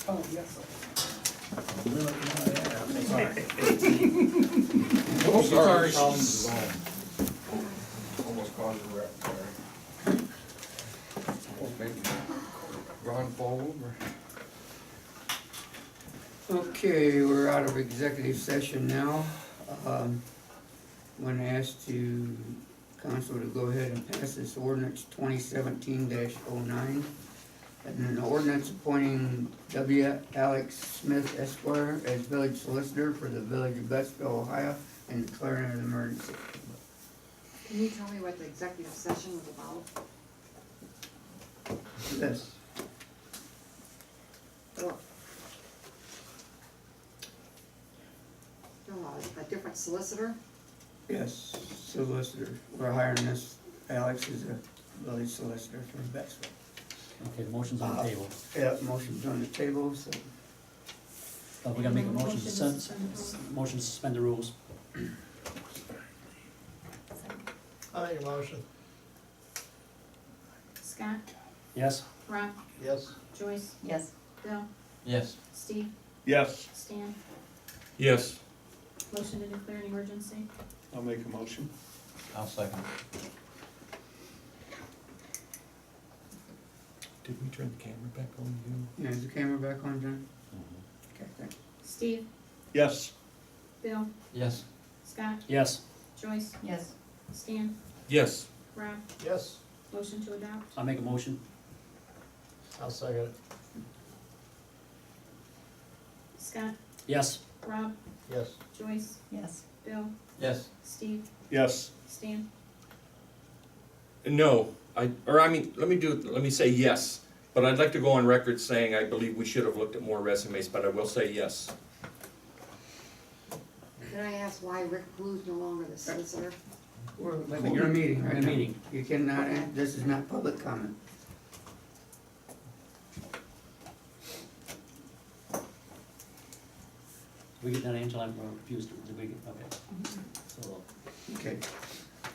Oh, yes. Oh, sorry. Almost caused a wreck there. Almost made Ron fall over. Okay, we're out of executive session now. Want to ask to council to go ahead and pass this ordinance 2017-09. And an ordinance appointing W. Alex Smith Esquire as village solicitor for the village of Bettsville, Ohio, and declaring an emergency. Can you tell me what the executive session was about? Yes. A different solicitor? Yes, solicitor. We're hiring this, Alex is a village solicitor from Bettsville. Okay, the motion's on the table. Yeah, motion's on the table, so. We gotta make a motion to suspend the rules. I make a motion. Scott, Yes? Rob, Yes. Joyce, Yes. Bill, Yes. Steve, Yes. Stan. Yes. Motion to declare an emergency. I'll make a motion. I'll second. Did we turn the camera back on you? Yeah, is the camera back on, John? Okay, thanks. Steve, Yes. Bill, Yes. Scott, Yes. Joyce, Yes. Stan, Yes. Rob. Yes. Motion to adopt. I'll make a motion. I'll second it. Scott, Yes. Rob, Yes. Joyce, Yes. Bill, Yes. Steve, Yes. Stan. No, let me say yes, but I'd like to go on record saying I believe we should have looked at more resumes, but I will say yes. Can I ask why Rick Blue's no longer the solicitor? We're in a meeting right We're in a now. meeting. You cannot, this is not public comment. We get that, Angela, I'm confused. Did we get, okay. So, Okay,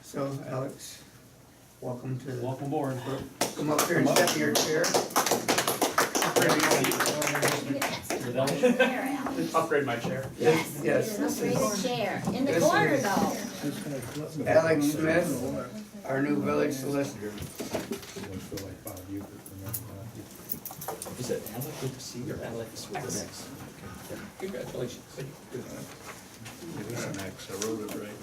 so Alex, welcome to the, welcome aboard. come up here and sit in your chair. The village. Upgrade my chair. Yes, yes. Upgrade the chair. In the This corner is- though. Alex Smith, our new village solicitor. Is it Alex with the C or Alex with an X? Okay. Congratulations. Good. It is an X, I wrote it right.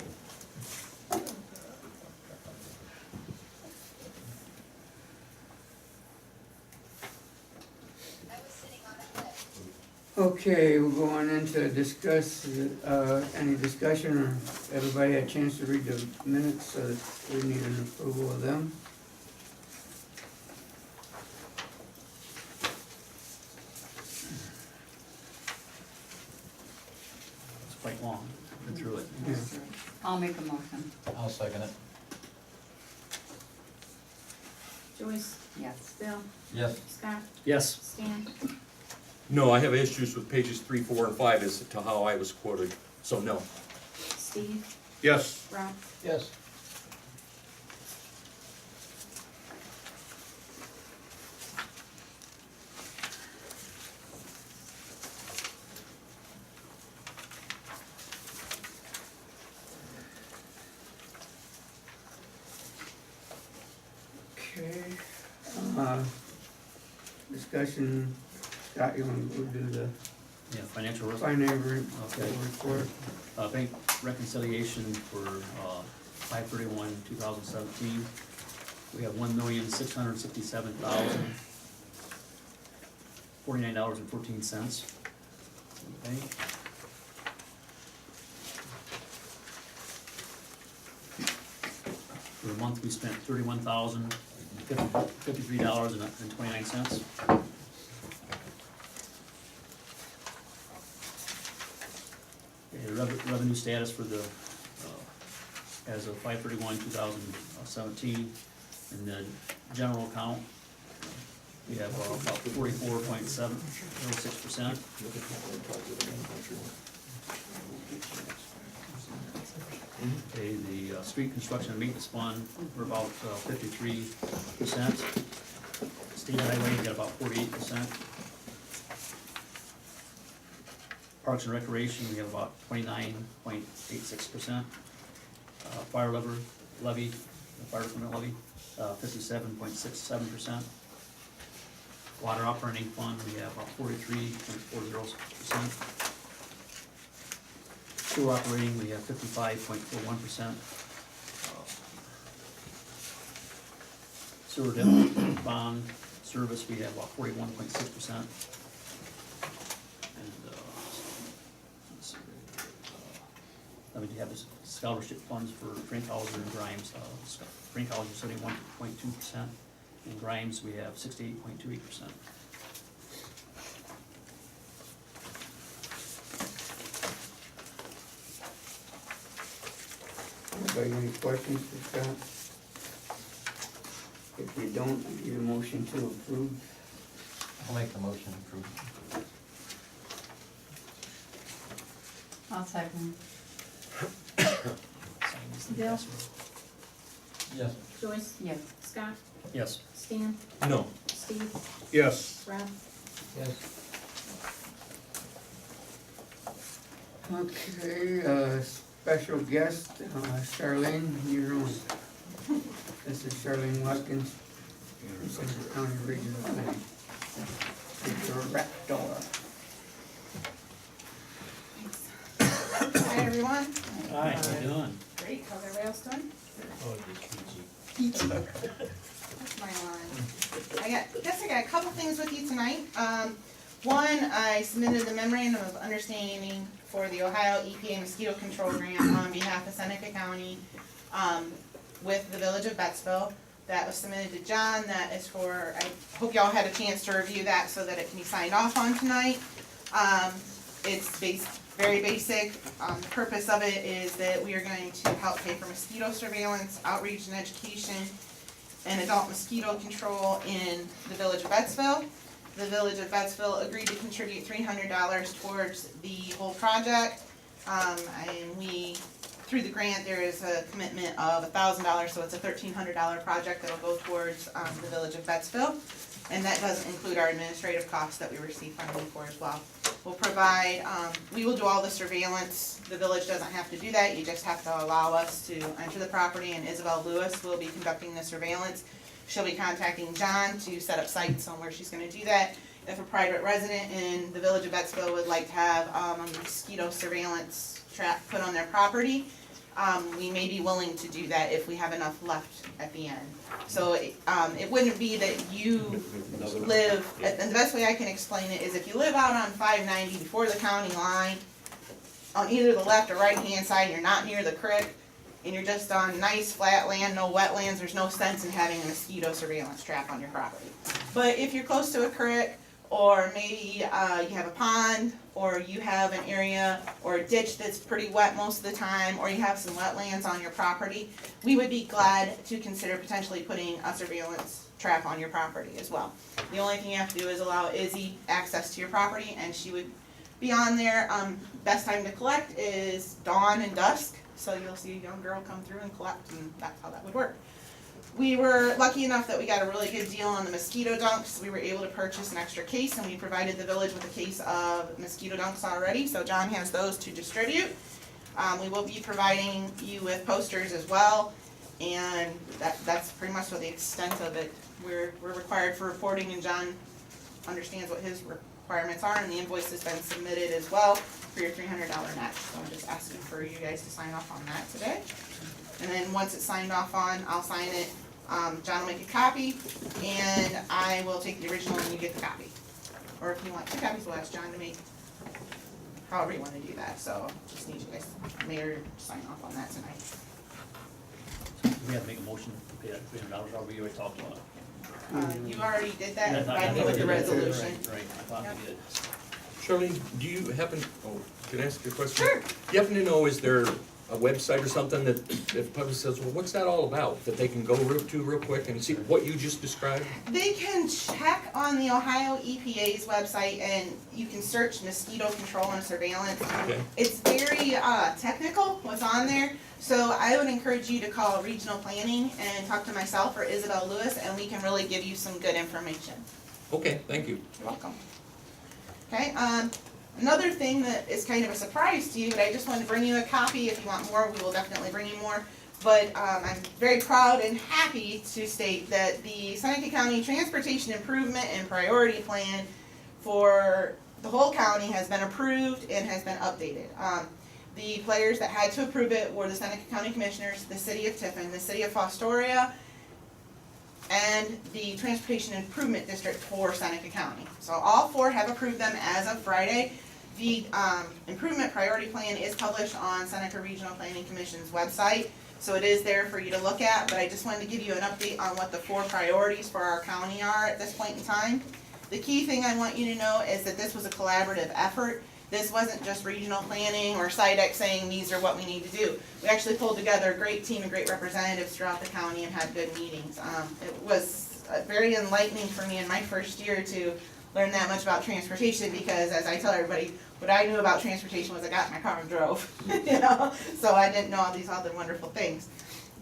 Okay, we're going into discuss, any discussion, or everybody had a chance to read the minutes, so we need an approval of them. It's quite long. Been through it. Yeah. I'll make a motion. I'll second it. Joyce, Yes. Bill, Yes. Scott, Yes. Stan. No, I have issues with pages 3, 4, and 5 as to how I was quoted, so no. Steve, Yes. Rob, Yes. Okay, discussion, Scott, you wanna go do the Yeah, financial risk. financial Okay. report? Bank reconciliation for 5/31/2017. We have $1,667,049.14. Okay. For the month, we spent $31,053.29. Revenue status for the, as of 5/31/2017, in the general account, we have about 44.706%. Okay, the street construction and maintenance fund, we're about 53%. State highway, we got about 48%. Parks and Recreation, we have about 29.86%. Fire levy, the fire department levy, 57.67%. Water operating fund, we have about 43.40%. Sewer operating, we have 55.41%. Sewer debt bond service, we have about 41.6%. And, let's see, then we have the scholarship funds for Frankhauser and Grimes. Frankhauser 71.2%, and Grimes, we have 68.28%. Anybody got any questions for Scott? If you don't, I need a motion to approve. I'll make the motion to approve. I'll second. Bill? Yes. Joyce? Yes. Scott? Yes. Stan? No. Steve? Yes. Rob? Yes. Okay, special guest, Charlene, you're on. This is Charlene Watkins, Central County Regional Planning. It's your rap door. Hi, everyone. Hi, how you doing? Great, how's everybody else doing? Oh, That's my line. I guess I got a couple things with you tonight. One, I submitted the memorandum of understanding for the Ohio EPA mosquito control grant on behalf of Seneca County, with the Village of Bettsville. That was submitted to John. That is for, I hope y'all had a chance to review that so that it can be signed off on tonight. It's very basic. The purpose of it is that we are going to help pay for mosquito surveillance, outreach and education, and adult mosquito control in the Village of Bettsville. The Village of Bettsville agreed to contribute $300 towards the whole project. And we, through the grant, there is a commitment of $1,000, so it's a $1,300 project that'll go towards the Village of Bettsville. And that doesn't include our administrative costs that we receive funding for as well. We'll provide, we will do all the surveillance. The village doesn't have to do that. You just have to allow us to enter the property, and Isabel Lewis will be conducting the surveillance. She'll be contacting John to set up sites on where she's gonna do that. If a private resident in the Village of Bettsville would like to have a mosquito surveillance trap put on their property, we may be willing to do that if we have enough left at the end. So it wouldn't be that you live, and the best way I can explain it is if you live out on 590 before the county line, on either the left or right hand side, you're not near the creek, and you're just on nice flat land, no wetlands, there's no sense in having a mosquito surveillance trap on your property. But if you're close to a creek, or maybe you have a pond, or you have an area or a ditch that's pretty wet most of the time, or you have some wetlands on your property, we would be glad to consider potentially putting a surveillance trap on your property as well. The only thing you have to do is allow Izzy access to your property, and she would be on there. Best time to collect is dawn and dusk, so you'll see a young girl come through and collect, and that's how that would work. We were lucky enough that we got a really good deal on the mosquito dunks. We were able to purchase an extra case, and we provided the village with a case of mosquito dunks already, so John has those to distribute. We will be providing you with posters as well, and that's pretty much what the extent of it. We're required for reporting, and John understands what his requirements are, and the invoice has been submitted as well for your $300 match. So I'm just asking for you guys to sign off on that today. And then once it's signed off on, I'll sign it. John will make a copy, and I will take the original and you get the copy. Or if you want 2 copies, we'll ask John to make, however you want to do that. So just need you guys, mayor, to sign off on that tonight. We have to make a motion to pay that $300, or we already talked about it. You already did that, Yeah, and provided me with the resolution. Right, I thought we did. Charlene, do you happen, can I ask you a question? Sure. Do you happen to know, is there a website or something that if the public says, well, what's that all about? That they can go to real quick and see what you just described? They can check on the Ohio EPA's website, and you can search mosquito control and surveillance. Okay. It's very technical what's on there, so I would encourage you to call regional planning and talk to myself or Isabel Lewis, and we can really give you some good information. Okay, thank you. You're welcome. Okay, Another thing that is kind of a surprise to you, but I just wanted to bring you a copy. If you want more, we will definitely bring you more. But I'm very proud and happy to state that the Seneca County Transportation Improvement and Priority Plan for the whole county has been approved and has been updated. The players that had to approve it were the Seneca County Commissioners, the City of Tiffin, the City of Fostoria, and the Transportation Improvement District for Seneca County. So all four have approved them as of Friday. The Improvement Priority Plan is published on Seneca Regional Planning Commission's website, so it is there for you to look at, but I just wanted to give you an update on what the 4 priorities for our county are at this point in time. The key thing I want you to know is that this was a collaborative effort. This wasn't just regional planning or SIDEC saying these are what we need to do. We actually pulled together a great team of great representatives throughout the county and had good meetings. It was very enlightening for me in my first year to learn that much about transportation, because as I tell everybody, what I knew about transportation was I got in my car and drove, you know, so I didn't know all these other wonderful things.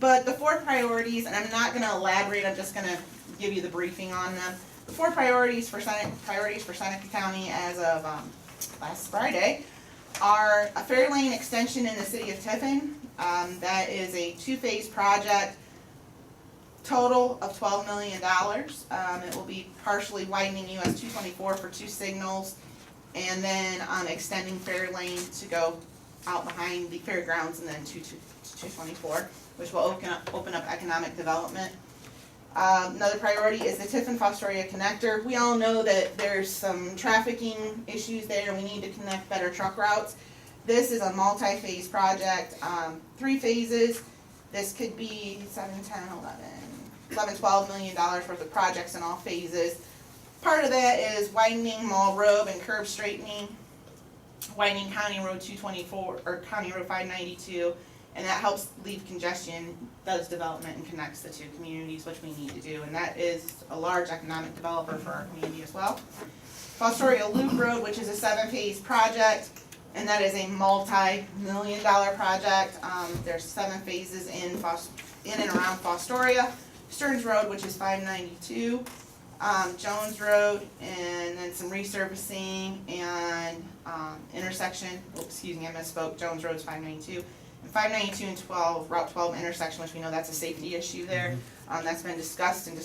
But the 4 priorities, and I'm not gonna elaborate, I'm just gonna give you the briefing on them. The 4 priorities for Seneca County as of last Friday are a Fair Lane extension in the City of Tiffin. That is a 2-phase project, total of $12 million. It will be partially widening US 224 for 2 signals, and then extending Fair Lane to go out behind the fairgrounds and then 224, which will open up economic development. Another priority is the Tiffin-Fostoria connector. We all know that there's some trafficking issues there, and we need to connect better truck routes. This is a multi-phase project, 3 phases. This could be 7, 10, 11, $12 million worth of projects in all phases. Part of that is widening Mall Road and curb straightening, widening County Road 224, or County Road 592, and that helps relieve congestion, does development, and connects the 2 communities, which we need to do, and that is a large economic developer for our community as well. Fostoria Loop Road, which is a 7-phase project, and that is a multi-million-dollar project. There's 7 phases in and around Fostoria. Stearns Road, which is 592, Jones Road, and then some resurfacing and intersection, excuse me, I misspoke, Jones Road's 592. And 592 and 12, Route 12 intersection, which we know that's a safety issue there. That's been discussed, and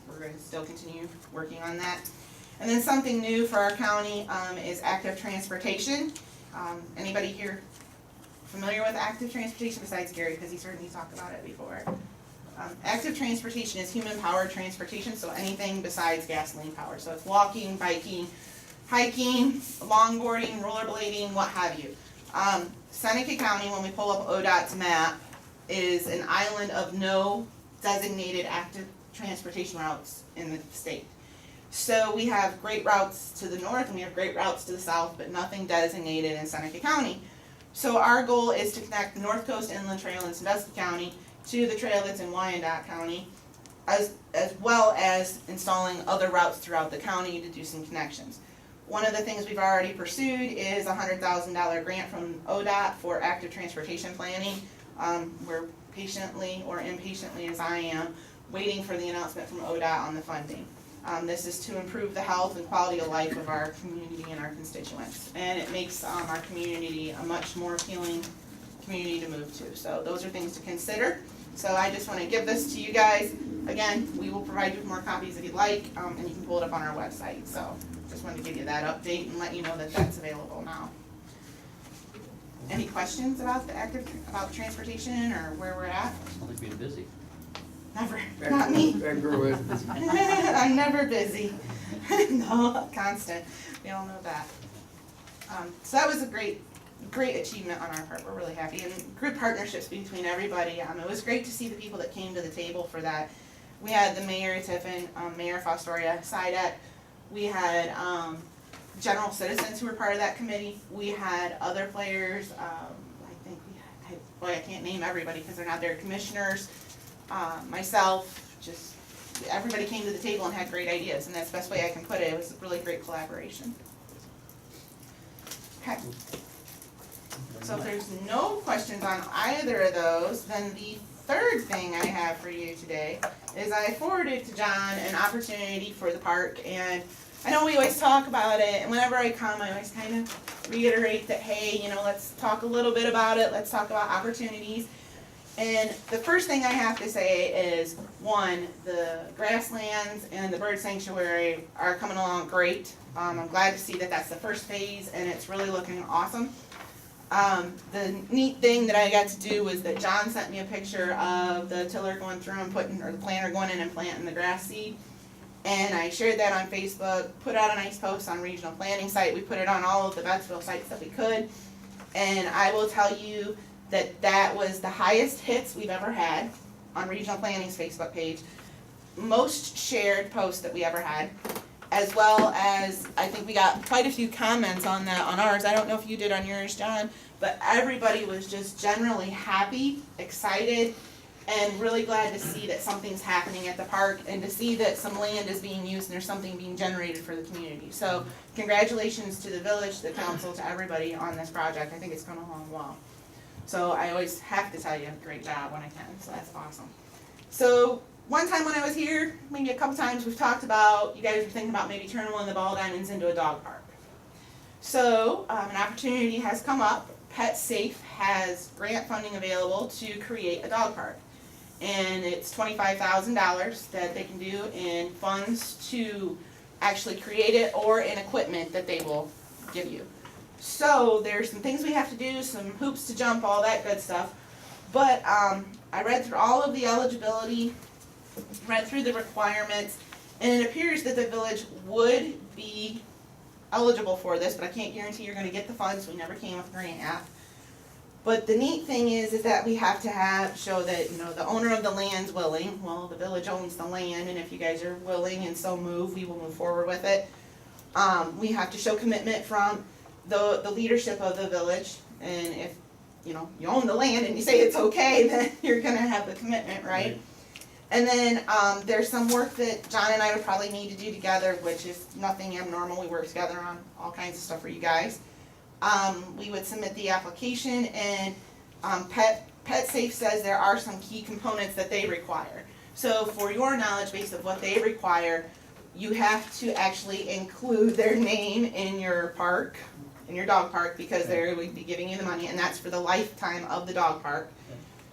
we're going to still continue working on that. And then something new for our county is active transportation. Anybody here familiar with active transportation besides Gary, because he's heard me talk about it before? Active transportation is human-powered transportation, so anything besides gasoline-powered. So it's walking, biking, hiking, longboarding, rollerblading, what have you. Seneca County, when we pull up ODOT's map, is an island of no designated active transportation routes in the state. So we have great routes to the north and we have great routes to the south, but nothing designated in Seneca County. So our goal is to connect the North Coast Inland Trail in Sandusky County to the trail that's in Wyandotte County, as well as installing other routes throughout the county to do some connections. One of the things we've already pursued is a $100,000 grant from ODOT for active transportation planning. We're patiently, or impatiently as I am, waiting for the announcement from ODOT on the funding. This is to improve the health and quality of life of our community and our constituents. And it makes our community a much more appealing community to move to. So those are things to consider. So I just want to give this to you guys. Again, we will provide you with more copies if you'd like, and you can pull it up on our website. So just wanted to give you that update and let you know that that's available now. Any questions about about transportation or where we're at? Sounds like being busy. Never, not me. That girl is busy. I'm never busy. No, constant. We all know that. So that was a great achievement on our part. We're really happy, and good partnerships between everybody. It was great to see the people that came to the table for that. We had the mayor of Tiffin, Mayor Fostoria, SIDEC. We had general citizens who were part of that committee. We had other players. I think we had, boy, I can't name everybody because they're not there. Commissioners, myself, just everybody came to the table and had great ideas, and that's the best way I can put it. It was a really great collaboration. Okay. So if there's no questions on either of those, then the third thing I have for you today is I forwarded to John an opportunity for the park, and I know we always talk about it, and whenever I come, I always kind of reiterate that, hey, you know, let's talk a little bit about it, let's talk about opportunities. And the first thing I have to say is, one, the grasslands and the bird sanctuary are coming along great. I'm glad to see that that's the first phase, and it's really looking awesome. The neat thing that I got to do was that John sent me a picture of the tiller going through and putting, or the planter going in and planting the grass seed. And I shared that on Facebook, put out a nice post on regional planning site. We put it on all of the Bettsville sites that we could. And I will tell you that that was the highest hits we've ever had on regional planning's Facebook page. Most shared post that we ever had, as well as I think we got quite a few comments on that on ours. I don't know if you did on yours, John, but everybody was just generally happy, excited, and really glad to see that something's happening at the park and to see that some land is being used and there's something being generated for the community. So congratulations to the village, the council, to everybody on this project. I think it's coming along well. So I always have to tell you, great job when I can, so that's awesome. So one time when I was here, maybe a couple times, we've talked about, you guys were thinking about maybe turning one of the ball diamonds into a dog park. So an opportunity has come up. Pet Safe has grant funding available to create a dog park. And it's $25,000 that they can do in funds to actually create it or in equipment that they will give you. So there's some things we have to do, some hoops to jump, all that good stuff. But I read through all of the eligibility, read through the requirements, and it appears that the village would be eligible for this, but I can't guarantee you're going to get the funds. We never came with a grant app. But the neat thing is that we have to show that, you know, the owner of the land's willing. Well, the village owns the land, and if you guys are willing and so move, we will move forward with it. We have to show commitment from the leadership of the village, and if, you know, you own the land and you say it's okay, then you're gonna have the commitment, right? And then, there's some work that John and I would probably need to do together, which is nothing abnormal. We work together on all kinds of stuff for you guys. We would submit the application, and Pet Safe says there are some key components that they require. So for your knowledge base of what they require, you have to actually include their name in your park, in your dog park, because they would be giving you the money, and that's for the lifetime of the dog park.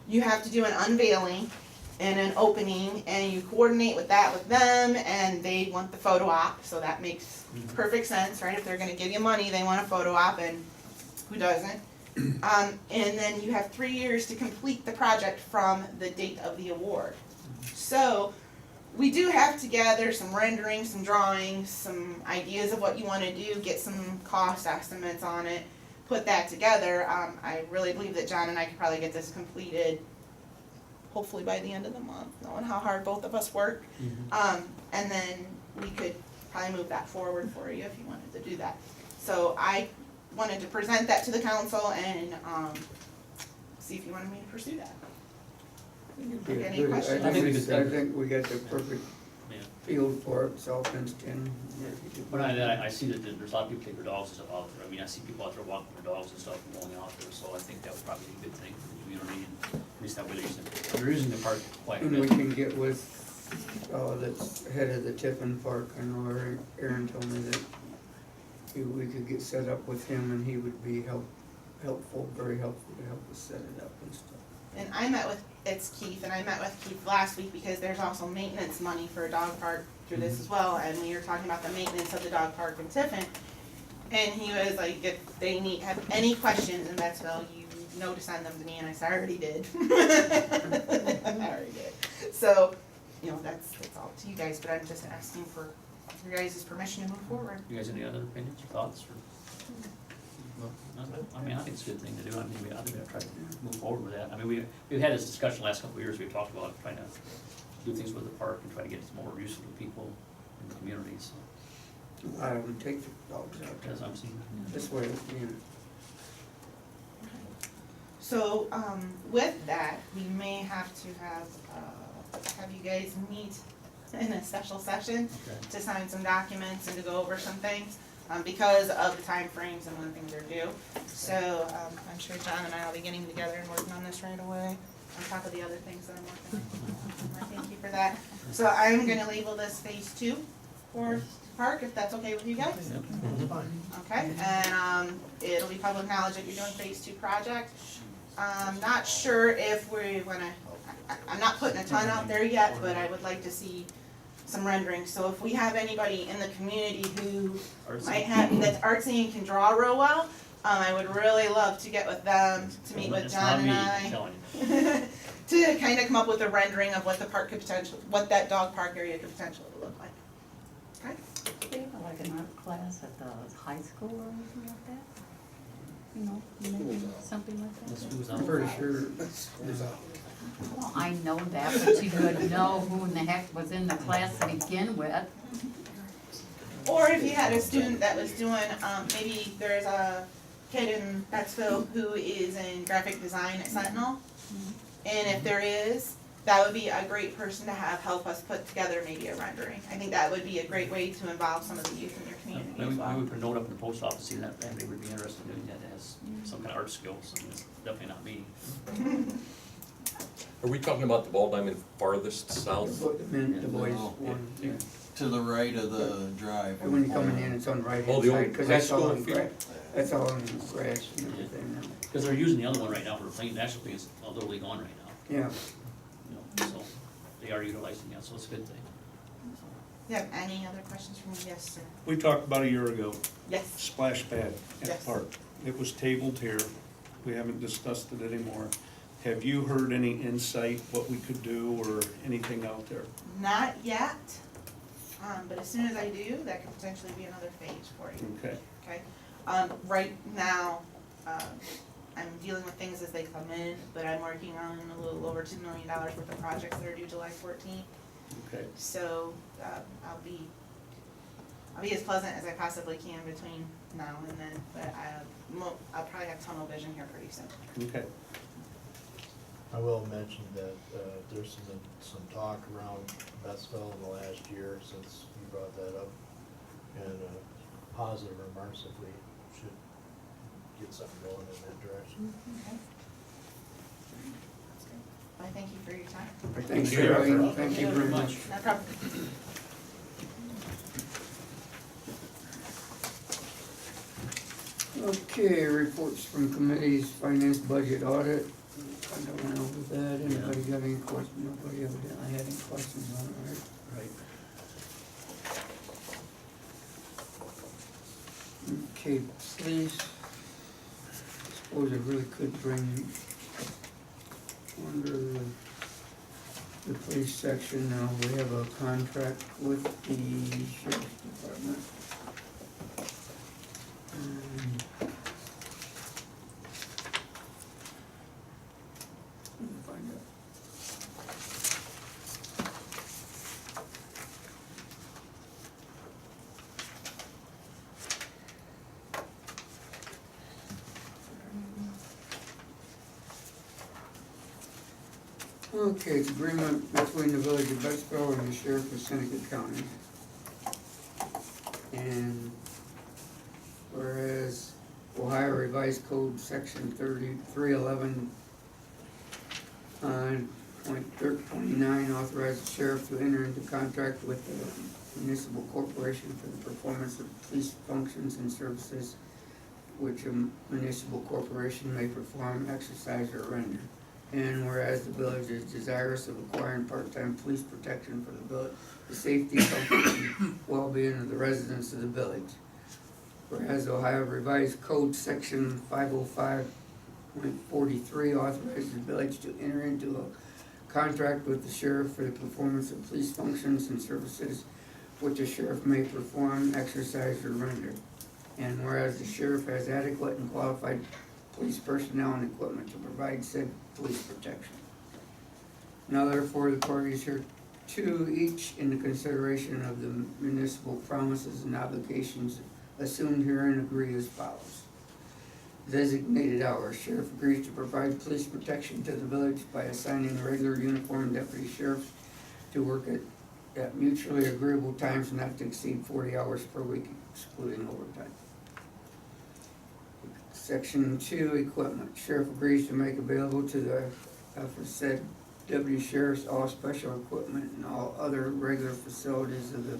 You have to do an unveiling and an opening, and you coordinate with that with them, and they want the photo op, so that makes perfect sense, right? If they're gonna give you money, they want a photo op, and who doesn't? And then you have 3 years to complete the project from the date of the award. So we do have to gather some renderings, some drawings, some ideas of what you wanna do, get some cost estimates on it, put that together. I really believe that John and I could probably get this completed hopefully by the end of the month, knowing how hard both of us work. And then we could probably move that forward for you if you wanted to do that. So I wanted to present that to the council and see if you wanted me to pursue that. Yeah, Any good. questions? I think we could- I think we got the perfect Yeah. field for it, it's all fenced in. But I see that there's a lot of people take their dogs and stuff out there. I mean, I see people out there walking their dogs and stuff and going out there, so I think that would probably be a good thing for the community, and at least that way they're using the park quite a And we bit. can get with, that's head of the Tiffin Park, I know Aaron told me that we could get set up with him and he would be helpful, very helpful to help us set it up and stuff. And I met with, it's Keith, and I met with Keith last week because there's also maintenance money for a dog park through this as well, and we were talking about the maintenance of the dog park in Tiffin. And he was like, if they have any questions in Bettsville, you know to send them to me, and I said, I already did. I already did. So, you know, that's all to you guys, but I'm just asking for your guys' permission to move forward. You guys any other opinions or thoughts or? I mean, I think it's a good thing to do. I mean, I think we ought to try to move forward with that. I mean, we've had this discussion the last couple of years. We've talked about trying to do things with the park and try to get it more useful to people in the community, so. A lot of them take the dogs out there. As I'm seeing. This way, you know. So, with that, we may have to have you guys meet in a special session Okay. to sign some documents and to go over some things, because of the time frames and when things are due. So, I'm sure John and I will be getting together and working on this right away, on top of the other things that I'm working on. I thank you for that. So I'm gonna label this phase 2 for park, if that's okay with you guys. Yep. Okay, and, it'll be public knowledge that you're doing phase 2 project. Not sure if we wanna, I'm not putting a ton out there yet, but I would like to see some renderings. So if we have anybody in the community who might have, that's artsy and can draw real well, I would really love to get with them, to meet with It's John not and me, I'm I, telling you. to kinda come up with a rendering of what the park could potential, what that dog park area could potentially look like. Okay? Do you have like an art class at the high school or anything like that? You know, maybe something like This that? was I'm on pretty file. sure that's, Well, I know that, but you would know who in the heck was in the class to begin with. Or if you had a student that was doing, maybe there's a kid in Bettsville who is in graphic design at Sentinel. And if there is, that would be a great person to have help us put together maybe a rendering. I think that would be a great way to involve some of the youth in your community Maybe as we well. put a note up in the post office, see that family would be interested in doing that, that has some kind of art skills, and it's definitely not me. Are we talking about the Ball Diamond farthest south? the boys No. one. Yeah. To the right of the drive. And when you're coming in, it's on the right Oh, hand the old side, cause high that's all school in field? grass, that's all in grass and everything now. Because they're using the other one right now for playing national league, it's literally gone right now, Yeah, you know, so they are utilizing that, so it's a good thing. So, You have any other questions for me? Yes, sir. We talked about a year ago, Yes. splash pad at Yes. the park. It was tabled here. We haven't discussed it anymore. Have you heard any insight, what we could do or anything out there? Not yet, but as soon as I do, that could potentially be another phase for you, Okay, okay? Right now, I'm dealing with things as they come in, but I'm working on a little over $2 million worth of projects that are due July 14th. okay. So, I'll be as pleasant as I possibly can between now and then, but I'll probably have tunnel vision here pretty soon. Okay. I will mention that there's some talk around Betsville in the last year since you brought that up, and positive remarks if we should get something going in that direction. Okay. I thank you for your time. thanks, you. Shirley, thank you very much. No problem. Okay, reports from committees, finance, budget, audit. I don't know with that, anybody got any questions? Nobody evidently had any questions on it, right? Right. Okay, please. Suppose I really could bring under the police section now, we have a contract with the sheriff's department. Let me find it. Okay, it's agreement between the village of Betsville and the sheriff of Seneca County. And whereas Ohio Revised Code Section 311 .29 authorizes the sheriff to enter into contract with the municipal corporation for the performance of police functions and services which a municipal corporation may perform, exercise, or render. And whereas the village is desirous of acquiring part-time police protection for the village, the safety, comfort, and well-being of the residents of the village. Whereas Ohio Revised Code Section 505.43 authorizes the village to enter into a contract with the sheriff for the performance of police functions and services which the sheriff may perform, exercise, or render. And whereas the sheriff has adequate and qualified police personnel and equipment to provide said police protection. Now therefore, the parties here to each in the consideration of the municipal promises and obligations assumed herein agree as follows. Designated hours, sheriff agrees to provide police protection to the village by assigning regular uniformed deputy sheriffs to work at mutually agreeable times not to exceed 40 hours per week, excluding overtime. Section 2, equipment. Sheriff agrees to make available to the aforesaid deputy sheriffs all special equipment and all other regular facilities of the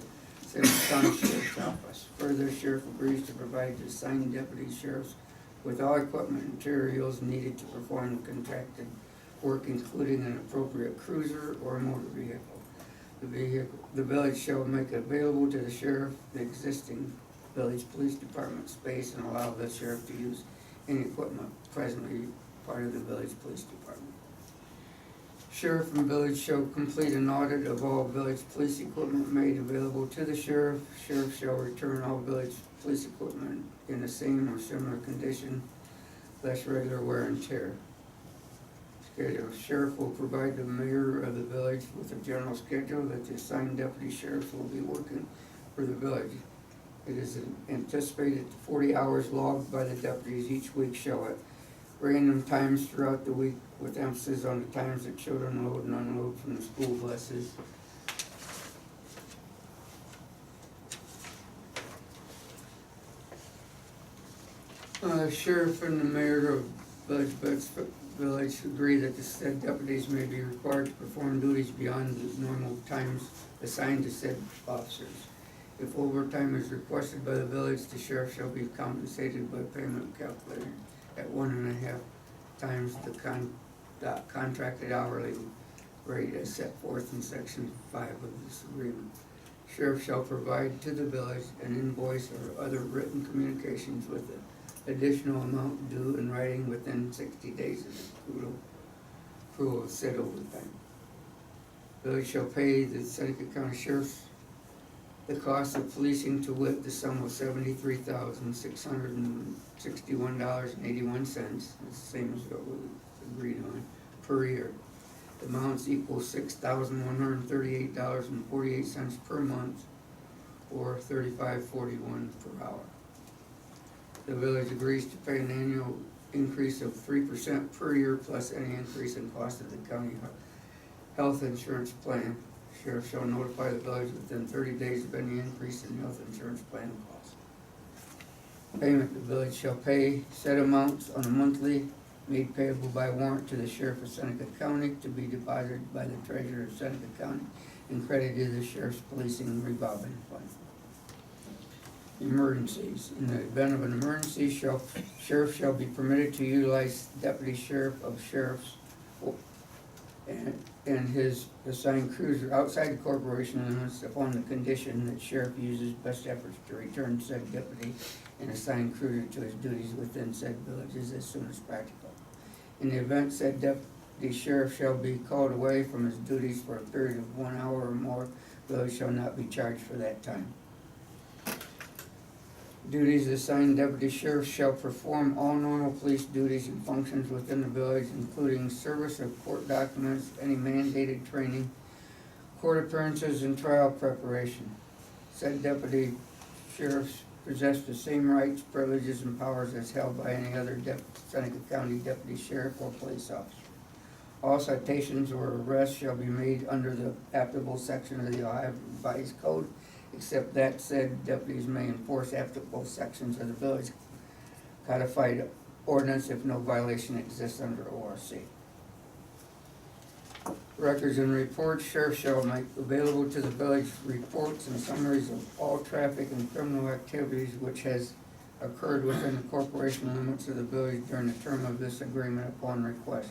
Seneca County Sheriff's Office. Further, sheriff agrees to provide the assigned deputy sheriffs with all equipment and materials needed to perform the contracted work, including an appropriate cruiser or motor vehicle. The village shall make available to the sheriff the existing village police department space and allow the sheriff to use any equipment presently part of the village police department. Sheriff and village shall complete an audit of all village police equipment made available to the sheriff. Sheriff shall return all village police equipment in the same or similar condition, less regular wear and tear. Schedule. Sheriff will provide the mayor of the village with a general schedule that the assigned deputy sheriffs will be working for the village. It is anticipated 40 hours logged by the deputies each week show at random times throughout the week, with emphasis on the times that children load and unload from the school buses. Sheriff and the mayor of Village agree that the said deputies may be required to perform duties beyond the normal times assigned to said officers. If overtime is requested by the village, the sheriff shall be compensated by payment calculated at 1.5 times the contracted hourly rate as set forth in section 5 of this agreement. Sheriff shall provide to the village an invoice or other written communications with the additional amount due in writing within 60 days of the accrual of said overtime. Village shall pay the Seneca County Sheriff's the cost of policing, to wit, the sum of $73,661.81, the same as what we agreed on, per year. The amounts equal $6,138.48 per month, or $35.41 per hour. The village agrees to pay an annual increase of 3% per year plus any increase in cost of the county health insurance plan. Sheriff shall notify the village within 30 days of any increase in health insurance plan costs. Payment: the village shall pay said amounts on a monthly, made payable by warrant to the sheriff of Seneca County, to be deposited by the treasurer of Seneca County and credited to the sheriff's policing revolving fund. Emergencies: in the event of an emergency, sheriff shall be permitted to utilize deputy sheriff of sheriff's and his assigned cruiser outside the corporation limits upon the condition that sheriff uses best efforts to return said deputy and assigned cruiser to his duties within said villages as soon as practical. In the event said deputy sheriff shall be called away from his duties for a period of 1 hour or more, village shall not be charged for that time. Duties: assigned deputy sheriff shall perform all normal police duties and functions within the village, including service of court documents, any mandated training, court appearances, and trial preparation. Said deputy sheriffs possess the same rights, privileges, and powers as held by any other Seneca County deputy sheriff or police officer. All citations or arrests shall be made under the applicable section of the Ohio Revised Code, except that said deputies may enforce applicable sections of the village codified ordinance if no violation exists under ORC. Records and reports: sheriff shall make available to the village reports and summaries of all traffic and criminal activities which has occurred within the corporation limits of the village during the term of this agreement upon request.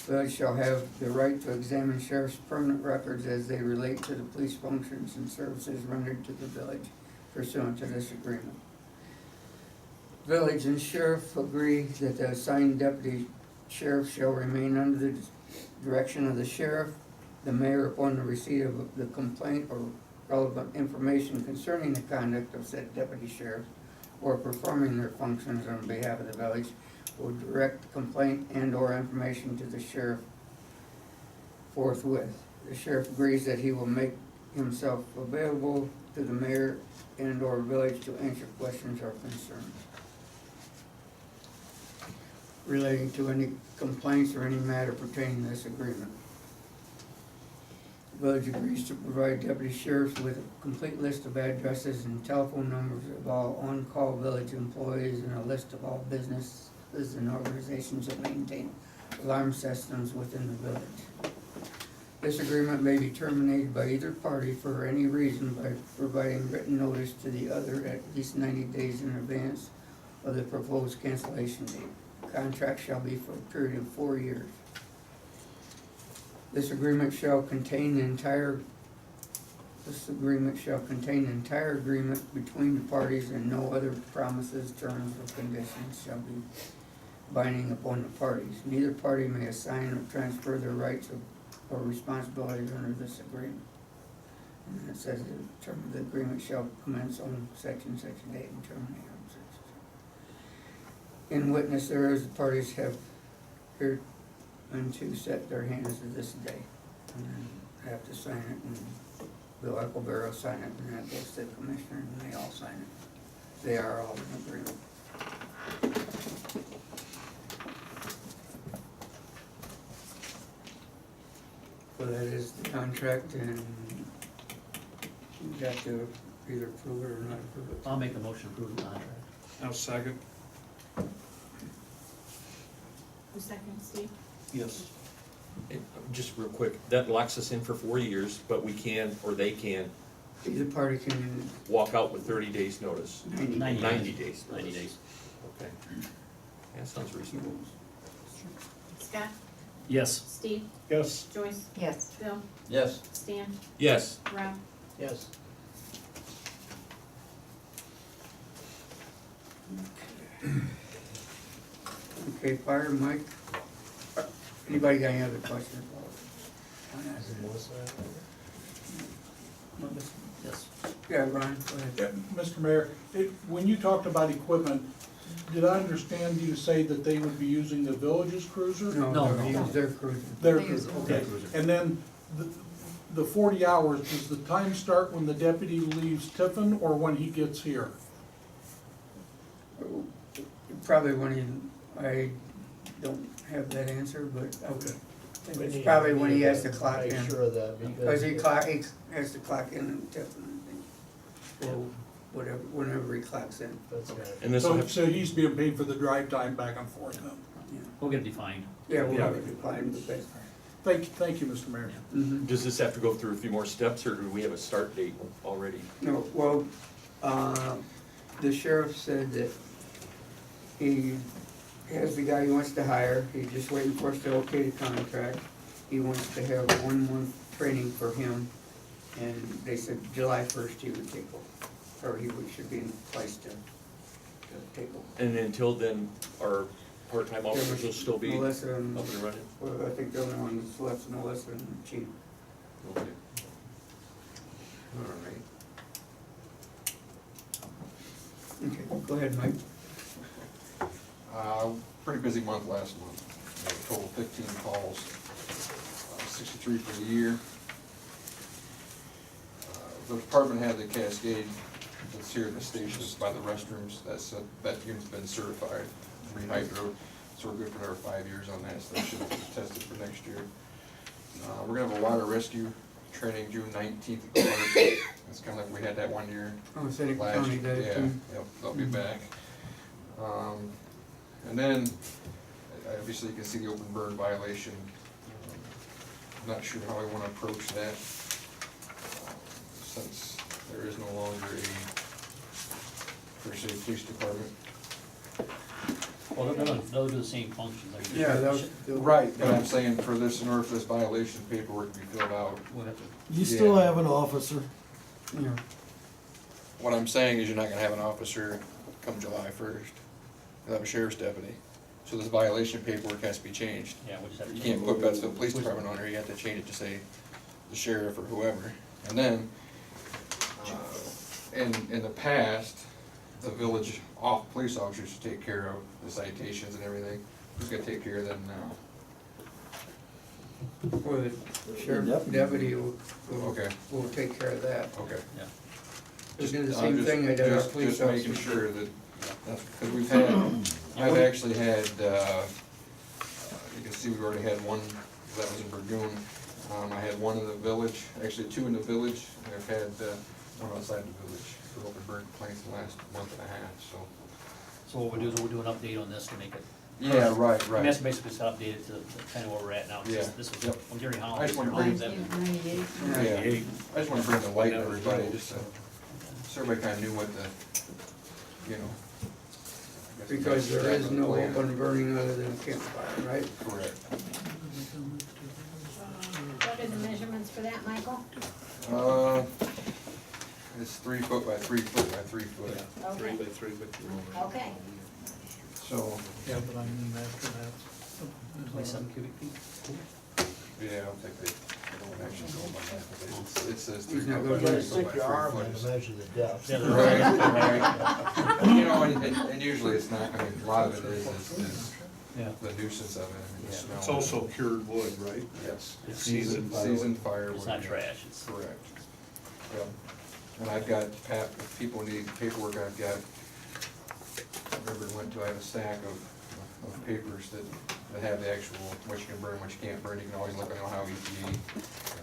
Village shall have the right to examine sheriff's permanent records as they relate to the police functions and services rendered to the village pursuant to this agreement. Village and sheriff agree that the assigned deputy sheriff shall remain under the direction of the sheriff. The mayor, upon the receipt of the complaint or relevant information concerning the conduct of said deputy sheriff or performing their functions on behalf of the village, will direct the complaint and or information to the sheriff forthwith. The sheriff agrees that he will make himself available to the mayor and or village to answer questions or concerns relating to any complaints or any matter pertaining to this agreement. The village agrees to provide deputy sheriffs with a complete list of addresses and telephone numbers of all on-call village employees and a list of all businesses and organizations that maintain alarm systems within the village. This agreement may be terminated by either party for any reason by providing written notice to the other at least 90 days in advance of the proposed cancellation date. Contract shall be for a period of 4 years. This agreement shall contain the entire agreement between the parties, and no other promises, terms, or conditions shall be binding upon the parties. Neither party may assign or transfer their rights or responsibilities under this agreement. And then it says the term of the agreement shall commence on section date and terminate on such. In witness thereof, the parties have hereunto set their hands to this day. And then have to sign it, and Bill Eccleboro sign it, and that goes to the commissioner, and they all sign it. They are all in agreement. So that is the contract, and you got to either approve it or not approve it. I'll make the motion to approve the contract. I'll second. Who's second, Steve? Yes. Just real quick, that locks us in for 4 years, but we can, or they can, Either party can, walk out with 30 days' notice. 90 90 90 days. 90 days. Okay. That sounds reasonable. Scott? Yes. Steve? Yes. Joyce? Yes. Bill? Yes. Stan? Yes, Rob? Yes. okay, fire, Mike? Anybody got any other questions about it? Is Melissa out there? Yes. Yeah, Ron, go ahead. Yeah, Mr. Mayor, when you talked about equipment, did I understand you to say that they would be using the village's cruiser? No, No, no, no. they're cruising. Their They use cruiser, their okay. cruiser. And then the 40 hours, does the time start when the deputy leaves Tiffin or when he gets here? Probably when he, I don't have that answer, but I would Okay. think We it's need- probably when he need has to clock Make in. sure of that, Because he because has to clock in and tip, or whatever, whenever he clocks in. that's gonna. and this will So, have, so he's being paid for the drive time back and forth then? Yeah. We'll get it defined. Yeah, we'll Yeah. have it defined, but that's. Thank you, Mr. Mayor. Mhm. does this have to go through a few more steps, or do we have a start date already? No, well, the sheriff said that he has the guy he wants to hire, he's just waiting for us to okay the contract. He wants to have 1 month training for him, and they said July 1st he would take over, or should be in place to take over. And until then, our part-time officers will still be up Melissa and and, running? well, I think the only one that's left is Melissa and the chief. Okay. All right. Okay, go ahead, Mike. Pretty busy month last month. We had a total of 15 calls, 63 for the year. The department had the Cascade that's here at the station, it's by the restrooms, that unit's been certified, rehydro, so we're good for another 5 years on that, so that should be tested for next year. We're gonna have a water rescue training June 19th at the park. It's kinda like we had that 1 year. Oh, Seneca Last County year, did it yeah, too. yep, they'll be back. And then, obviously you can see the open burn violation. Not sure how I wanna approach that, since there is no longer a, per se, police department. Well, they'll do the same functions. like- Yeah, that was. Right, but I'm saying for this, in order for this violation paperwork to be filled out, We'll have to, You still have an officer. Yeah. what I'm saying is you're not gonna have an officer come July 1st. You'll have a sheriff's deputy. So this violation paperwork has to be changed. yeah, we'll just have to. You can't put Betsville Police Department on there, you have to change it to say the sheriff or whoever. And then, in the past, the village police officers should take care of the citations and everything. Who's gonna take care of them now? Or the sheriff deputy will Okay, take care of that. okay. Yeah. They'll do the I'm same just- thing they did our just- police Just making officers. sure that, because we've had, I've actually had, you can see we've already had one, that was in Burgoon. I had one in the village, actually 2 in the village, and I've had one outside the village for open burn complaints the last month and a half, so. So what we'll do is we'll do an update on this to make it Yeah, right, And right. that's basically just updated to kind of where we're at now. It's just- Yeah, This was, yep. when Gary Holland. I just wanna was bring- there, 98. Yeah, I just wanna bring the light to everybody, just so everybody kinda knew what the, you know. I guess the Because there next is step no of the plan. open burning other than campfire, right? Correct. What are the measurements for that, Michael? It's 3 foot by 3 foot by 3 foot, Three Okay, by three with your own. okay. so, Yeah, but I mean, after that. 27 cubic feet. yeah, I don't think they don't actually go by that, but it says 3 He's not foot gonna by You 3 gotta foot by stick your 3 arm foot. in is- to measure the depth. Yeah, Right, right. You know, and usually it's not, I mean, a lot of it is Yeah. the nuisance of it, I mean, the Yeah. smell. It's also cured wood, right? Yes. It's seasoned Seasoned firewood. It's not yes. trash, it's. Correct. Yep. And I've got, if people need paperwork, I've got, I remember I have a stack of papers that have the actual, what you can burn, what you can't burn. You can always look on the Ohio EPA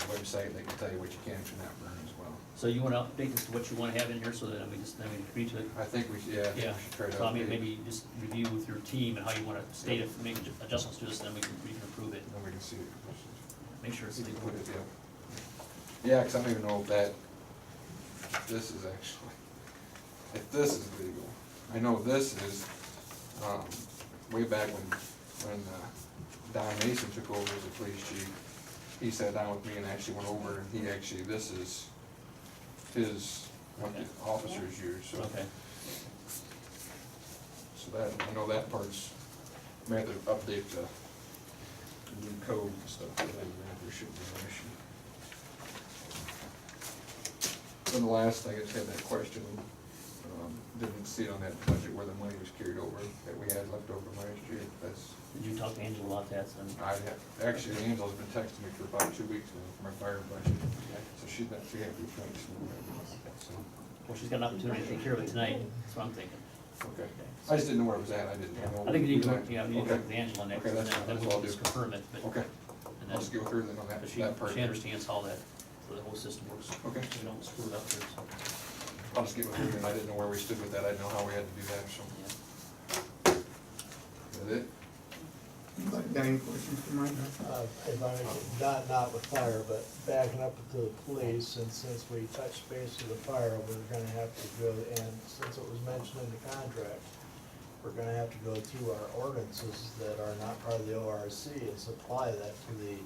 website, and they can tell you what you can and cannot burn as well. So you wanna update this to what you wanna have in here, so that then we agree to it? I think we should, yeah, we Yeah, should try to so I mean, update. maybe just review with your team and how you wanna state it, make adjustments to this, and then we can approve it, Then we can see it. make sure it's We can legal. put it, yeah. Yeah, 'cause I don't even know if this is actually, if this is legal. I know this is, way back when Don Mason took over as a police chief, he sat down with me and actually went over, and he actually, this is his, what the officers use, so. Okay, So that, I know that part's, may have to update the new code and stuff, but other than that, there shouldn't be an issue. Then the last, I just had that question, didn't see it on that budget where the money was carried over, that we had left over last year, that's, did you talk to Angela about that, so? actually, Angela's been texting me for about 2 weeks now for my fire budget, so she's not too happy with things. So, Well, she's got an opportunity to take care of it tonight, that's what I'm thinking. okay, I just didn't know where it was at, I didn't know. I think you need to work, yeah, you need to Okay. work with Angela next, Okay, and that's fine, then that's we'll all I'll just do. confirm it, but. Okay, And I'll then, just get with her then on that, but that part. she understands how that, the whole system works. Okay. We don't screw it up there, so, I'll just get with her, and I didn't know where we stood with that, I didn't know how we had to do that, so. yeah. That's it? Anybody got any questions for Mike? If I, not with fire, but backing up to the police, and since we touched base with the fire, we're gonna have to go, and since it was mentioned in the contract, we're gonna have to go through our ordinances that are not part of the ORC and supply that to the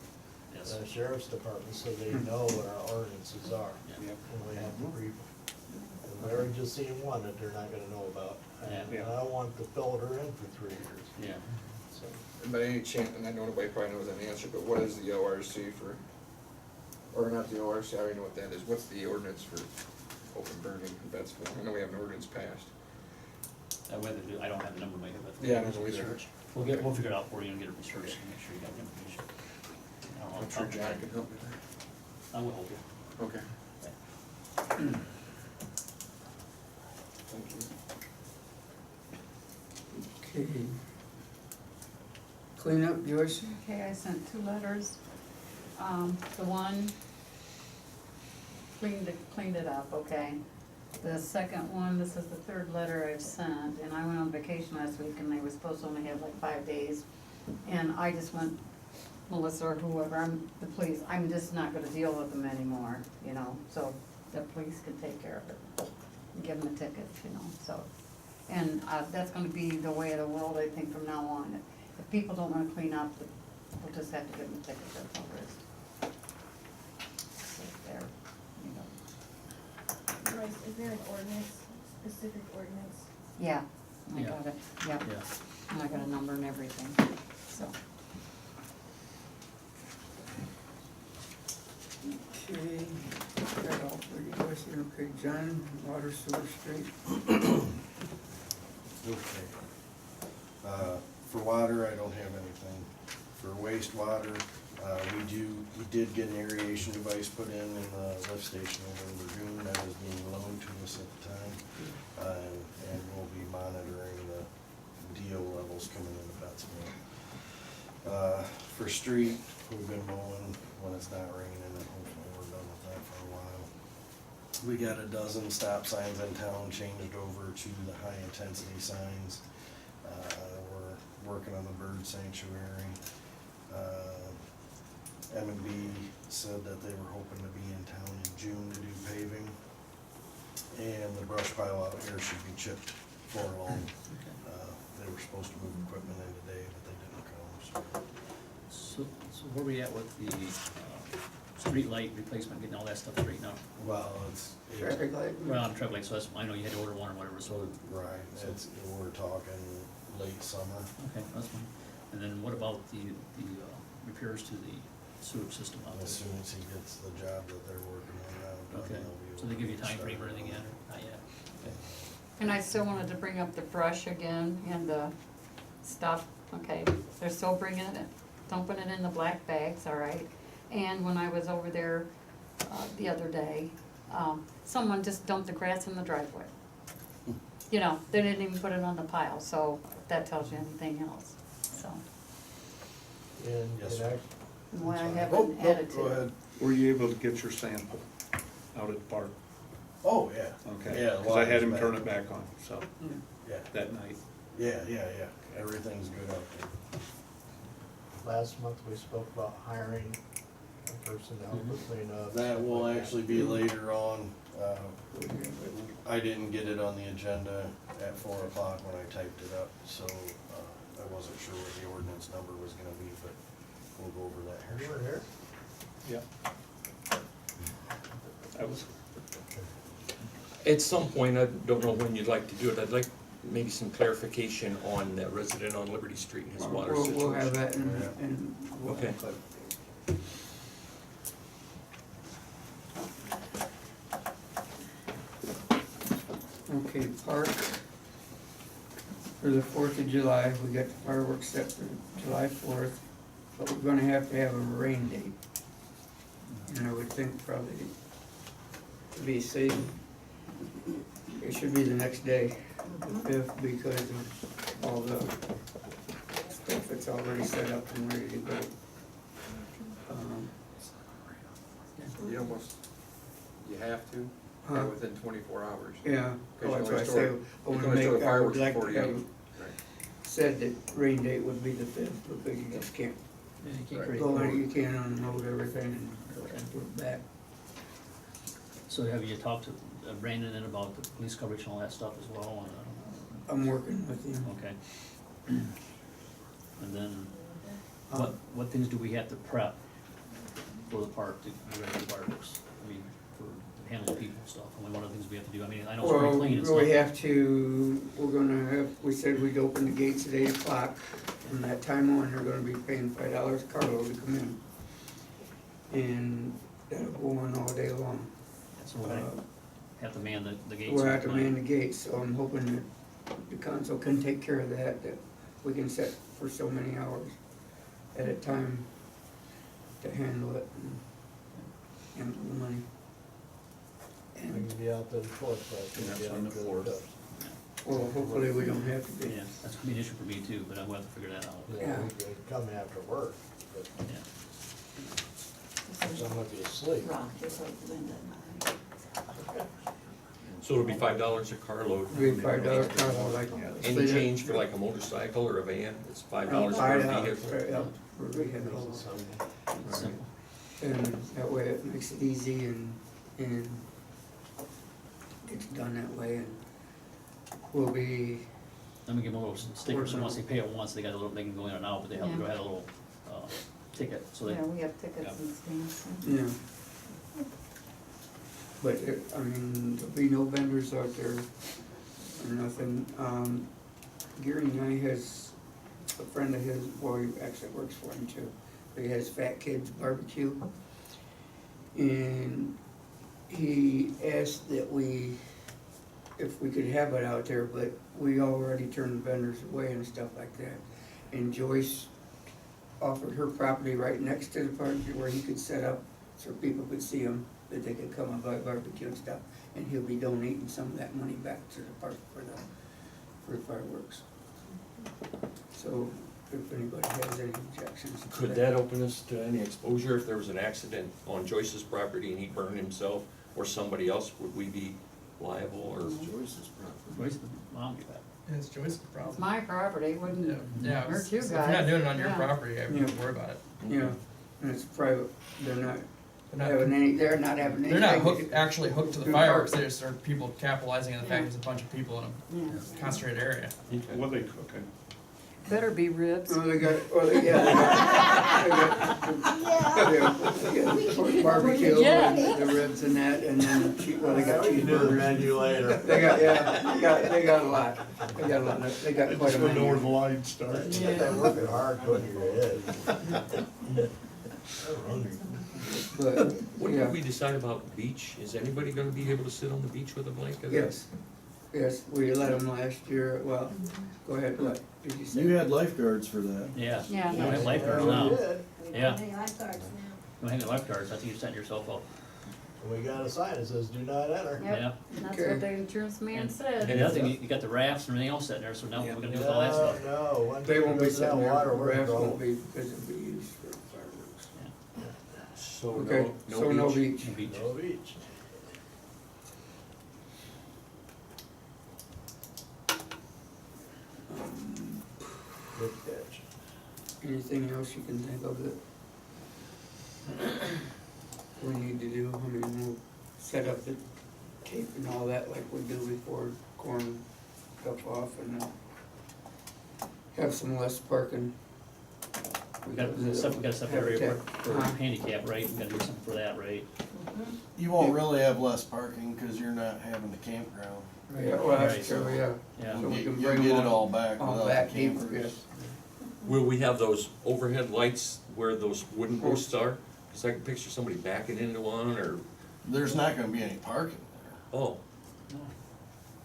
Yes. sheriff's department, so they know what our ordinances are. Yeah. And we have to brief them. And we already just seen one that they're not gonna know about. And Yeah. I don't want to fill her in for 3 years, Yeah, so. By any chance, and I know nobody probably knows that answer, but what is the ORC for, or not the ORC, I already know what that is, what's the ordinance for open burning in Betsville? I know we have an ordinance passed. I don't have the number, Mike, but. Yeah, I don't know either. research. We'll figure it out for you and get it researched and make sure you got the information. I don't know, I'm sure Jack can help me there. I will help you. Okay. Thank you. Okay. Clean up, Joyce? Okay, I sent 2 letters. The one cleaned it up, okay. The second one, this is the 3rd letter I've sent, and I went on vacation last week, and they were supposed to only have like 5 days. And I just went, Melissa or whoever, the police, I'm just not gonna deal with them anymore, you know, so the police can take care of it. And give them a ticket, you know, so. And, that's gonna be the way of the world, I think, from now on. If people don't wanna clean up, we'll just have to give them a ticket, that's all there is. So there, you know. Royce, is there an ordinance, specific ordinance? Yeah, I Yeah. got it, yep, Yeah. and I got a number and everything, so. Okay, got all 30 questions, okay, John, water, sewer, street. Okay. For water, I don't have anything. For wastewater, we did get an aeration device put in the lift station over in Lagoon. That was being loaned to us at the time. And we'll be monitoring the DO levels coming into Betsville. For street, we've been mowing when it's not raining, and hopefully we're done with that for a while. We got a dozen stop signs in town changed over to the high intensity signs. We're working on the bird sanctuary. M&B said that they were hoping to be in town in June to do paving. And the brush pile out here should be chipped for long. They were supposed to move equipment in today, but they didn't come, so. So where we at with the, street light replacement, getting all that stuff straightened out? Well, it's. Traffic light? Well, I'm traffic light, so that's, I know you had to order one or whatever, so, Right, we're talking late summer. okay, that's fine. And then what about the repairs to the sewage system out As there? soon as he gets the job that they're working on now, Okay, done, they'll be able so they give you to time frame or start anything on yet, it. or not yet? Okay. And I still wanted to bring up the brush again and the stuff, okay, they're still bringing it, dumping it in the black bags, all right? And when I was over there, the other day, someone just dumped the grass in the driveway. You know, they didn't even put it on the pile, so if that tells you anything else, so. And, Yes, and sir. And why I Sorry. haven't added to Go it. ahead. Were you able to get your sample out at the park? Oh, yeah. Okay, Yeah, because I had him water's turn back. it back on, so, Yeah, that night. yeah, everything's good out there. last month we spoke about hiring a personnel to clean up. That stuff will like actually be later on. I didn't get it on the agenda at 4 o'clock when I typed it up, so I wasn't sure what the ordinance number was gonna be, but we'll go over that You here were shortly. here? Yeah. That was, At some point, I don't know when you'd like to do it, I'd like maybe some clarification on that resident on Liberty Street and his water situation. We'll have that Yeah. and we'll Okay. have clarification. Okay, park. For the 4th of July, we got the fireworks set for July 4th, but we're gonna have to have a rain date. And I would think probably to be safe, it should be the next day, the 5th, because of all the stuff that's already set up and ready to go. You almost, you have to, Huh? within 24 hours. Yeah, Because oh, you that's why I only say, store- I you would can only store make, the I would fireworks like to 48. have said that rain date would be the 5th, because you just can't Yeah, you can't Right. create. go in, you can't unload everything and put it back. So have you talked to Brandon then about the police coverage and all that stuff as well? I'm working with him. Okay. And then, what things do we have to prep for the park to be ready for fireworks? I mean, for handling people and stuff, and one of the things we have to do, I mean, I know spring Well, clean and stuff. we have to, we're gonna have, we said we'd open the gates at 8 o'clock. From that time on, they're gonna be paying $5 a carload to come in. And that'll go on all day long. So we're gonna have to man the gates. We'll have at to night. man the gates, so I'm hoping that the council can take care of that, that we can set for so many hours at a time to handle it and handle the money. We And, can be out there the 4th, but we can be Yes, out on the there 4th. 5th. well, hopefully we don't have to be. Yeah, that's gonna be an issue for me too, but I'm gonna have to figure that out. Yeah, Yeah. we could come after work, but Yeah. I'm gonna be asleep. Rock, just like Linda and So it'll be $5 a carload. It'll be $5 carload, like. Any change for like a motorcycle or a van, it's $5 per vehicle. Yeah, per vehicle. It's simple. And that way it makes it easy and gets done that way, and we'll be, Let me give them a little sticker, so once they pay it once, they got a little, they can go in and out, but they have to go Yeah. ahead a little, ticket, so they. Yeah, we have tickets and stamps. yeah. But I mean, there'll be no vendors out there or nothing. Gary Nye has a friend of his, well, he actually works for him too, but he has Fat Kids Barbecue. And he asked that if we could have it out there, but we already turned vendors away and stuff like that. And Joyce offered her property right next to the park where he could set up so people could see him, that they could come and buy barbecue and stuff. And he'll be donating some of that money back to the park for fireworks. So if anybody has any objections. to Could that open us to any exposure if there was an accident on Joyce's property and he burned himself or somebody else, would we be liable or? Where's the mom get that? It's Joyce's It's problem. my property, wouldn't Yeah, hurt you if guys. you're not doing it on your Yeah. property, I Yeah. wouldn't worry about it. Yeah, and it's private, they're not They're having not, any, they're not having any. they're not hooked, actually hooked to the Good fireworks, part. they just are people capitalizing on the fact there's a bunch of people in Yeah. a concentrated area. What are they cooking? Better be ribs. Oh, they got, oh, they, yeah, they got barbecue Yeah. and the ribs and that, and then, well, they got We can do the cheeseburgers. menu later. They got, yeah, they got a lot, they got a lot, they got quite a Just know where menu. the line starts. You get that working hard, cooking your head. But, What yeah, did we decide about the beach? Is anybody gonna be able to sit on the beach with a blanket? yes, yes, we let them last year, well, go ahead, what did you say? You had lifeguards for that. Yeah. Yeah. We have lifeguards We now. did. We Yeah. don't have lifeguards now. You hang the lifeguards, I think you're setting yourself up. And we got a sign that says, do not enter. Yep, Yeah. and that's Okay. what the insurance man And said. the other thing, you got the rafts and everything else sitting there, so now what we're gonna do with all that No, stuff? no, one They won't be goes down sitting there, water, the we're rafts going. won't be, because it'll be used for fireworks. So Okay, no, so no beach. beach. Beach. No beach. Good catch. Anything else you can think of that we need to do? I mean, we'll set up the tape and all that like we do before, corn stuff off and have some less parking. We got stuff area for handicap, right? We gotta do something for that, right? You won't really have less parking, cause you're not having the campground. Yeah, well, Right. that's true, yeah. Yeah. So You'll we get, can you'll bring get them it all back all without back the deeper, campers. yes. Will we have those overhead lights where those wooden posts are? Cause I can picture somebody backing into one or, There's not gonna be any parking there. oh.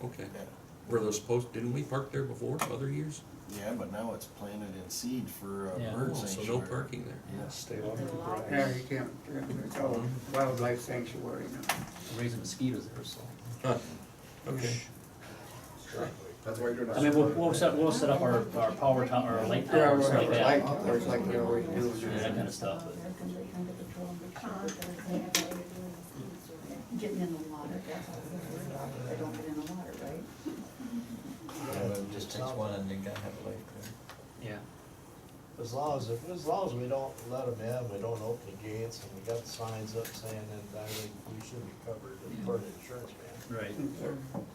Okay. Yeah. Were those posts, didn't we park there before, other years? Yeah, but now it's planted in seed for a Yeah. bird Oh, so sanctuary. no parking there. Yeah. Stay off the grass. Yeah, you can't, it's all wildlife sanctuary now. We're raising mosquitoes there, so. Huh, okay. That's why you're doing I mean, we'll set up our power tower, our light Yeah, towers like well, light that. towers like they always do. Yeah, that kinda stuff, but. Getting in the water, that's all they're worried about. They don't get in the water, right? It just takes one and you gotta have a lifeguard. Yeah. As long as we don't let them in, we don't open the gates, and we got the signs up saying that, I think we should be covered for the insurance man. Right.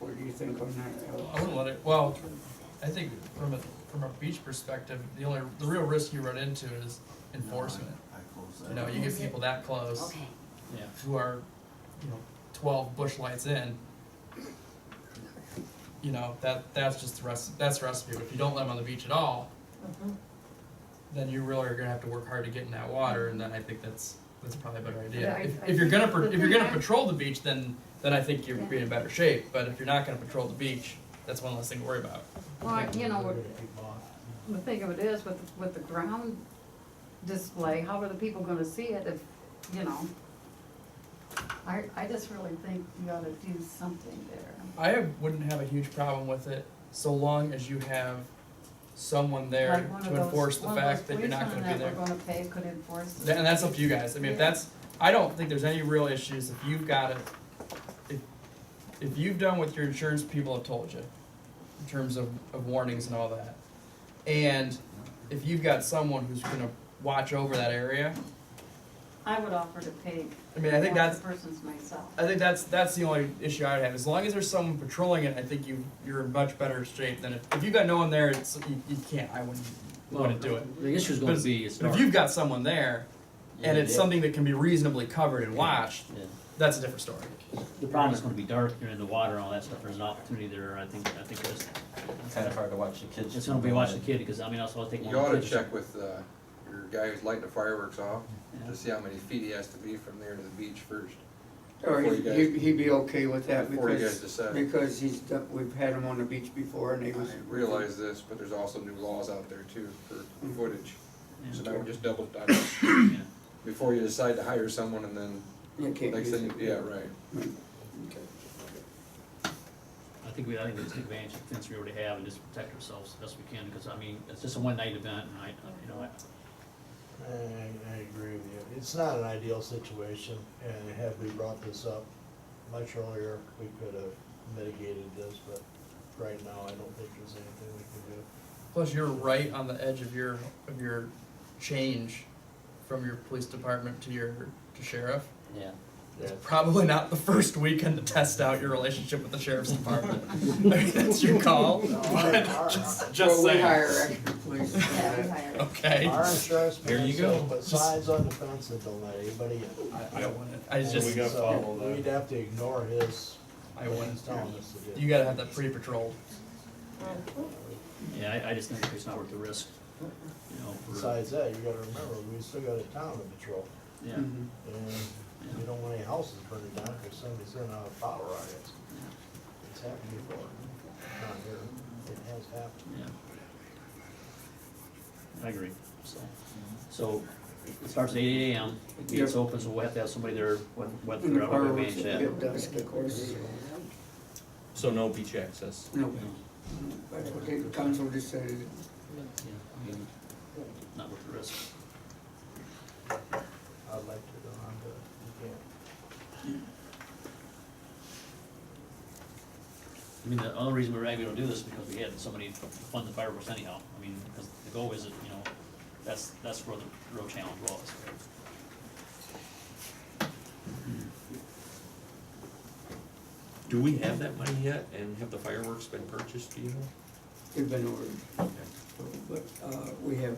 What do you think on that, I wouldn't let it, well, I think from a beach perspective, the real risk you run into is enforcement. I closed that. You know, you get people that close Okay. Yeah. who are, 12 bush lights in. You know, that's just that's the recipe, but if you don't let them on the beach at all, then you really are gonna have to work hard to get in that water, and then I think that's probably a better idea. Yeah, I If you're think gonna, the if you're gonna thing I- patrol the beach, then I think you're be in better shape, but if you're not gonna patrol the beach, that's one less thing to worry about. Well, the thing of it is, with the ground display, how are the people gonna see it if, I just really think you ought to do something there. Wouldn't have a huge problem with it, so long as you have someone there Like one of to those- enforce the one of fact those that you're not policemen gonna be there. that we're gonna pay could enforce. And that's up to you guys, I mean, if Yeah. that's, I don't think there's any real issues if you've got it, if you've done what your insurance people have told you, in terms of warnings and all that, and if you've got someone who's gonna watch over that area, I would offer to pay. I mean, I think half that's, the person's myself. I think that's the only issue I'd have. As long as there's someone patrolling it, I think you're in much better shape than if you've got no one there. You can't. I wouldn't do it. The issue's gonna But be, it's But dark. if you've got someone there, and it's something that can be reasonably covered and watched, Yeah. that's a different story. The problem is gonna be dark, you're in the water and all that stuff, there's an opportunity there, I think there's, It's kind of hard to watch the kids. it's gonna be watching the kid, because I mean, I'll take one You of ought the to kids. check with, your guy who's lighting the fireworks off, Yeah. to see how many feet he has to be from there to the beach first. Or Before you guys- he'd be okay with that Before you because, guys decide. because we've had him on the beach before and he I was. realize this, but there's also new laws out there too for footage. So Yeah. now we just double, Yeah. before you decide to hire someone and then, You can't next use thing, it. yeah, right. Okay. I think we need to take advantage of the fence we already have and just protect ourselves as best we can, because I mean, it's just a one night event, and I agree with you. It's not an ideal situation, and had we brought this up much earlier, we could have mitigated this, but right now, I don't think there's anything we can do. Plus, you're right on the edge of your change from your police department to sheriff. Yeah. Yeah. Probably not the first weekend to test out your relationship with the sheriff's department. I mean, that's your call. No, But our- just Well, we saying. hire extra police. for Yeah, we that. hired. Okay. Our insurance There man you go. says, put signs on the fence that don't let anybody in. I wouldn't. I And just. we gotta so follow that. We'd have to ignore his, I what wouldn't. he's telling us to do. You gotta have that pretty patrolled. Yeah, I just think it's not worth the risk, you know, for, Besides that, you gotta remember, we still got a town to patrol, yeah. Mhm. and we don't want any houses burning down because somebody's in a power riot. It's happened before, not here, it has happened. Yeah. I agree, so it starts at 8 a.m., the gates Yep. open, so we'll have to have somebody there, whether And the they're out or fireworks manage at that. dusk, of course. So no beach access. No, that's what the council decided. Yeah, I mean, not worth the risk. I'd like to go on, but you can't. I mean, the only reason we're able to do this is because we had somebody fund the fireworks anyhow. I mean, because the goal is that, you know, that's where the real challenge was. Do we have that money yet, and have the fireworks been purchased, do you know? They've been ordered, but, we have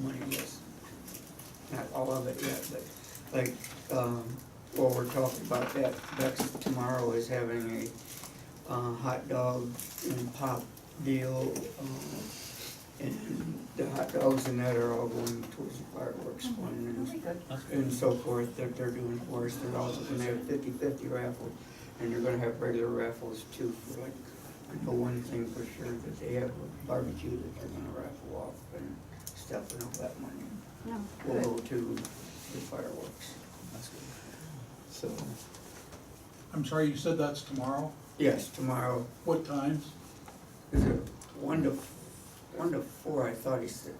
money, yes. Not all of it yet, but like, what we're talking about, that Bex tomorrow is having a, hot dog and pop deal, and the hot dogs and that are all going towards the fireworks fund and so forth, that they're doing for us. They're also gonna have 50-50 raffle, and they're gonna have regular raffles too, for like, I know one thing for sure, that they have a barbecue that they're gonna raffle off and stuff, and all that money No, will good. go to the fireworks, That's good. so. I'm sorry, you said that's tomorrow? Yes, tomorrow, What times? is it 1 to 4, I thought he said,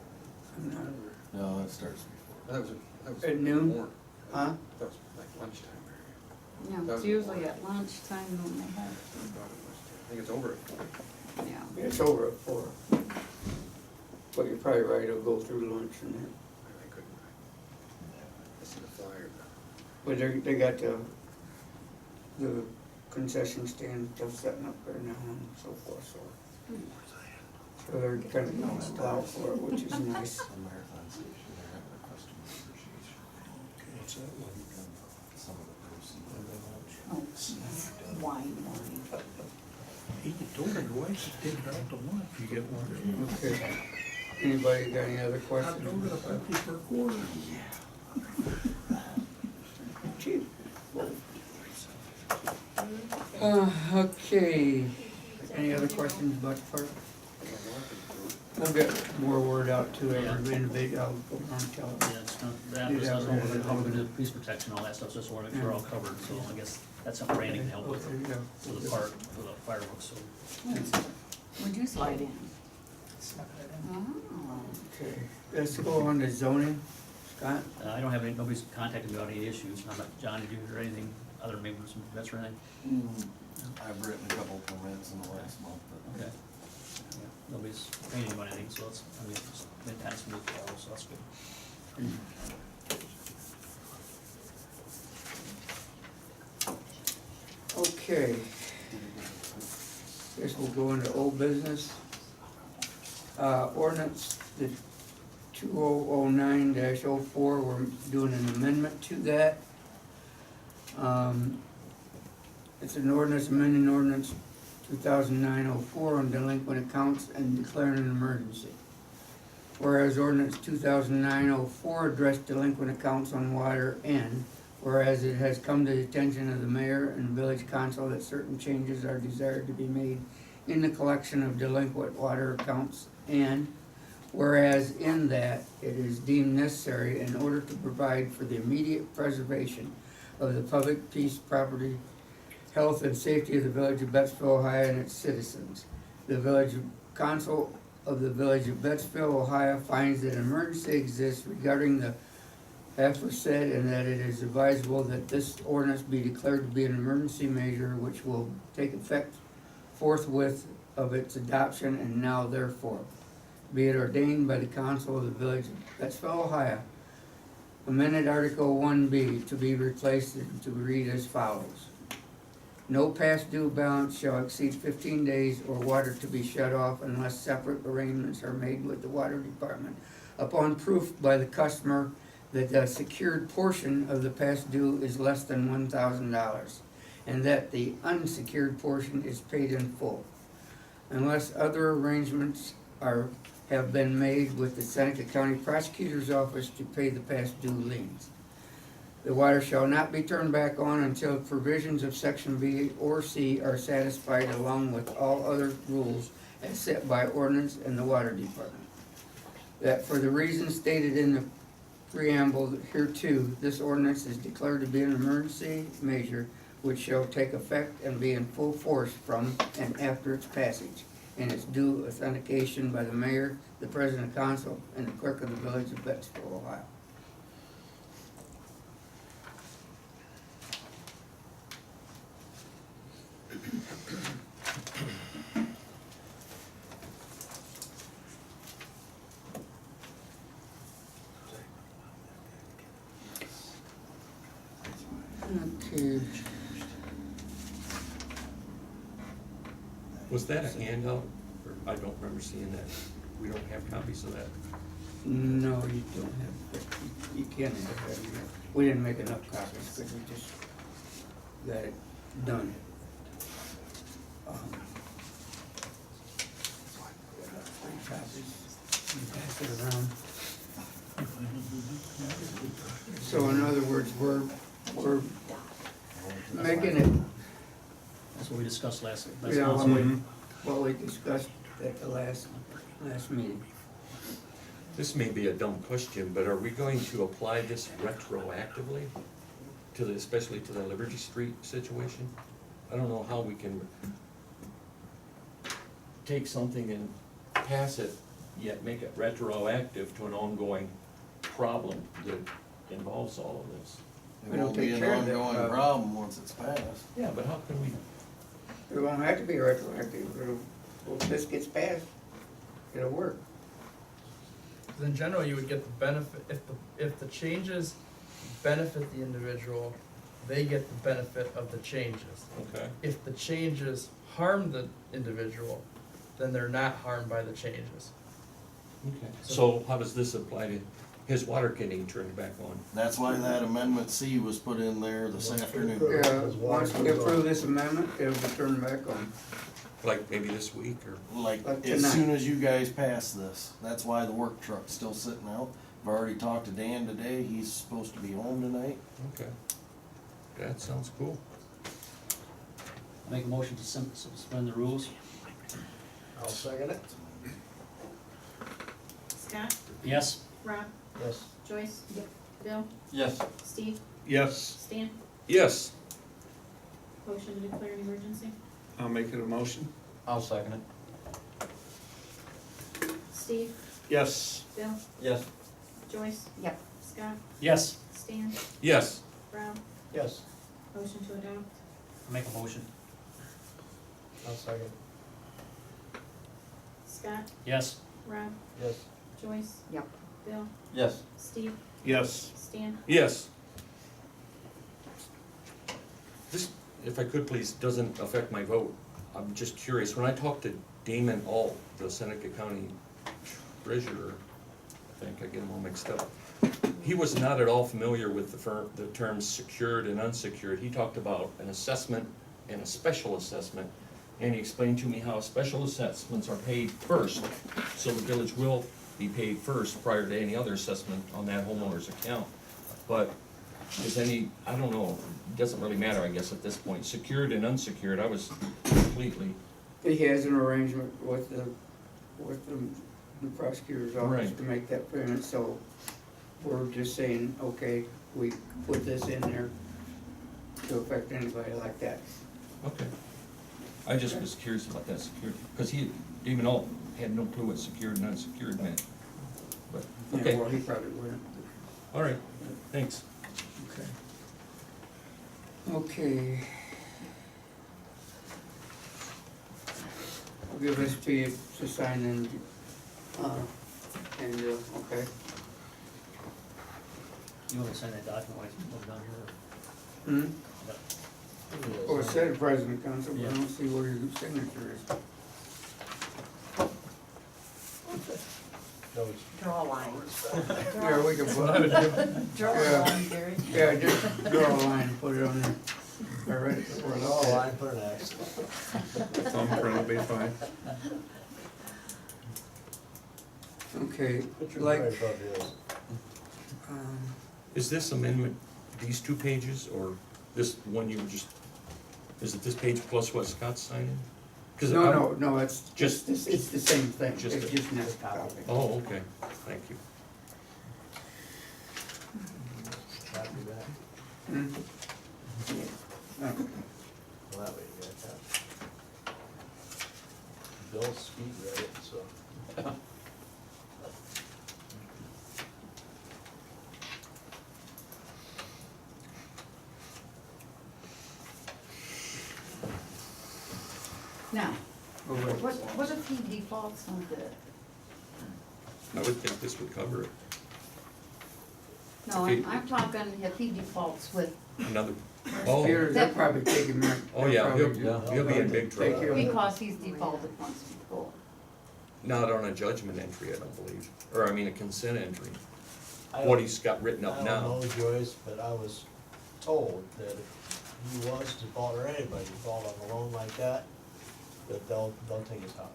I'm not, No, that starts before. That was. at noon, morning. huh? That was like lunchtime. No, it's usually at lunchtime when they have, I think it's over at 4. yeah. It's over at 4. But you're probably right, it'll go through lunch and that. I couldn't. I see the flyer. But they got the concession stand stuff setting up there now and so forth, so. So they're kind of going to plow for it, which is nice. The marathon station, they're having a customer appreciation. What's that one? Some of the proceeds. Oh, wine. He told her, why she take it out to lunch, you get one. Okay. Anybody got any other I questions? told her to 50 per quarter. Cheap. Okay. Any other questions about the park? We'll get more word out to every individual, I'll go around and tell them. Yeah, it's not, that was, that's how we're gonna do police protection, all that stuff, so just wanna make sure we're all covered, so I guess that's something Randy can help with, There you go. for the park, for the fireworks, so. Would you slide in? Oh. Okay, let's go on to zoning. Scott? I don't have any, nobody's contacted me about any issues, I'm not, John, did you hear anything, other than maybe some vets or anything? I've written a couple permits in the last month, but. Okay. Yeah, nobody's complaining about anything, so it's, I mean, it's been kind of smooth for all, so that's good. Okay. Guess we'll go into old business. Ordinance, the 2009-04, we're doing an amendment to that. It's an ordinance amending ordinance 2009-04 on delinquent accounts and declaring an emergency. Whereas ordinance 2009-04 addressed delinquent accounts on water, and whereas it has come to the attention of the mayor and village council that certain changes are desired to be made in the collection of delinquent water accounts, and whereas in that it is deemed necessary in order to provide for the immediate preservation of the public peace, property, health, and safety of the village of Bettsville, Ohio, and its citizens. The village council of the village of Bettsville, Ohio finds that an emergency exists regarding the aforesaid, and that it is advisable that this ordinance be declared to be an emergency measure which will take effect forthwith of its adoption and now therefore be it ordained by the council of the village of Bettsville, Ohio. Amended Article 1B to be replaced and to read as follows. No past due balance shall exceed 15 days or water to be shut off unless separate arrangements are made with the water department upon proof by the customer that the secured portion of the past due is less than $1,000 and that the unsecured portion is paid in full. Unless other arrangements have been made with the Seneca County Prosecutor's Office to pay the past due liens. The water shall not be turned back on until provisions of Section B or C are satisfied along with all other rules as set by ordinance and the Water Department. That for the reasons stated in the preamble hereto, this ordinance is declared to be an emergency measure which shall take effect and be in full force from and after its passage, and its due authentication by the mayor, the president of council, and the clerk of the village of Bettsville, Ohio. Okay. Was that a handout? Or I don't remember seeing that. We don't have copies of that. No, you don't have, that. You can't have that. We didn't make enough copies, because we just got it done. Three copies. You pass it around. So in other words, we're making it, That's what we discussed last yeah, month. what we discussed at the last meeting. This may be a dumb question, but are we going to apply this retroactively to the, especially to the Liberty Street situation? I don't know how we can take something and pass it, yet make it retroactive to an ongoing problem that involves all of this. It won't be an ongoing problem once it's passed. Yeah, but how can we, It won't have to be retroactive, if this gets passed, it'll work. Because in general, you would get the benefit, if the changes benefit the individual, they get the benefit of the changes. okay? If the changes harm the individual, then they're not harmed by the changes. Okay. So how does this apply to his water getting turned back on? That's why that amendment C was put in there this afternoon. Yeah, once we approve this amendment, it'll be turned back on. Like maybe this week or? Like, Like as tonight. soon as you guys pass this, that's why the work truck's still sitting out. I've already talked to Dan today, he's supposed to be home tonight. Okay. That sounds cool. Make a motion to suspend the rules. I'll second it. Scott, Yes? Rob, Yes. Joyce, Bill, Yes. Steve, Yes, Stan, Yes. motion to declare an emergency. I'll make it a motion. I'll second it. Steve, Yes. Bill, Yes. Joyce, Yep. Scott, Yes. Stan, Yes. Rob, Yes. motion to adopt. Make a motion. I'll second. Scott, Yes? Rob, Yes. Joyce, Yep. Bill, Yes. Steve, Yes. Stan, Yes. This, if I could please, doesn't affect my vote. I'm just curious, when I talked to Damon Alt, the Seneca County treasurer, I think I get them all mixed up, he was not at all familiar with the terms secured and unsecured. He talked about an assessment and a special assessment, and he explained to me how special assessments are paid first, so the village will be paid first prior to any other assessment on that homeowner's account. But is any, I don't know, it doesn't really matter, I guess, at this point. Secured and unsecured, I was completely, He has an arrangement with the prosecutor's office Right. to make that payment, so we're just saying, okay, we put this in there to affect anybody like that. okay. I just was curious about that security, because Damon Alt had no clue what secured and unsecured meant. But, Yeah, okay, well, he probably wouldn't. all right, thanks. Okay. Okay. give this to you to sign and, okay. You wanna sign that document while it's down here? Hmm? Oh, it said President Council, but I Yeah. don't see where your signature is. No, it's Draw a line. Yeah, we can That's what I would put, do. Draw a Yeah. line, Gary. yeah, just draw a line, and put it on there. I read it before I looked Oh, at I it. put an X. Thumbprint will be fine. Okay, Put your like, right above his. Is this amendment, these two pages, or this one you just, is it this page plus what Scott's signing? 'Cause no, I'm- no, it's Just- just, it's the same thing, Just it's a- just next copy. Oh, okay, thank you. Copy that. Hmm? Yeah. Well, that way you got that. Bill's speed read it, so. Now, Oh, wait. what if he defaults on the, I would think this would cover it. no, If he- I'm talking if he defaults with, Another, oh, Peter, they'll probably take him there. oh yeah, They'll he'll be in big Take trouble. him. because he's defaulted once before. Not on a judgment entry, I don't believe, or I mean a consent entry, I what don't- he's got written up I now. don't know, Joyce, but I was told that if he was default, or anybody default on a loan like that, that they'll take his house,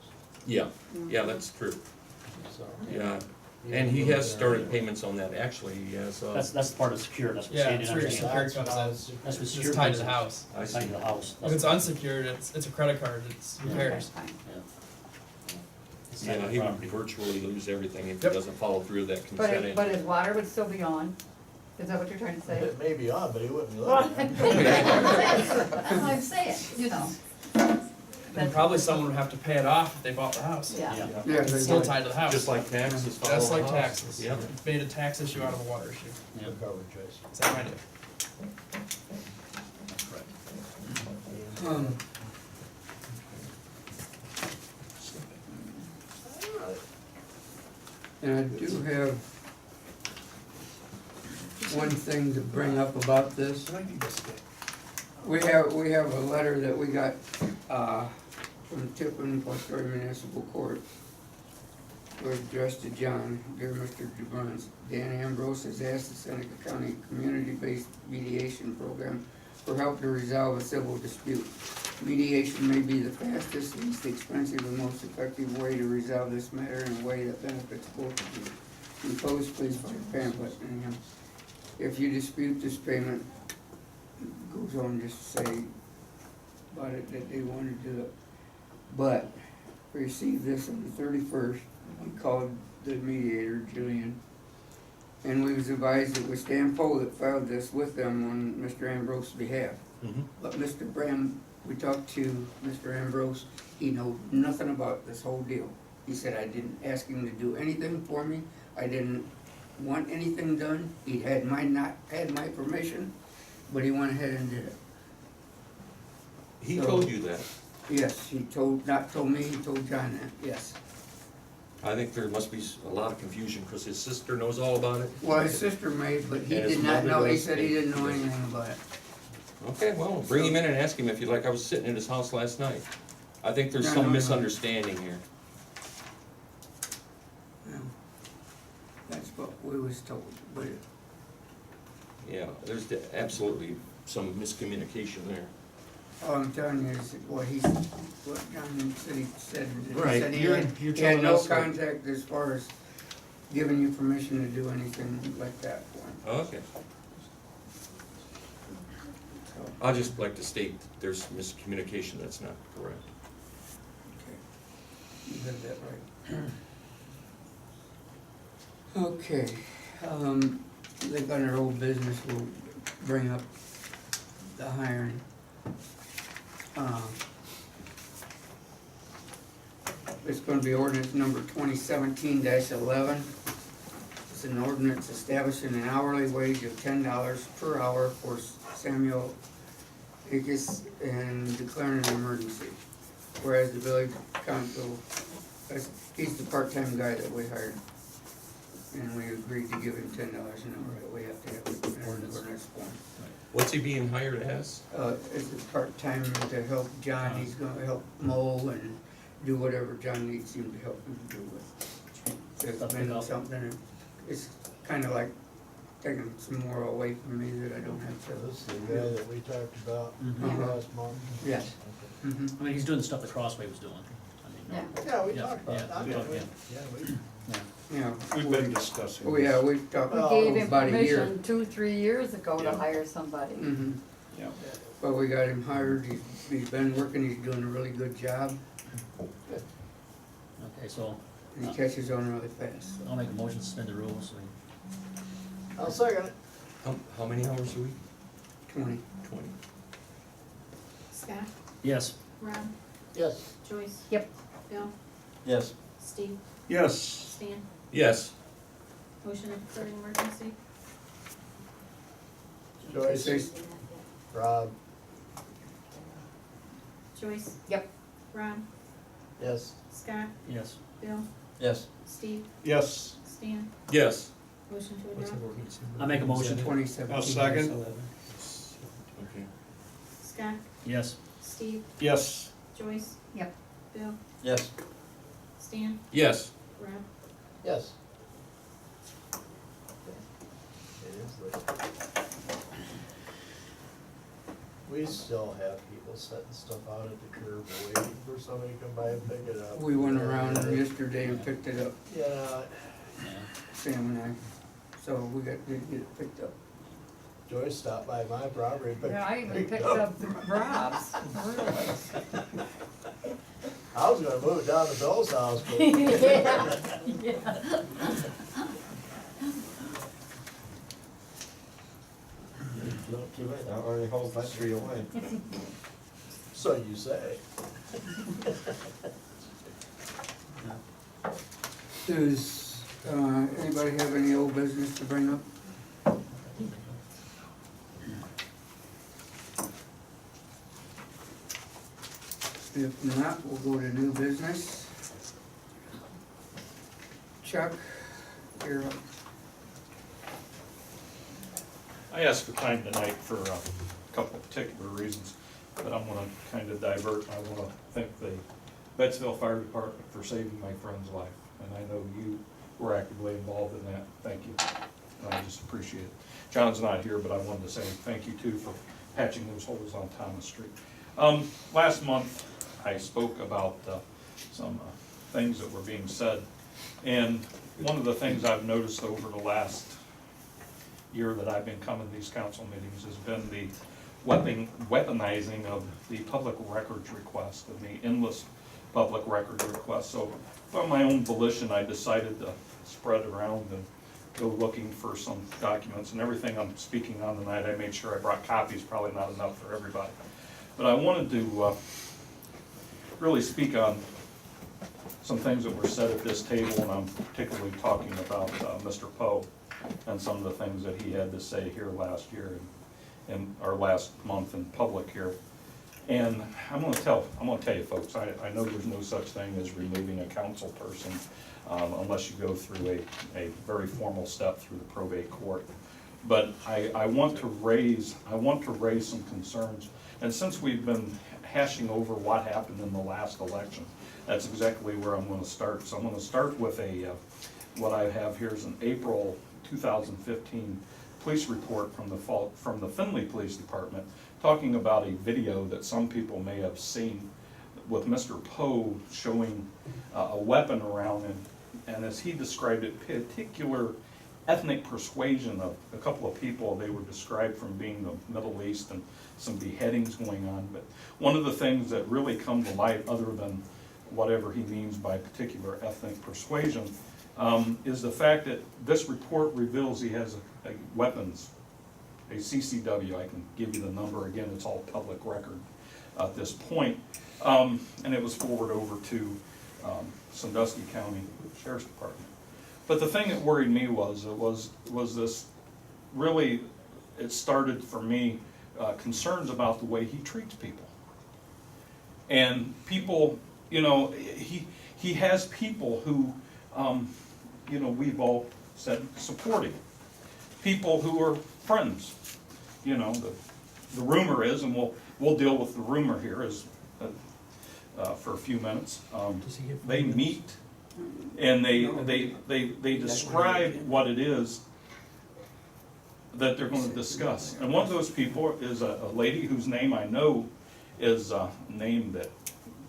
Yeah, yeah, that's true, so. yeah. And he has started payments on that, actually, he has, That's the part of secure, that's what Yeah, stated it's on where the your side. secure comes in. That's what It's secure tied to comes the in. house. I see. Tied to the house. If it's unsecured, it's a credit card, it's Yeah. repairs. Okay, fine. Yeah. It's tied to Yeah, the he would property. virtually lose everything if he Yep. doesn't follow through that consent But entry. his water would still be on, is that what you're trying to say? It may be on, but he wouldn't be Well, looking. That's what I'm saying, you know. And probably someone would have to pay it off if they bought the house. Yeah. Yeah. Yeah, It's they still would. tied to the house. Just like taxes follow Just like the house. taxes. Yeah. Made a tax issue out of a water issue. Yeah. Covered, Joyce. Is that right? Um, And I do have one thing to bring up about this. We have a letter that we got, from Tiffin, Fostoria Municipal Court. Was addressed to John, dear Mr. DeBruns. Dan Ambrose has asked the Seneca County Community-Based Mediation Program for help to resolve a civil dispute. Mediation may be the fastest, least expensive, and most effective way to resolve this matter in a way that benefits both of you. Enclosed, please find a pamphlet. And, if you dispute this payment, it goes on just to say about it that they want to do it. But we received this on the 31st. We called the mediator, Julian, and we was advised it was Stan Poe that filed this with them on Mr. Ambrose's behalf. Mhm. But Mr. Bram, we talked to Mr. Ambrose, he knows nothing about this whole deal. He said, I didn't ask him to do anything for me, I didn't want anything done, he not had my permission, but he went ahead and did it. He So- told you that. Yes, he not told me, he told John that, yes. I think there must be a lot of confusion, because his sister knows all about it. Well, his sister made, but he And his did not mother know, he does. said he didn't know anything about it. Okay, well, bring him in and ask him if you'd like. I was sitting in his house last night. I think there's No, some no, no. misunderstanding here. Yeah. That's what we was told, but Yeah, there's absolutely some miscommunication there. all I'm telling you is what John said he said. He Right, said he you're had telling no us what- contact as far as giving you permission to do anything like that for him. Okay. So, I'd just like to state that there's miscommunication that's not correct. okay. You heard that right. Okay, I think under old business, we'll bring up the hiring. It's gonna be ordinance number 2017-11. It's an ordinance establishing an hourly wage of $10 per hour for Samuel Akis and declaring an emergency. whereas the village council, he's the part-time guy that we hired. And we agreed to give him $10 an hour, but we have to have an ordinance form. What's he being hired as? It's a part-time to help John, he's gonna help mow and do whatever John needs him to help him do with. So it's been something, it's kinda like taking some more away from me that I don't have to. This is the guy that we talked about Mhm. last month. Yes. Mhm. I mean, he's doing the stuff that Crossway was doing. I mean, Yeah. Yeah, we Yeah, talked about yeah, it. we talked, yeah. Yeah, we, Yeah. Yeah. We've been discussing Oh, yeah, this. we talked We gave him about a year. permission 2-3 years ago to Yeah. hire somebody. Mhm. Yeah. But we got him hired, he's been working, he's doing a really good job, Okay, so and he catches on really fast. I'll make a motion to suspend the rules. I'll second it. How many hours a week? 20. 20. Scott, Yes. Rob, Yes. Joyce. Yep. Bill, Yes. Steve, Yes. Stan. Yes. Motion to declare an emergency. Joyce, Rob, Joyce. Yep. Rob, yes. Scott, Yes. Bill, Yes. Steve, Yes. Stan. Yes. Motion to adopt. I make a motion. 2017. I'll second. Okay. Scott, Yes. Steve, Yes. Joyce. Yep. Bill, Yes. Stan, Yes. Rob. Yes. It is late. We still have people setting stuff out at the curb waiting for somebody to come by and pick it up. We went around yesterday and picked it up, Yeah, Yeah. Sam and I, so we got to get it picked up. Joyce stopped by my property and picked Yeah, I even picked picked up Rob's, really. I was gonna move it down to Bill's house, but Yeah, yeah. Too late, I already hold that tree away. so you say. Does, anybody have any old business to bring up? If not, we'll go to new business. Chuck, you're up. I asked for time tonight for a couple of particular reasons, but I'm gonna kind of divert. I wanna thank the Bettsville Fire Department for saving my friend's life, and I know you were actively involved in that. Thank you. I just appreciate it. John's not here, but I wanted to say thank you too for patching those holes on Thomas Street. Last month, I spoke about some things that were being said, and one of the things I've noticed over the last year that I've been coming to these council meetings has been the weaponizing of the public records request and the endless public records request. So by my own volition, I decided to spread around and go looking for some documents, and everything I'm speaking on tonight, I made sure I brought copies, probably not enough for everybody. But I wanted to really speak on some things that were said at this table, and I'm particularly talking about Mr. Poe and some of the things that he had to say here last year and or last month in public here. And I'm gonna tell you folks, I know there's no such thing as removing a council person unless you go through a very formal step through the probate court. But I want to raise some concerns, and since we've been hashing over what happened in the last election, that's exactly where I'm gonna start. So I'm gonna start with what I have here is an April 2015 police report from the Findlay Police Department, talking about a video that some people may have seen with Mr. Poe showing a weapon around, and as he described it, particular ethnic persuasion of a couple of people. They were described from being the Middle East and some beheadings going on. But one of the things that really come to light, other than whatever he means by particular ethnic persuasion, is the fact that this report reveals he has a weapons, a CCW. I can give you the number again, it's all public record at this point. And it was forwarded over to Sandusky County Sheriff's Department. But the thing that worried me was this really, it started for me concerns about the way he treats people. And people, you know, he has people who, you know, we've all said supporting. People who are friends. You know, the rumor is, and we'll deal with the rumor here as, for a few minutes. They meet and they describe what it is that they're gonna discuss. And one of those people is a lady whose name I know is a name that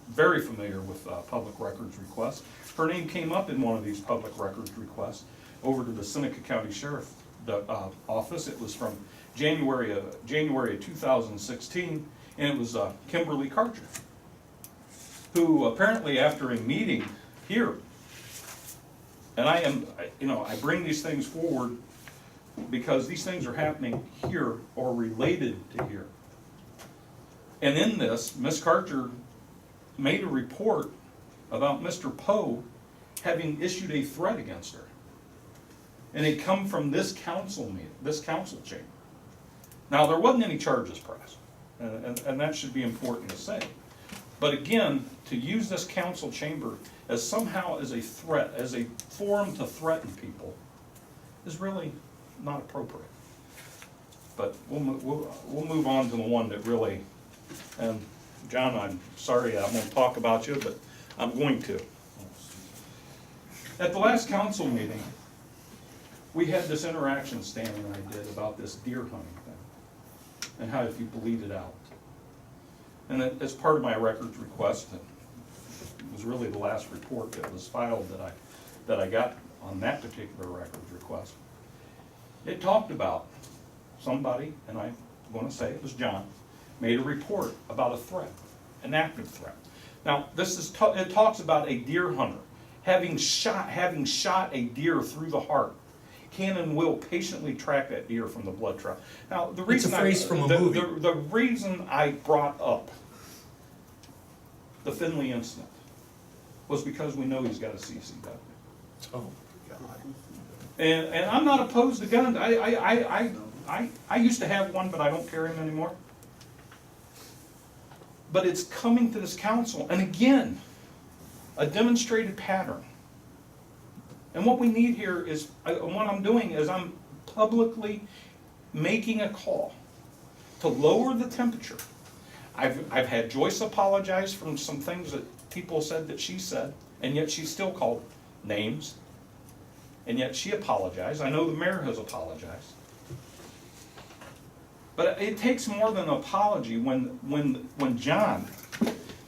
very familiar with public records requests. Her name came up in one of these public records requests over to the Seneca County Sheriff office. It was from January of 2016, and it was Kimberly Karcher, who apparently after a meeting here, and I bring these things forward because these things are happening here or related to here. And in this, Ms. Karcher made a report about Mr. Poe having issued a threat against her. And it come from this council meeting, this council chamber. Now, there wasn't any charges pressed, and that should be important to say. But again, to use this council chamber as somehow as a threat, as a forum to threaten people, is really not appropriate. But we'll move on to the one that really, and John, I'm sorry I'm going to talk about you, but I'm going to. At the last council meeting, we had this interaction, Stan and I did, about this deer hunting thing, and how if you bleed it out. And as part of my records request, it was really the last report that was filed that I got on that particular records request. It talked about somebody, and I'm going to say it was John, made a report about a threat, an active threat. Now, it talks about a deer hunter having shot a deer through the heart. Can and will patiently track that deer from the blood trail. Now, the reason It's a phrase from a movie. The reason I brought up the Finley incident was because we know he's got a CCW. Oh, And I'm not opposed to guns. I used to have one, but I don't carry them anymore. But it's coming to this council, and again, a demonstrated pattern. And what we need here is, what I'm doing is I'm publicly making a call to lower the temperature. I've had Joyce apologize from some things that people said that she said, and yet she still called names. And yet she apologized. I know the mayor has apologized. But it takes more than an apology when John,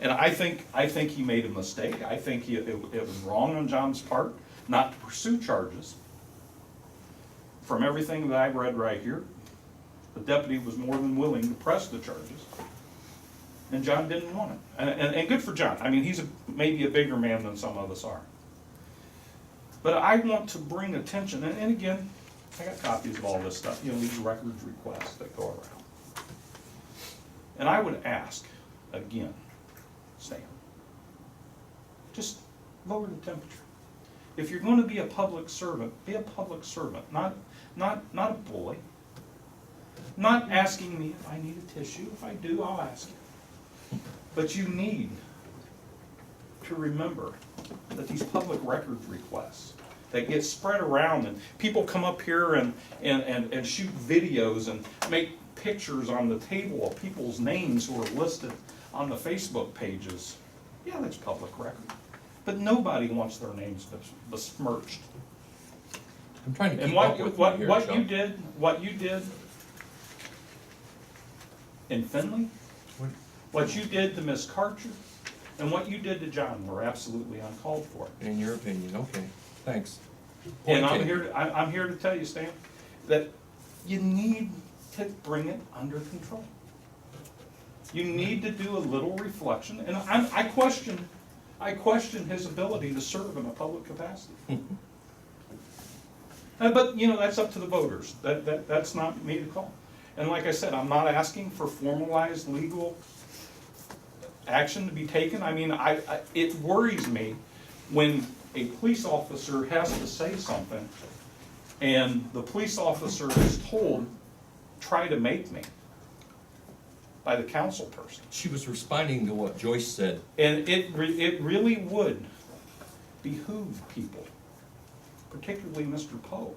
and I think he made a mistake. I think it was wrong on John's part not to pursue charges. From everything that I've read right here, the deputy was more than willing to press the charges. And John didn't want it. And good for John. I mean, he's maybe a bigger man than some of us are. But I want to bring attention, and again, I got copies of all this stuff, you know, these records requests that go around. And I would ask, again, Stan, just lower the temperature. If you're going to be a public servant, be a public servant, not a bully. Not asking me if I need a tissue. If I do, I'll ask you. But you need to remember that these public records requests that get spread around, and people come up here and shoot videos and make pictures on the table of people's names who are listed on the Facebook pages. Yeah, that's public record. But nobody wants their names besmirched. I'm trying to And keep up with what you here, you did in Finley, what you did to Miss Karcher, and what you did to John were absolutely uncalled for. in your opinion, okay, thanks. And Point I'm taken. I'm here to tell you, Stan, that you need to bring it under control. You need to do a little reflection, and I question his ability to serve in a public capacity. But, you know, that's up to the voters. That's not me to call. And like I said, I'm not asking for formalized legal action to be taken. I mean, it worries me when a police officer has to say something and the police officer is told, try to make me. by the council person. She was responding to what Joyce said. And it really would behoove people, particularly Mr. Poe,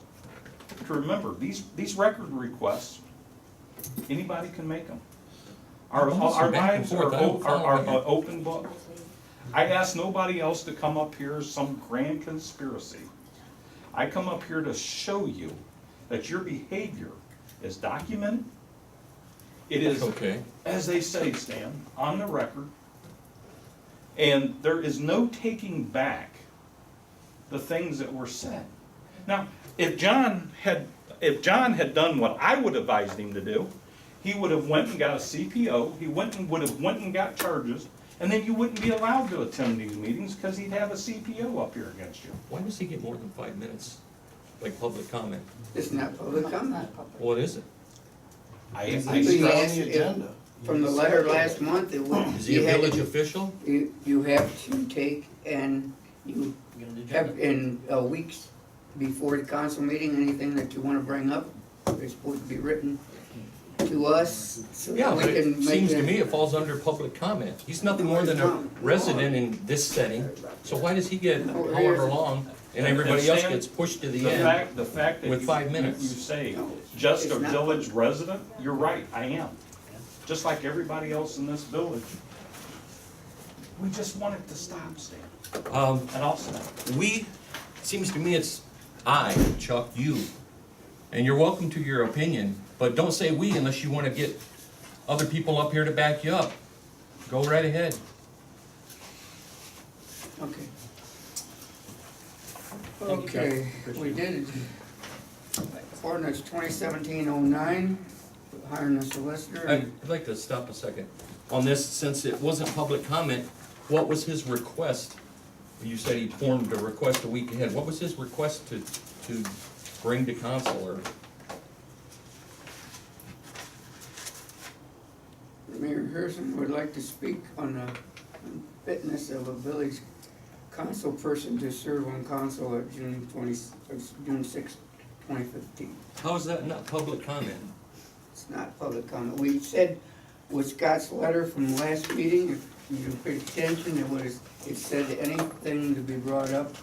to remember, these record requests, anybody can make them. Our Back and lives forth, are I don't follow an you. open book. I ask nobody else to come up here as some grand conspiracy. I come up here to show you that your behavior is documented. It is, Okay. as they say, Stan, on the record. And there is no taking back the things that were said. Now, if John had done what I would have advised him to do, he would have went and got a CPO, would have went and got charges, and then you wouldn't be allowed to attend these meetings because he'd have a CPO up here against you. Why does he get more than 5 minutes, like public comment? It's not public It's comment. not public. What is it? You asked if- From the letter last month, it was. Is he a village official? You have to take and you have in weeks before the council meeting, anything that you wanna bring up, is supposed to be written to us, so Yeah, that we but it can make seems to it. me it falls under public comment. He's nothing more than a resident in this setting, so why does he get however long and everybody else gets pushed to the end? The fact that with you- 5 minutes. You say, just a It's not- village resident, you're right, I am. Just like everybody else in this village. We just want it to stop, Stan, and I'll stop. We, seems to me it's I, Chuck, you. And you're welcome to your opinion, but don't say we unless you wanna get other people up here to back you up. Go right ahead. Okay. Thank you, Chuck. Okay, Appreciate we it. did ordinance 2017-09, hiring a solicitor. I'd like to stop a second. On this, since it wasn't public comment, what was his request? You said he formed a request a week ahead. What was his request to bring to council, or? Mayor Harrison would like to speak on the fitness of a village council person to serve on council at June 6, 2015. How is that not public comment? It's not public comment. We said with Scott's letter from last meeting, if you paid attention, it said anything to be brought up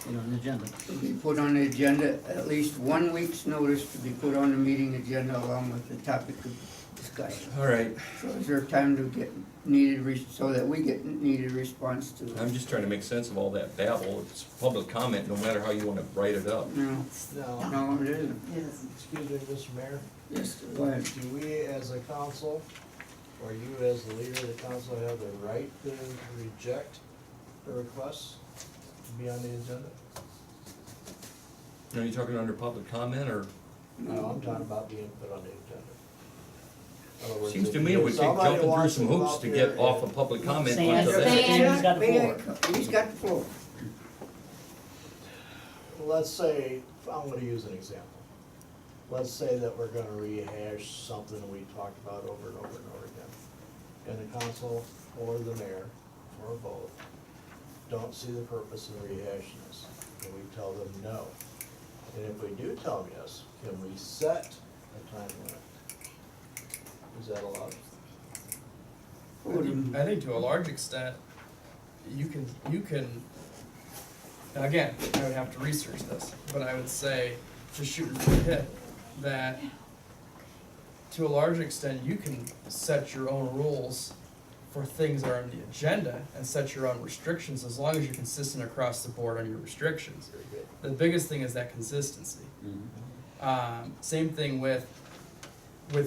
You know, an agenda. to be put on the agenda, at least 1 week's notice to be put on the meeting agenda along with the topic of discussion. All right, So is there time to get so that we get needed response to it? I'm just trying to make sense of all that babble. It's public comment, no matter how you wanna write it up. No, Now, no, it isn't. Yes. excuse me, Mr. Mayor, Yes, go ahead. do we as a council, or you as the leader of the council, have the right to reject the request to be on the agenda? Are you talking under public comment, or? No, I'm talking about being put on the agenda. In other words, Seems to if me it would take somebody jumping through wants some come hoops up to here get off and- of public comment Stan, onto that. Stan's got the floor. He's got the floor. Let's say, I'm gonna use an example. Let's say that we're gonna rehash something we talked about over and over and over again. And the council or the mayor, or both, don't see the purpose in rehashing this. And we tell them no. And if we do tell them yes, can we set a time limit? Is that allowed? I think to a large extent, you can, and again, I would have to research this, but I would say, just shooting from the hip, that to a large extent, you can set your own rules for things that are on the agenda and set your own restrictions as long as you're consistent across the board on your restrictions. Very good. The biggest thing is that consistency. Same thing with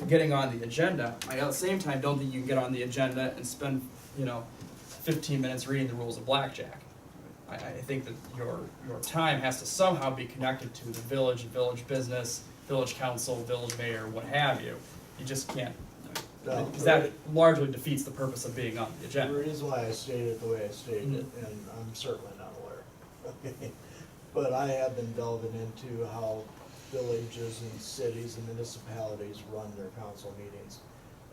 getting on the agenda. I at the same time don't think you can get on the agenda and spend, 15 minutes reading the rules of blackjack. I think that your time has to somehow be connected to the village, village business, village council, village mayor, what have you. You just can't, No, because that largely defeats the purpose of being on the The agenda. reason why I stated it the way I stated it, and I'm certainly not aware, but I have been delving into how villages and cities and municipalities run their council meetings.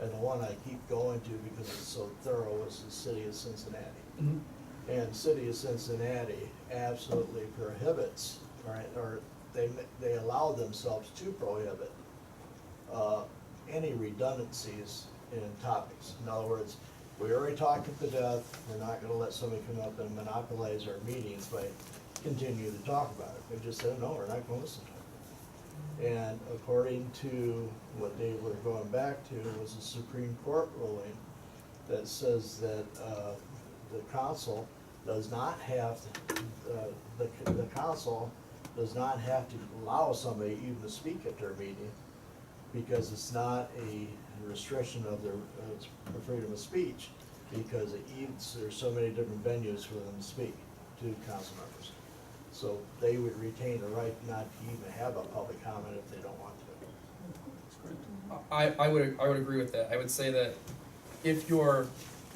And the one I keep going to because it's so thorough is the city of Cincinnati. Mhm. And city of Cincinnati absolutely prohibits, or they allow themselves to prohibit any redundancies in topics. In other words, we already talked it to death, we're not gonna let somebody come up and monopolize our meetings by continuing to talk about it. They just said, no, we're not gonna listen to it. And according to what they were going back to was a Supreme Court ruling that says that, the council does not have, the council does not have to allow somebody even to speak at their meeting, because it's not a restriction of their freedom of speech, because there's so many different venues for them to speak to council members. So they would retain the right not to even have a public comment if they don't want to. I would agree with that. I would say that if you're,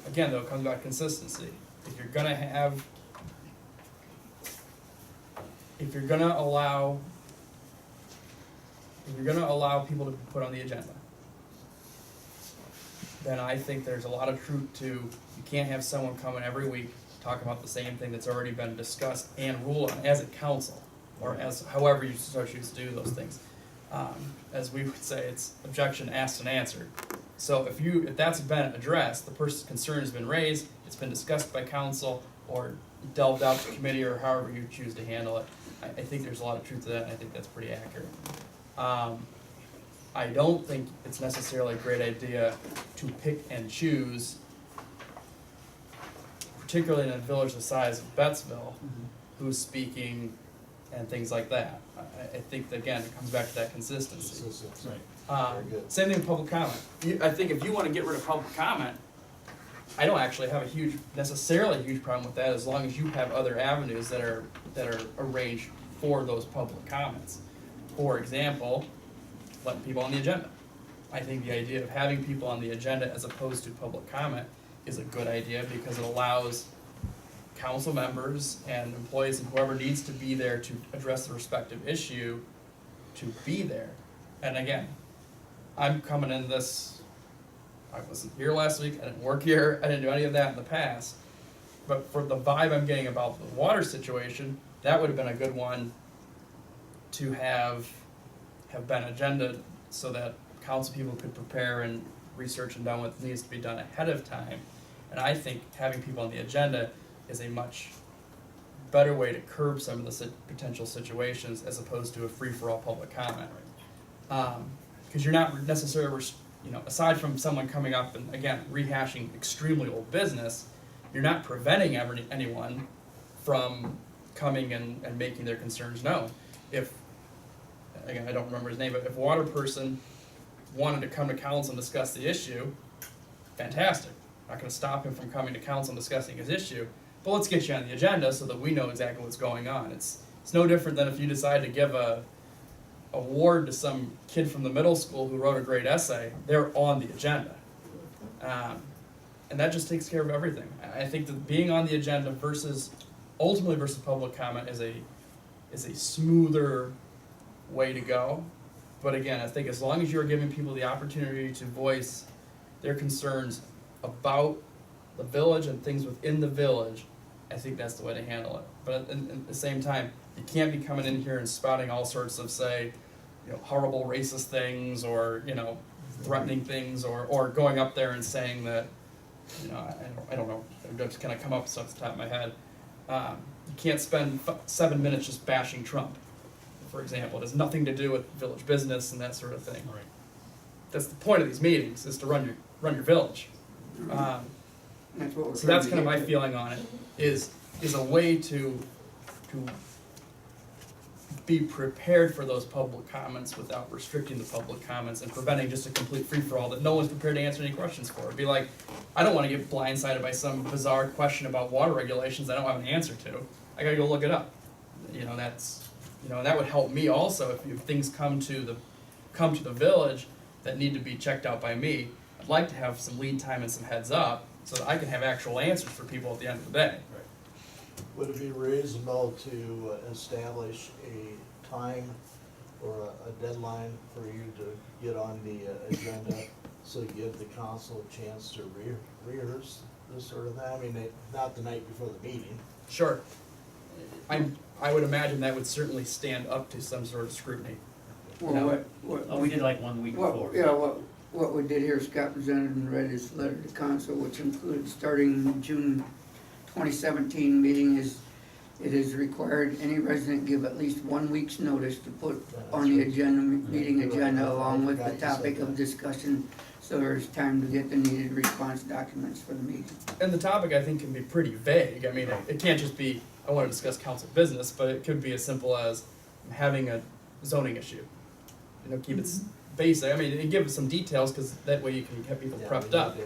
again, though, it comes back to consistency. If you're gonna allow people to be put on the agenda, then I think there's a lot of truth to, you can't have someone come in every week, talk about the same thing that's already been discussed and rule on as a council, or as, however you so choose to do those things. As we would say, it's objection asked and answered. So if that's been addressed, the person's concern has been raised, it's been discussed by council, or delved out to committee, or however you choose to handle it, I think there's a lot of truth to that, and I think that's pretty accurate. I don't think it's necessarily a great idea to pick and choose, particularly in a village the size of Bettsville, who's speaking and things like that. I think, that, again, it comes back to that consistency. Very good. Same thing with public comment. I think if you wanna get rid of public comment, I don't actually have necessarily a huge problem with that, as long as you have other avenues that are arranged for those public comments. For example, letting people on the agenda. I think the idea of having people on the agenda as opposed to public comment is a good idea, because it allows council members and employees and whoever needs to be there to address the respective issue to be there. And again, I'm coming into this, I wasn't here last week, I didn't work here, I didn't do any of that in the past. But for the vibe I'm getting about the water situation, that would have been a good one to have been agenda'd so that council people could prepare and research and done what needs to be done ahead of time. And I think having people on the agenda is a much better way to curb some of the potential situations, as opposed to a free-for-all public comment. Because you're not necessarily, aside from someone coming up and, again, rehashing extremely old business, you're not preventing anyone from coming and making their concerns known. If, again, I don't remember his name, but if a water person wanted to come to council and discuss the issue, fantastic. Not gonna stop him from coming to council and discussing his issue, but let's get you on the agenda so that we know exactly what's going on. It's no different than if you decide to give a award to some kid from the middle school who wrote a great essay. They're on the agenda. And that just takes care of everything. I think that being on the agenda versus public comment is a smoother way to go. But again, I think as long as you're giving people the opportunity to voice their concerns about the village and things within the village, I think that's the way to handle it. But at the same time, you can't be coming in here and spouting all sorts of, say, horrible racist things, or, threatening things, or going up there and saying that, I don't know, I'm just kind of come up with stuff off the top of my head. You can't spend 7 minutes just bashing Trump, for example. It has nothing to do with village business and that sort of thing. Right. That's the point of these meetings, is to run your village. That's what we're So that's trying kind of to my get feeling on it, is a way to be prepared for those public comments without restricting the public comments and preventing just a complete free-for-all that no one's prepared to answer any questions for. It'd be like, I don't wanna get blindsided by some bizarre question about water regulations I don't have an answer to. I gotta go look it up. And that would help me also if things come to the village that need to be checked out by me. I'd like to have some lead time and some heads up so that I can have actual answers for people at the end of the day. Would it be reasonable to establish a time or a deadline for you to get on the agenda, so you give the council a chance to rehearse this sort of thing? I mean, not the night before the meeting. Sure. I would imagine that would certainly stand up to some sort of scrutiny. Well, what, Oh, we did like 1 week before. what what we did here, Scott presented and read his letter to council, which included starting June 2017 meeting is, it is required any resident give at least 1 week's notice to put on the agenda, meeting agenda along with the topic of discussion, so there's time to get the needed response documents for the meeting. And the topic, I think, can be pretty vague. I mean, it can't just be, I want to discuss council business, but it could be as simple as having a zoning issue. You know, keep it basic. I mean, and give it some details, because that way you can get people prepped up.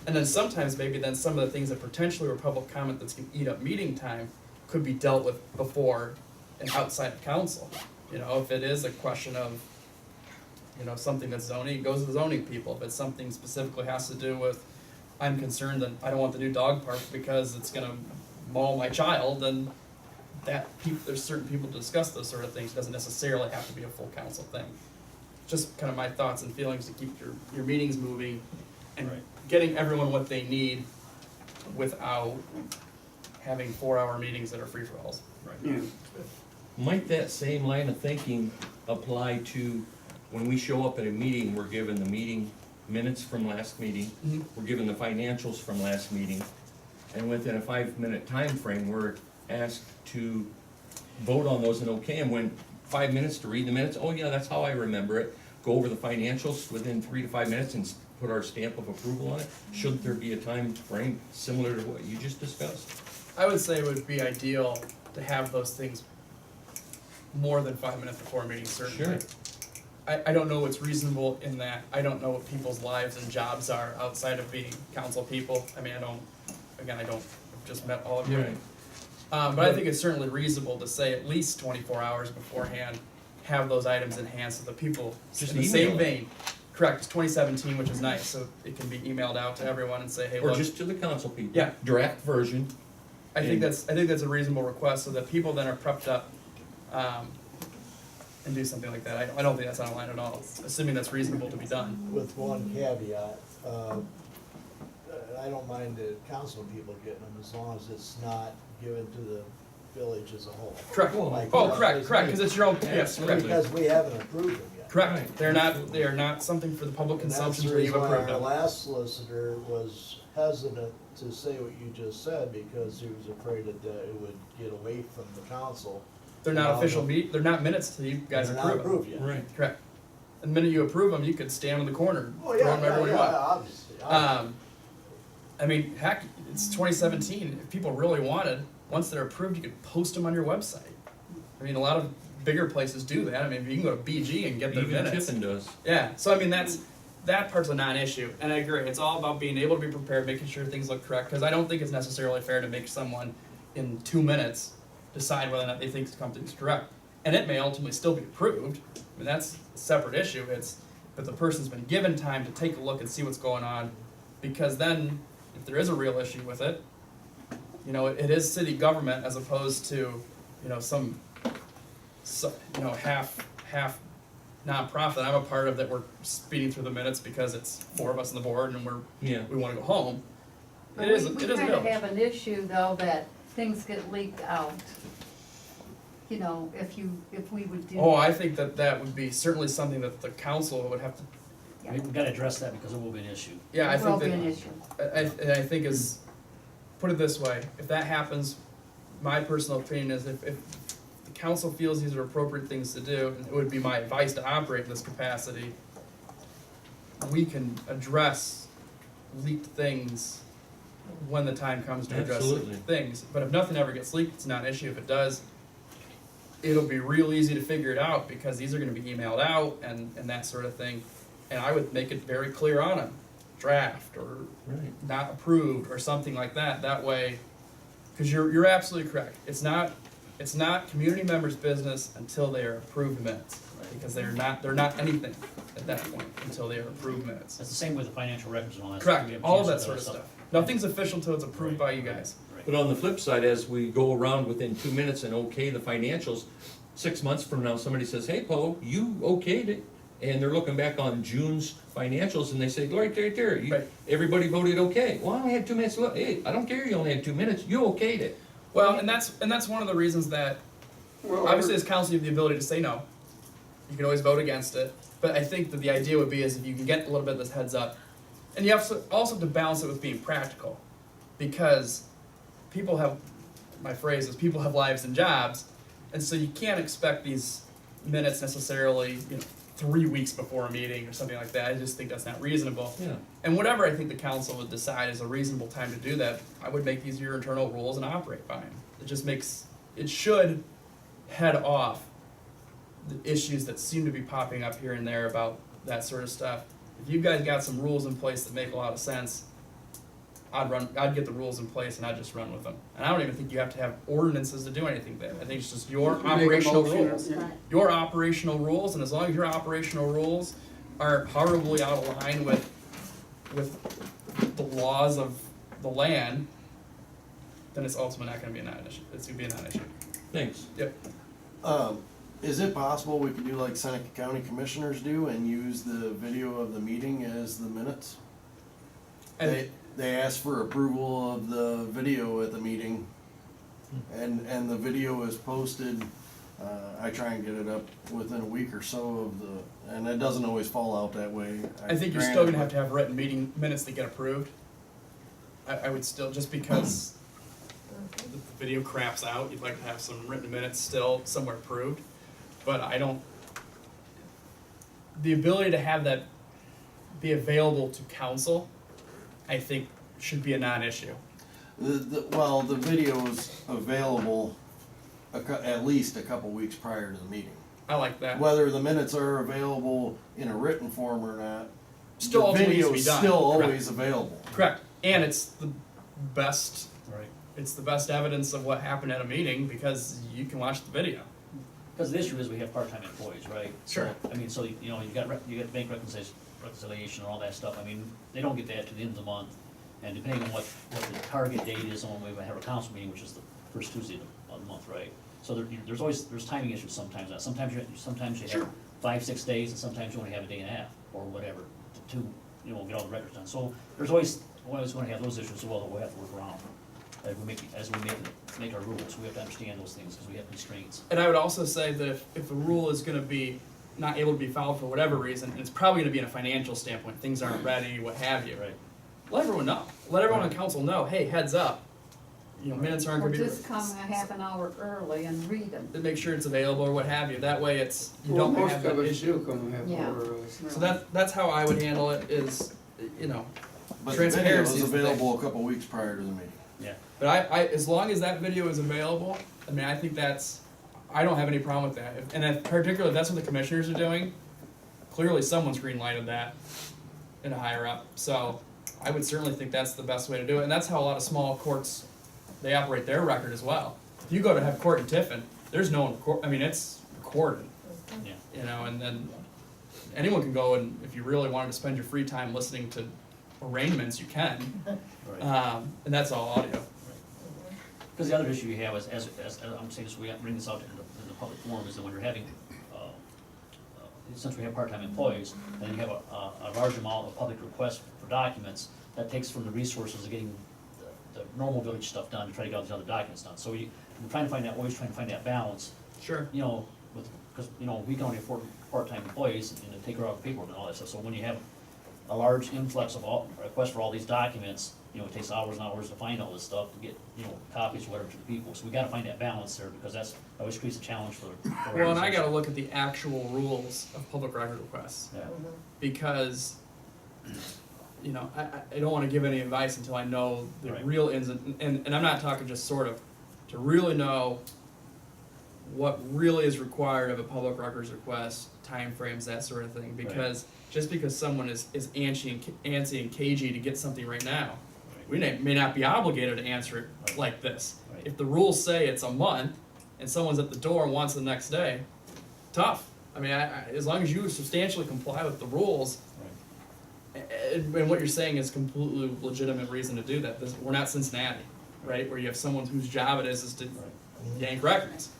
And then sometimes maybe then some of the things that potentially were public comment that's gonna eat up meeting time could be dealt with before and outside of council. You know, if it is a question of, you know, something that's zoning, it goes to the zoning people. If it's something specifically has to do with, I'm concerned that I don't want the new dog park because it's gonna maul my child, then there's certain people to discuss those sort of things. It doesn't necessarily have to be a full council thing. Just kind of my thoughts and feelings to keep your meetings moving and getting everyone what they need without having 4-hour meetings that are free-for-alls. Yeah. Might that same line of thinking apply to when we show up at a meeting, we're given the meeting minutes from last meeting, we're given the financials from last meeting, and within a 5-minute time frame, we're asked to vote on those and okay, and when 5 minutes to read the minutes, oh yeah, that's how I remember it, go over the financials within 3 to 5 minutes and put our stamp of approval on it. Should there be a time frame similar to what you just discussed? I would say it would be ideal to have those things more than 5 minutes before a meeting, certainly. Sure. I don't know what's reasonable in that. I don't know what people's lives and jobs are outside of being council people. I mean, I've just met all of you. Right. But I think it's certainly reasonable to say at least 24 hours beforehand, have those items in hand so the people, Just in the email same it. vein, correct, it's 2017, which is nice, so it can be emailed out to everyone and say, hey, Or look. just to the council people? Yeah. Draft version. I think that's a reasonable request, so that people then are prepped up, and do something like that. I don't think that's out of line at all, assuming that's reasonable to be done. With one caveat, I don't mind the council people getting them as long as it's not given to the village as a whole. Correct. Like, Correct, because it's your own, yes, correct. Because we haven't approved them yet. Correct. They are not something for the public And that's consumption the until you've reason why approved our them. last solicitor was hesitant to say what you just said, because he was afraid that it would get away from the council. They're not Now official the- they're not minutes till you guys They're not approve them. approved yet. Right. Correct. And the minute you approve them, you could stand in the corner, Oh, throw yeah, them everywhere you want. obviously. I mean, heck, it's 2017. If people really wanted, once they're approved, you could post them on your website. I mean, a lot of bigger places do that. I mean, you can go to BG and get their Even minutes. Tiffin does. Yeah, so I mean, that part's a non-issue, and I agree. It's all about being able to be prepared, making sure things look correct, because I don't think it's necessarily fair to make someone in 2 minutes decide whether or not they think something's correct. And it may ultimately still be approved. I mean, that's a separate issue. But the person's been given time to take a look and see what's going on, because then, if there is a real issue with it, you know, it is city government as opposed to, you know, some half nonprofit I'm a part of that we're speeding through the minutes because it's 4 of us on the board and we wanna go home. But It is a we kind of village. have an issue though that things get leaked out. You know, if we would do. Oh, I think that would be certainly something that the council would have to, We've gotta address that because it will be an issue. yeah, I It will think be an that, issue. I think is, put it this way, if that happens, my personal opinion is if the council feels these are appropriate things to do, and it would be my advice to operate in this capacity, we can address leaked things when the time comes to address Absolutely. leaked things. But if nothing ever gets leaked, it's not an issue. If it does, it'll be real easy to figure it out because these are gonna be emailed out and that sort of thing. And I would make it very clear on them, draft or Right. not approved or something like that. That way, because you're absolutely correct. It's not community members' business until they are approved minutes, because they're not anything at that point until they are approved minutes. That's the same with the financial records and all that. Correct, We have all of chance that to sort of do stuff. Nothing's official until it's approved by you guys. Right. But on the flip side, as we go around within 2 minutes and okay the financials, 6 months from now, somebody says, hey, Poe, you okayed it. And they're looking back on June's financials and they say, right there, Right. everybody voted okay. Well, I only had 2 minutes to look. Hey, I don't care you only had 2 minutes, you okayed it. Well, and that's one of the reasons that Well, obviously as council you have the ability to say no. You can always vote against it. But I think that the idea would be is if you can get a little bit of this heads up, and you also have to balance it with being practical, because people have, my phrase is people have lives and jobs, and so you can't expect these minutes necessarily, 3 weeks before a meeting or something like that. I just think that's not reasonable. Yeah. And whatever I think the council would decide is a reasonable time to do that, I would make these your internal rules and operate by them. It should head off the issues that seem to be popping up here and there about that sort of stuff. If you guys got some rules in place that make a lot of sense, I'd get the rules in place and I'd just run with them. And I don't even think you have to have ordinances to do anything there. I think it's just your Make a operational motion, rules. yeah. Your operational rules, and as long as your operational rules aren't horribly out of line with the laws of the land, then it's ultimately not gonna be a non-issue. It's gonna be a non-issue. Thanks. Yep. Is it possible we could do like Seneca County Commissioners do and use the video of the meeting as the minutes? And They ask for approval of the video at the meeting, and the video is posted. I try and get it up within a week or so of the, and it doesn't always fall out that way. I think you're still gonna have to have written meeting minutes that get approved. I would still, just because the video craps out, you'd like to have some written minutes still somewhere approved. But the ability to have that be available to council, I think should be a non-issue. Well, the video is available at least a couple weeks prior to the meeting. I like that. Whether the minutes are available in a written form or not, Still the ultimately needs video to be is done. still Correct. always available. Correct. And it's the best, Right. it's the best evidence of what happened at a meeting because you can watch the video. Because the issue is we have part-time employees, right? Sure. So, I mean, so, you got bank reconciliation and all that stuff, I mean, they don't get that to the end of the month. And depending on what the target date is on when we have a council meeting, which is the first Tuesday of the month, right? So there's timing issues sometimes. Sometimes you Sure. have 5-6 days, and sometimes you only have a day and a half, or whatever, to get all the records done. So there's always gonna have those issues as well that we'll have to work around. As we make our rules, we have to understand those things, because we have constraints. And I would also say that if a rule is gonna be not able to be followed for whatever reason, and it's probably gonna be in a financial standpoint, things aren't ready, what have you. Right. Let everyone know. Let everyone on council know, hey, heads up. Minutes aren't Or gonna be. just come a half an hour early and read them. To make sure it's available or what have you. That way you Well, don't most have that of us issue. do come have Yeah. our, So that's how I would handle it is, But the video transparency is is the thing. available a couple weeks prior to the meeting. Yeah. But I, as long as that video is available, I mean, I think I don't have any problem with that. And if particularly if that's what the commissioners are doing, clearly someone's green lighted that in a higher up. So I would certainly think that's the best way to do it. And that's how a lot of small courts, they operate their record as well. If you go to have court in Tiffin, there's no one, it's recorded. Yeah. And then anyone can go and if you really wanted to spend your free time listening to arraignments, you can. Right. And that's all audio. Because the other issue you have is, as I'm saying this, we have to bring this out in the public forum, is that when you're having, since we have part-time employees, then you have a large amount of public requests for documents, that takes from the resources of getting the normal village stuff done to try to get all these other documents done. So we're always trying to find that balance, Sure. because we can only afford part-time employees and to take care of paperwork and all that stuff. So when you have a large influx of requests for all these documents, it takes hours and hours to find all this stuff, to get, copies or whatever to the people. So we gotta find that balance there, because that always creates a challenge for. Well, and I gotta look at the actual rules of public record requests, Yeah. because, I don't wanna give any advice until I know the Right. real ins and I'm not talking just sort of, to really know what really is required of a public records request, timeframes, that sort of thing, because just because someone is antsy and cagey to get something right now, we may not be obligated to answer it like this. Right. If the rules say it's a month, and someone's at the door and wants it the next day, tough. I mean, as long as you substantially comply with the rules, and what you're saying is completely legitimate reason to do that. We're not Cincinnati, right? Where you have someone whose job it is to yank records.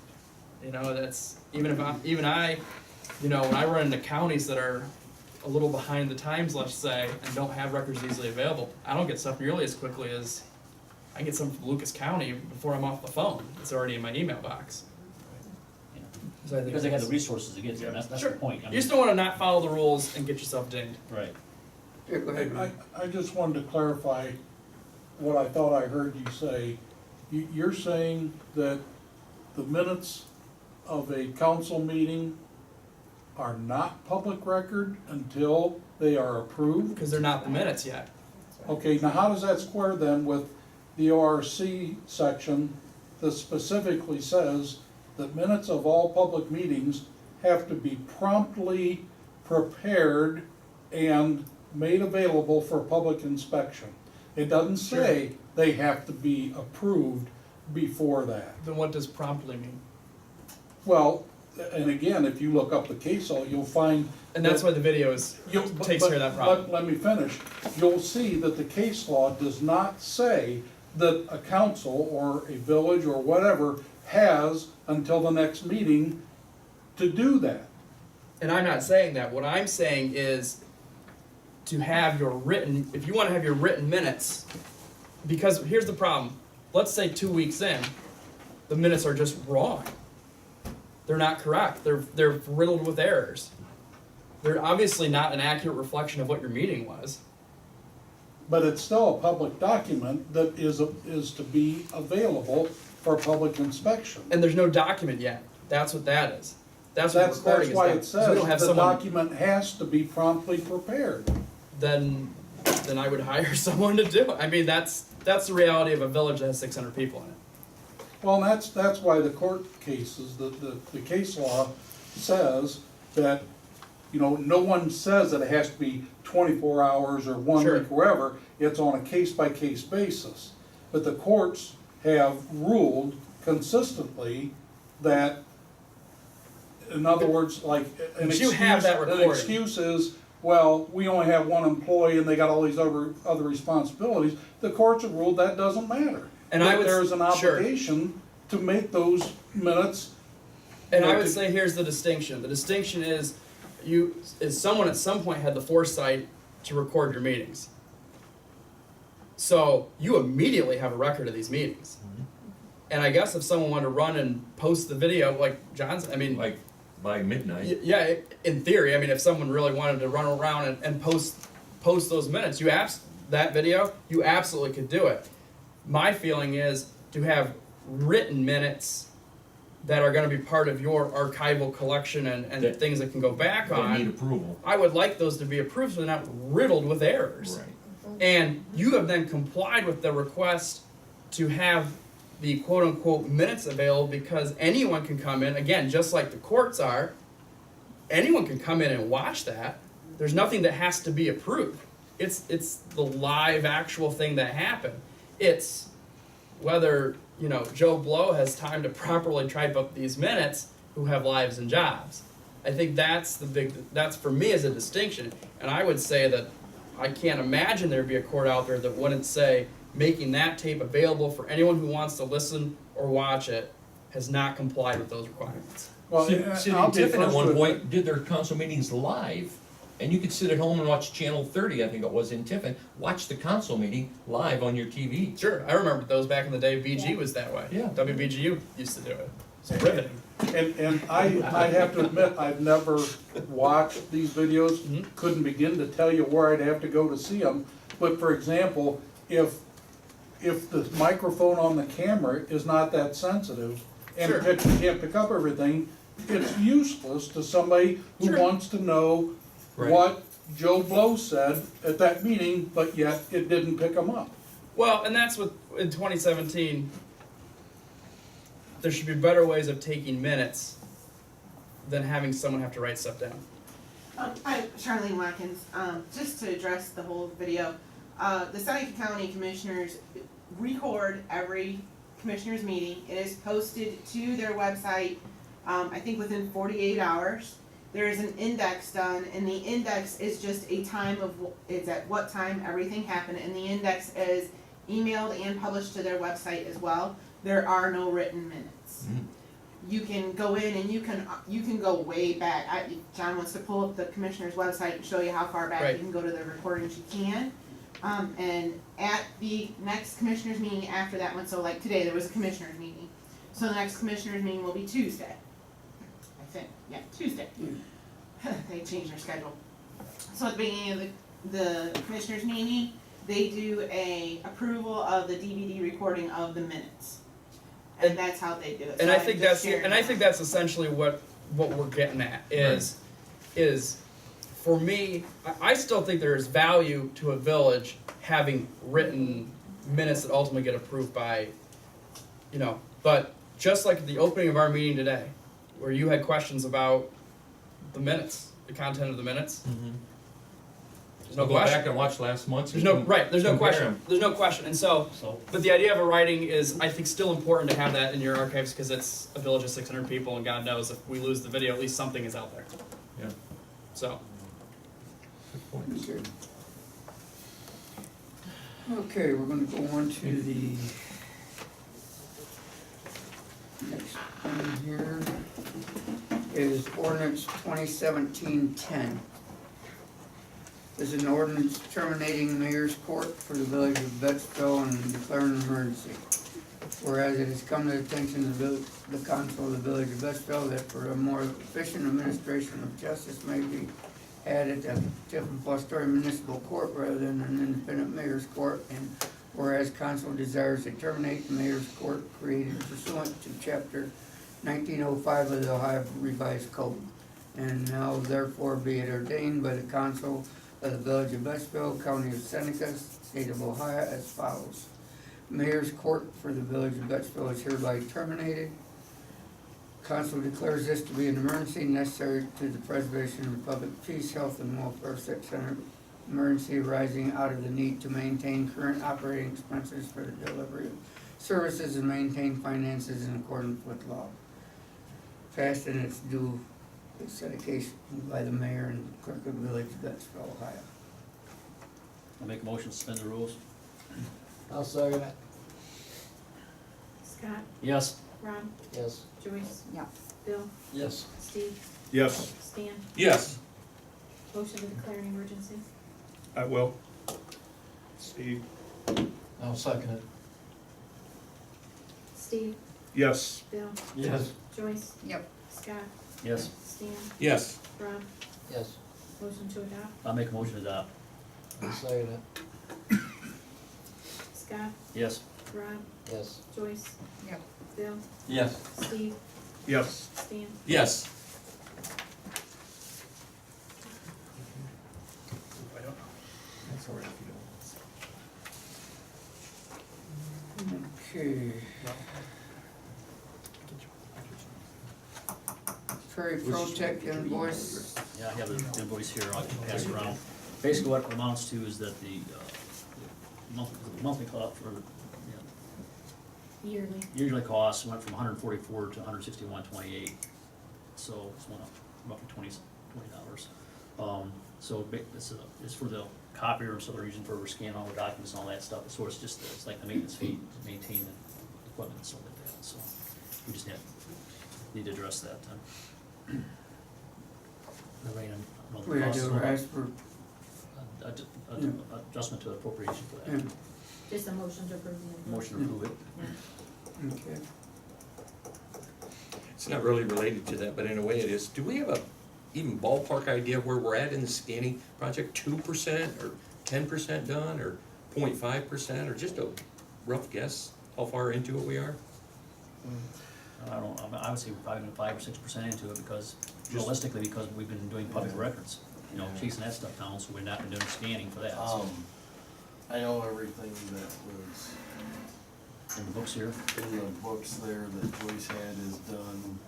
That's when I run into counties that are a little behind the times, let's say, and don't have records easily available, I don't get stuff nearly as quickly as I get something from Lucas County before I'm off the phone. It's already in my email box. So I think Because they have the it's- resources to get there, that's the Sure. point. I You mean, just don't wanna not follow the rules and get yourself dinged. Right. Yeah, go ahead, Ron. I just wanted to clarify what I thought I heard you say. You're saying that the minutes of a council meeting are not public record until they are approved? Because they're not the minutes yet. Okay, now how does that square then with the ORC section that specifically says that minutes of all public meetings have to be promptly prepared and made available for public inspection? It doesn't say they have to be approved before that. Then what does promptly mean? Well, and again, if you look up the case law, you'll find. And that's that- why the video is, takes care of that problem. But let me finish. You'll see that the case law does not say that a council or a village or whatever has until the next meeting to do that. And I'm not saying that. What I'm saying is to have your written, if you want to have your written minutes, because here's the problem. Let's say 2 weeks in, the minutes are just wrong. They're not correct. They're riddled with errors. They're obviously not an accurate reflection of what your meeting was. But it's still a public document that is to be available for public inspection. And there's no document yet. That's what that is. That's what recording That's is. why about. it 'Cause we don't have says the someone. document has to be promptly prepared. Then I would hire someone to do it. I mean, that's the reality of a village that has 600 people in it. Well, and that's why the court cases, the case law says that, you know, no one says that it has to be 24 hours or 1 Sure. week, wherever. It's on a case-by-case basis. But the courts have ruled consistently that, in other words, like, an But you have that an recording. excuse is, well, we only have one employee and they got all these other responsibilities. The courts have ruled that doesn't matter. And I That would- there's an sure. obligation to make those minutes. And I Like would to- say here's the distinction. The distinction is someone at some point had the foresight to record your meetings. So you immediately have a record of these meetings. And I guess if someone wanted to run and post the video like John's, I mean, Like by midnight. yeah, in theory, I mean, if someone really wanted to run around and post those minutes, that video, you absolutely could do it. My feeling is to have written minutes that are gonna be part of your archival collection and That- things that can go back They need on. approval. I would like those to be approved so they're not riddled with errors. Right. And you have then complied with the request to have the quote-unquote minutes available because anyone can come in, again, just like the courts are, anyone can come in and watch that. There's nothing that has to be approved. It's the live actual thing that happened. It's whether, you know, Joe Blow has time to properly type up these minutes who have lives and jobs. I think that's for me as a distinction. And I would say that I can't imagine there'd be a court out there that wouldn't say making that tape available for anyone who wants to listen or watch it has not complied with those requirements. Well, City I'll of be Tiffin at first one to point did their council meetings live, and you could sit at home and watch Channel 30, I think it was in Tiffin, watch the council meeting live on your TV. Sure, I remember those back in the day. VG was that way. Yeah. WBGU used to do it. It's riveting. And I have to admit, I've never watched these videos, Mhm. couldn't begin to tell you where I'd have to go to see them. But for example, if the microphone on the camera is not that sensitive and Sure. can't pick up everything, it's useless to somebody who Sure. wants to know Right. what Joe Blow said at that meeting, but yet it didn't pick them up. Well, and that's what, in 2017, there should be better ways of taking minutes than having someone have to write stuff down. Hi, Charlene Watkins. Just to address the whole video, the Seneca County Commissioners record every commissioners meeting. It is posted to their website, I think within 48 hours. There is an index done, and the index is just a time of, it's at what time everything happened, and the index is emailed and published to their website as well. There are no written minutes. You can go in and you can go way back. John wants to pull up the commissioner's website and show you how far back Right. you can go to the recordings. You can. And at the next commissioners meeting after that one, so like today there was a commissioners meeting. So the next commissioners meeting will be Tuesday. Tuesday. They changed their schedule. So at the beginning of the commissioners meeting, they do a approval of the DVD recording of the minutes. And that's how they do it. And So I I'm think just that's, sharing and I that. think that's essentially what we're getting at, is for me, I still think there is value to a village having written minutes that ultimately get approved by, you know, but just like the opening of our meeting today, where you had questions about the minutes, the content of the minutes, there's no I'll go back question. and watch last month's. There's no, right, there's no compare question, 'em. there's no question, and so, So, but the idea of a writing is, I think, still important to have that in your archives, because it's a village of 600 people, and God knows if we lose the video, at least something is out there. Yeah. So, Okay. Okay, we're gonna go on to the next one here, is ordinance 2017-10. This is an ordinance terminating the mayor's court for the village of Bettsville and declaring an emergency. Whereas it has come to the attention of the council of the village of Bettsville that for a more efficient administration of justice may be added at Tiffin-Fostoria Municipal Court rather than an independent mayor's court, and whereas council desires to terminate the mayor's court created pursuant to chapter 1905 of the Ohio Revised Code. And now therefore be it ordained by the council of the village of Bettsville, county of Seneca, state of Ohio as follows. Mayor's court for the village of Bettsville is hereby terminated. Council declares this to be an emergency necessary to the preservation of public peace, health, and welfare, such an emergency arising out of the need to maintain current operating expenses for the delivery of services and maintain finances in accordance with law. Passed and it's due its dedication by the mayor and clerk of the village of Bettsville, Ohio. I'll make a motion to suspend the rules. I'll second it. Scott, Yes. Ron, Yes. Joyce, Yeah. Bill, Yes. Steve, Yes, Stan. Yes. Motion to declare an emergency. I will. Steve? I'll second it. Steve, Yes. Bill, Yes. Joyce, Yep. Scott, Yes. Stan, Yes. Ron. Yes. Motion to adopt. I'll make a motion to adopt. I'll second it. Scott, Yes. Ron, Yes. Joyce, Yep. Bill, Yes. Steve, Yes. Stan. Yes. That's all right if you don't. Okay. Prairie Protect invoice. Yeah, I have the invoice here, I can pass it around. Basically, what it amounts to is that the monthly cost for, Yearly. usually costs went from 144 to 161.28, so it's went up roughly $20. So it's for the copier, so they're using for scanning all the documents and all that stuff. So it's just, it's like the maintenance fee to maintain the equipment and stuff like that. So we just need to address that then. Lorraine, I don't know We the had costs. to ask for, Adjustment to appropriation for yeah, that. Just a motion to approve the invoice. Motion to approve it. Yeah. okay. It's not really related to that, but in a way it is. Do we have a even ballpark idea of where we're at in the scanning project? 2% or 10% done, or 0.5%, or just a rough guess how far into it we are? I would say we're probably 5 or 6% into it, because realistically, because we've been doing public records, chasing that stuff down, so we've not been doing scanning for that, so, I know everything that was in the books here. in the books there that Joyce had is done.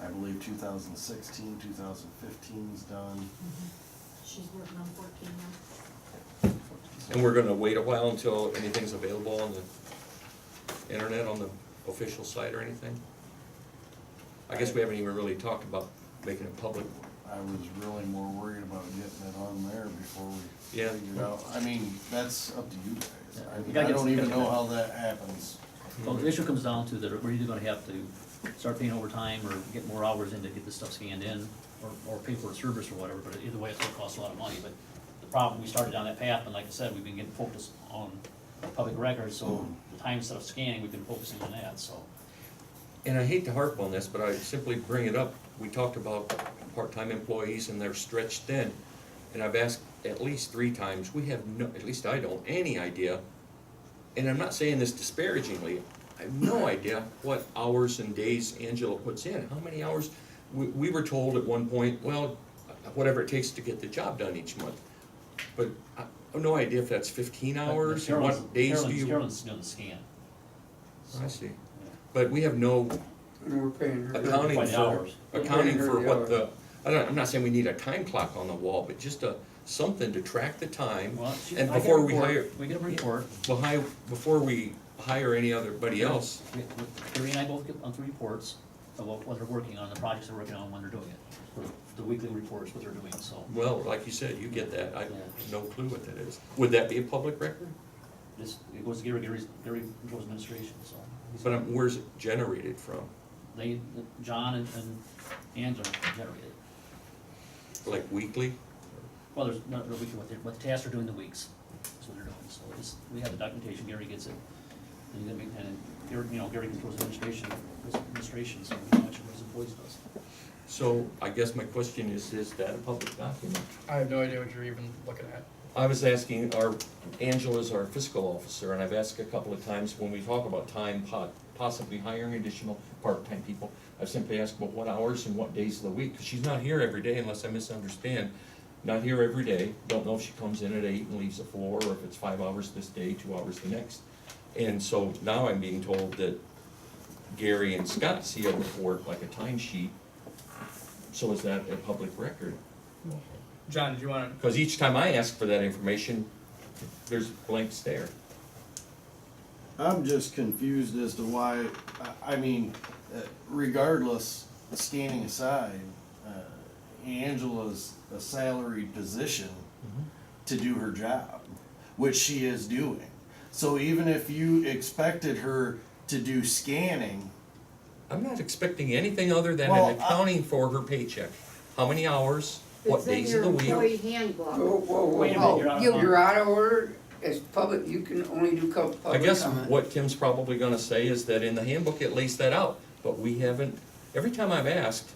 I believe 2016, 2015's done. She's working on 14 now. And we're gonna wait a while until anything's available on the internet, on the official site or anything? I guess we haven't even really talked about making it public. I was really more worried about getting it on there before we Yeah. figured out. I mean, that's up to you guys. Yeah, I you mean, gotta I get don't some- even gotta know get how that happens. Well, the issue comes down to that we're either gonna have to start paying overtime or get more hours in to get this stuff scanned in, or pay for a service or whatever, but either way, it's gonna cost a lot of money, but the problem, we started down that path, and like I said, we've been getting focused on public records, so the time instead of scanning, we've been focusing on that, so. And I hate to harp on this, but I simply bring it up we talked about part-time employees and they're stretched thin. And I've asked at least 3 times, we have no, at least I don't, any idea. And I'm not saying this disparagingly, I have no idea what hours and days Angela puts in, how many hours. We were told at one point, well, whatever it takes to get the job done each month. But I have no idea if that's 15 hours, and what days do you? Carolyn's doing the scan. I see. But we have no And we're paying her. accounting By the for, hours. accounting We're for paying her what the the, I'm not saying we need a time clock on the wall, but just something to track the time. Well, And I get a before we report. hire, We get a report. before we hire anybody else, Gary and I both get on 3 reports of what they're working on, the projects they're working on, when they're doing it. The weekly reports, what they're doing, so. well, like you said, you get that, I have Yeah. no clue what that is. Would that be a public record? It goes to Gary controls administration, so. But where's it generated from? John and Angela generated it. Like weekly? Well, there's not really what the tasks are doing the weeks, that's what they're doing, so we have the documentation, Gary gets it. And Gary controls administration, so how much of his employees does. So I guess my question is that a public document? I have no idea what you're even looking at. I was asking, Angela's our fiscal officer, and I've asked a couple of times when we talk about time, possibly hiring additional part-time people, I've simply asked about what hours and what days of the week, because she's not here every day unless I misunderstand. Not here every day, don't know if she comes in at 8 and leaves at 4, or if it's 5 hours this day, 2 hours the next. And so now I'm being told that Gary and Scott see a report, like a timesheet, so is that a public record? John, did you want Because each time I ask for that information, there's blanks there. I'm just confused as to why, I mean, regardless, scanning aside, Angela's a salaried position to do her job, which she is doing. So even if you expected her to do scanning, I'm not expecting anything other than Well, an accounting for her paycheck. How many hours, what It's in days your of the week? employee handbook. Whoa, whoa, whoa, Wait a whoa. minute, you're out of order. You're out of order, as public, you can only do I public guess comment. what Tim's probably gonna say is that in the handbook it lays that out, but we haven't, every time I've asked,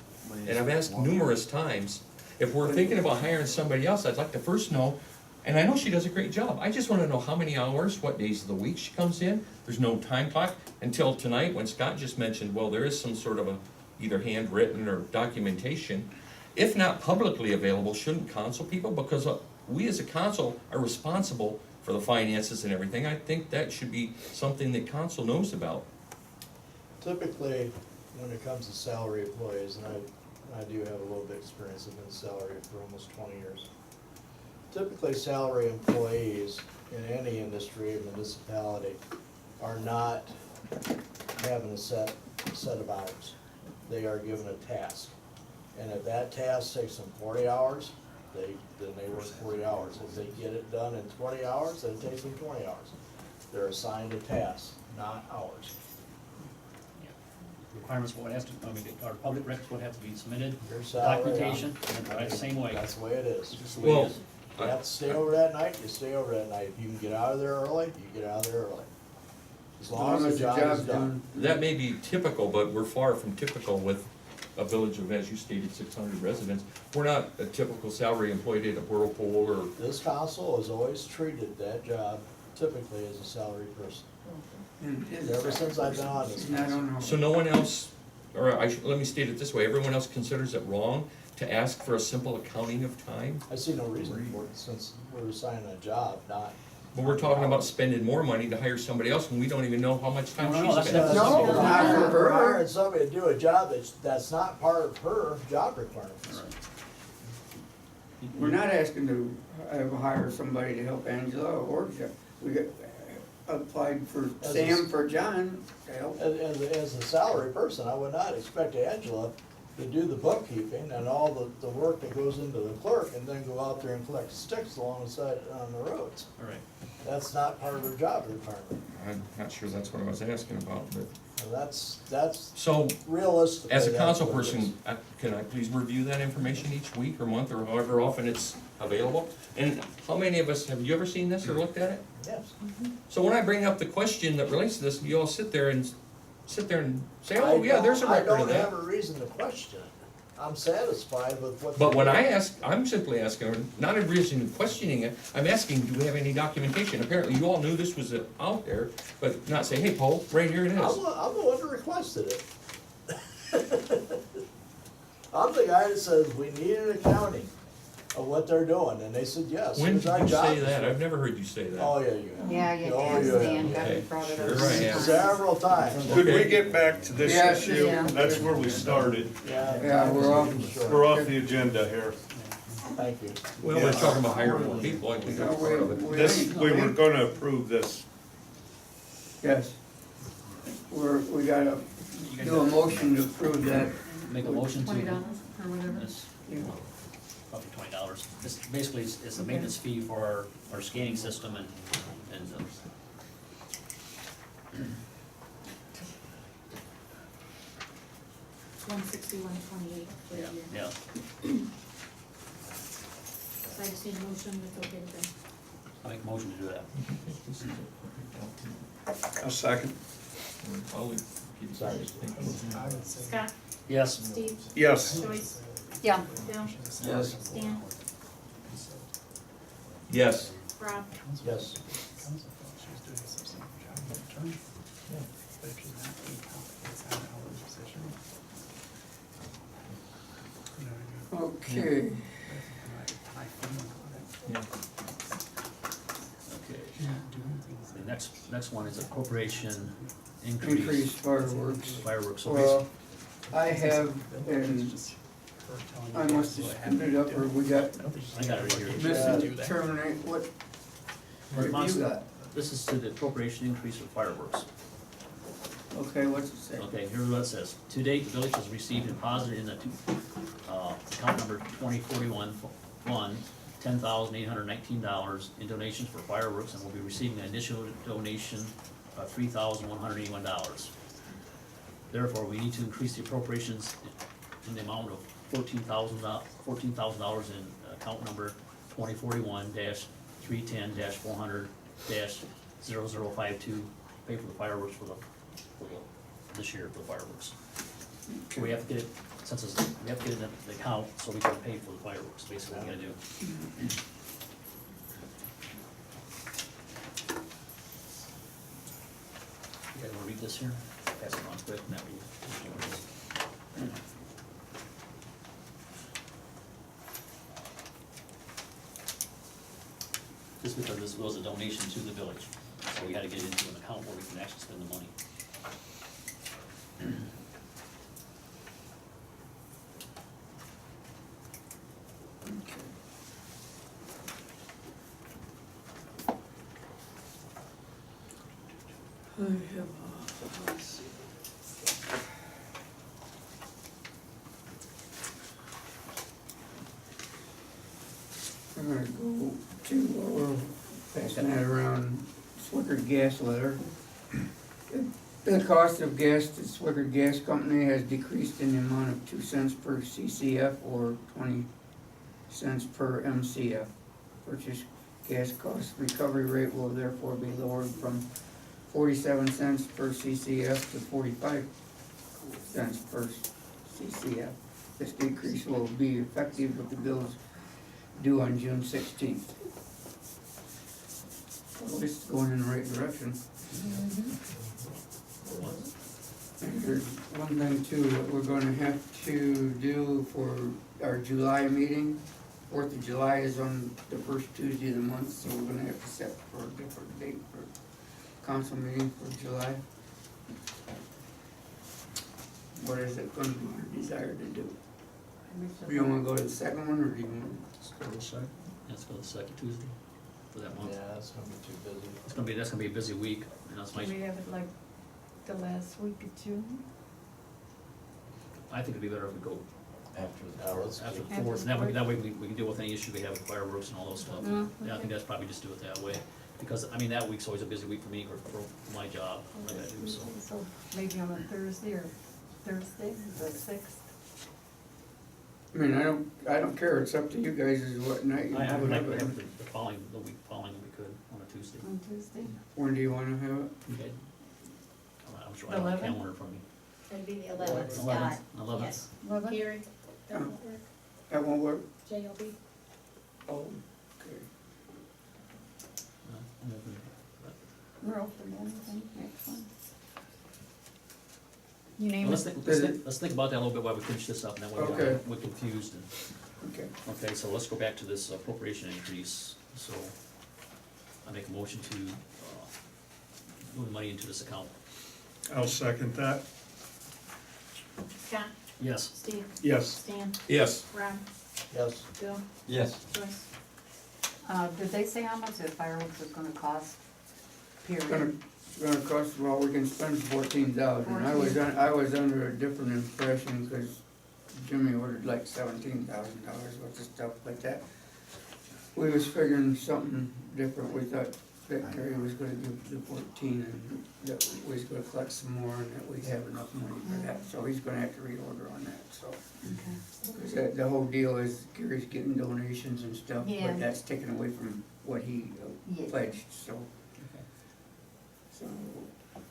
and I've asked numerous times, if we're thinking about hiring somebody else, I'd like to first know, and I know she does a great job, I just wanna know how many hours, what days of the week she comes in, there's no time clock, until tonight, when Scott just mentioned, well, there is some sort of a, either handwritten or documentation. If not publicly available, shouldn't council people, because we as a council are responsible for the finances and everything, I think that should be something that council knows about. Typically, when it comes to salary employees, and I do have a little bit of experience, I've been salaried for almost 20 years. Typically, salary employees in any industry or municipality are not having a set of hours. They are given a task. And if that task takes them 40 hours, then they work 40 hours. If they get it done in 20 hours, then it takes them 20 hours. They're assigned a task, not hours. Requirements, what has to, our public records would have to be submitted, Your salary, documentation, and right the same way. That's the way it is. It's just the way it Well, is. You have to stay over that night, you stay over that night. If you can get out of there early, you get out of there early. As long as the job is done. That may be typical, but we're far from typical with a village of, as you stated, 600 residents. We're not a typical salary employee at a Whirlpool or, This council has always treated that job typically as a salary person. Ever since I've been on this And I don't know. so no one else, or let me state it this way, everyone else considers it wrong to ask for a simple accounting of time? I see no reason for it since we're assigning a job, not. But we're talking about spending more money to hire somebody else when we don't even know how much time No, she's that's- spent. No, not for her. We're hiring somebody to do a job that's not part of her job requirements. We're not asking to hire somebody to help Angela or we got applied for As a- Sam for John to help. As a salary person, I would not expect Angela to do the bookkeeping and all the work that goes into the clerk and then go out there and collect sticks along the side on the roads. All right. That's not part of her job requirement. I'm not sure that's what I was asking about, but, And that's so, realistic. as a council person, can I please review that information each week or month or however often it's available? And how many of us, have you ever seen this or looked at it? Yes. So when I bring up the question that relates to this, you all sit there and say, oh, yeah, there's a record of I don't have that. a reason to question it. I'm satisfied with what. But they when did. I ask, I'm simply asking, or not a reason questioning it, I'm asking, do we have any documentation? Apparently you all knew this was out there, but not say, hey, Paul, right here it I'm is. the one that requested it. I'm the guy that says we need an accounting of what they're doing, and they said yes. When It's did our you job say to that? say- I've never heard you say that. Oh, yeah, you have. Yeah, you Oh, can, yeah. Stan, got Okay. it brought it Sure up. I am. Several times. Could we Okay. get back to this Yeah, issue? yeah. That's where we started. Yeah, we're off. We're off the agenda here. Thank you. Well, we're talking about hiring more people, I think No, that's part of it. We were gonna approve this. Yes. We gotta do a motion to approve that. Make a motion to. $20 or whatever. It's probably $20. This basically is a maintenance fee for our scanning system and. 161.28 for the year. Yeah, So I just need a motion, it's okay with them. I make a motion to do that. A second. Sorry. Scott, Yes. Steve, Yes. Joyce, Yeah, Bill, Yes. Stan, Yes. Rob. Yes. Okay. Okay. The next one is a corporation Increase increase fireworks. fireworks. So Well, I have, and I must have screwed it up, or we got I got it right here. misinterminate, what you got? This is to the appropriation increase for fireworks. Okay, what's it say? Okay, here's what it says. To date, the village has received and deposited in the account number 2041 fund, $10,819 in donations for fireworks, and will be receiving an additional donation of $3,181. Therefore, we need to increase the appropriations in the amount of $14,000 in account number 2041-310-400-0052, pay for the fireworks for this year for the fireworks. So we have to get it, we have to get it in the account so we can pay for the fireworks, basically what we gotta do. You guys wanna read this here? Pass it on quick, and that way you know what it is. Just because this was a donation to the village, so we gotta get it into an account where we can actually spend the money. I have, let's see. I'm gonna go to, passing that around, Swickard Gas letter. The cost of gas to Swickard Gas Company has decreased in the amount of 2 cents per CCF or 20 cents per MCF. Purchase gas cost recovery rate will therefore be lowered from 47 cents per CCF to 45 cents per CCF. This decrease will be effective with the bills due on June 16th. Well, this is going in the right direction. And there's one thing too, that we're gonna have to do for our July meeting. 4th of July is on the first Tuesday of the month, so we're gonna have to set for a different date for council meeting for July. What is it gonna be your desire to do? Do you wanna go to the second one, or do you want? Let's go to the second, let's go to the second Tuesday for that month. Yeah, that's gonna be too busy. That's gonna be a busy week, and that's my, Do we have it like the last week of June? I think it'd be better if we go Let's after do- the fourth, and that way we can deal with any issue we have with fireworks and all those stuff. Mm, Yeah, I okay. think that's probably just do it that way, because, I mean, that week's always a busy week for me, for my job, what I gotta do, so. So maybe on a Thursday or Thursday, the 6th? I mean, I don't care, it's up to you guys as what night you I wanna would like have to it. have it the week following, if we could, on a Tuesday. On Tuesday? When do you wanna have it? Okay. I'm sure I have a 11th? calendar from you. It'd be the 11th, 11th, Scott. 11th. Yes. 11th? Carrie, That won't work. That won't work? JLB. Oh, okay. I'm open to that. We're open to anything, next one. You name Well, let's it. let's think about that a little bit while we finish this up, and then Okay. we're confused. And, Okay. okay, so let's go back to this appropriation increase. So I make a motion to move the money into this account. I'll second that. Scott, Yes. Steve, Yes. Stan, Yes. Rob, Yes. Bill, Yes. Joyce. Did they say how much the fireworks is gonna cost? It's Period. gonna cost, well, we can spend 14,000. I was under a different impression, cause Jimmy ordered like $17,000 worth of stuff like that. We was figuring something different, we thought that Gary was gonna give the 14 and that we was gonna collect some more and that we'd have enough money for that, so he's gonna have to reorder on that, so. Okay. 'Cause the whole deal is Gary's getting donations and stuff, Yeah. but that's taken away from what he Yeah. pledged, so. Okay. So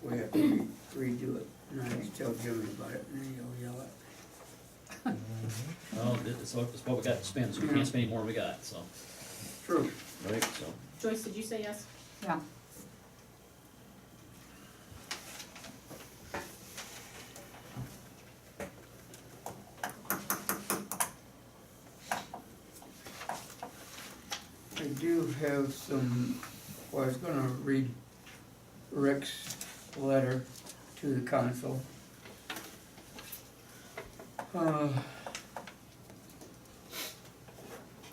we have to redo it, and I just tell Jimmy about it, and then he'll yell at me. Well, it's what we got to spend, so we Yeah. can't spend any more than we got, so, True. right, so. Joyce, did you say yes? Yeah. I do have some, well, I was gonna read Rick's letter to the council.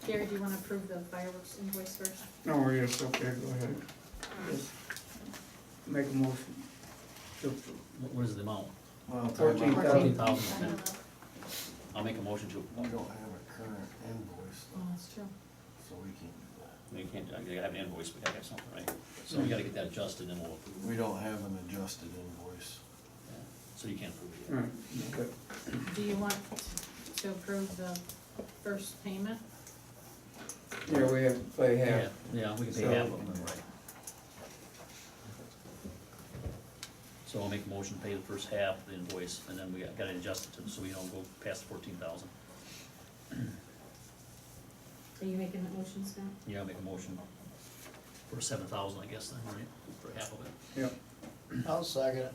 Gary, do you wanna approve the fireworks invoice first? No, yes, okay, go ahead. Yes. Make a motion. What is the amount? Well, 14,000. 14,000, okay. I'll make a motion to, We don't have a current invoice, Oh, that's true. so we can't do that. we can't, I gotta have an invoice, we gotta have something, right? So we gotta get that adjusted, and we'll, We don't have an adjusted invoice. yeah, so you can't prove it All yet. right, okay. Do you want to approve the first payment? Yeah, we have to play half. Yeah, yeah, we can pay So- half of them, right. So I'll make a motion, to pay the first half of the invoice, and then we gotta adjust it to, so we don't go past 14,000. Are you making that motion, Scott? Yeah, I'll make a motion for 7,000, I guess, then, right, for half of it. Yep. I'll second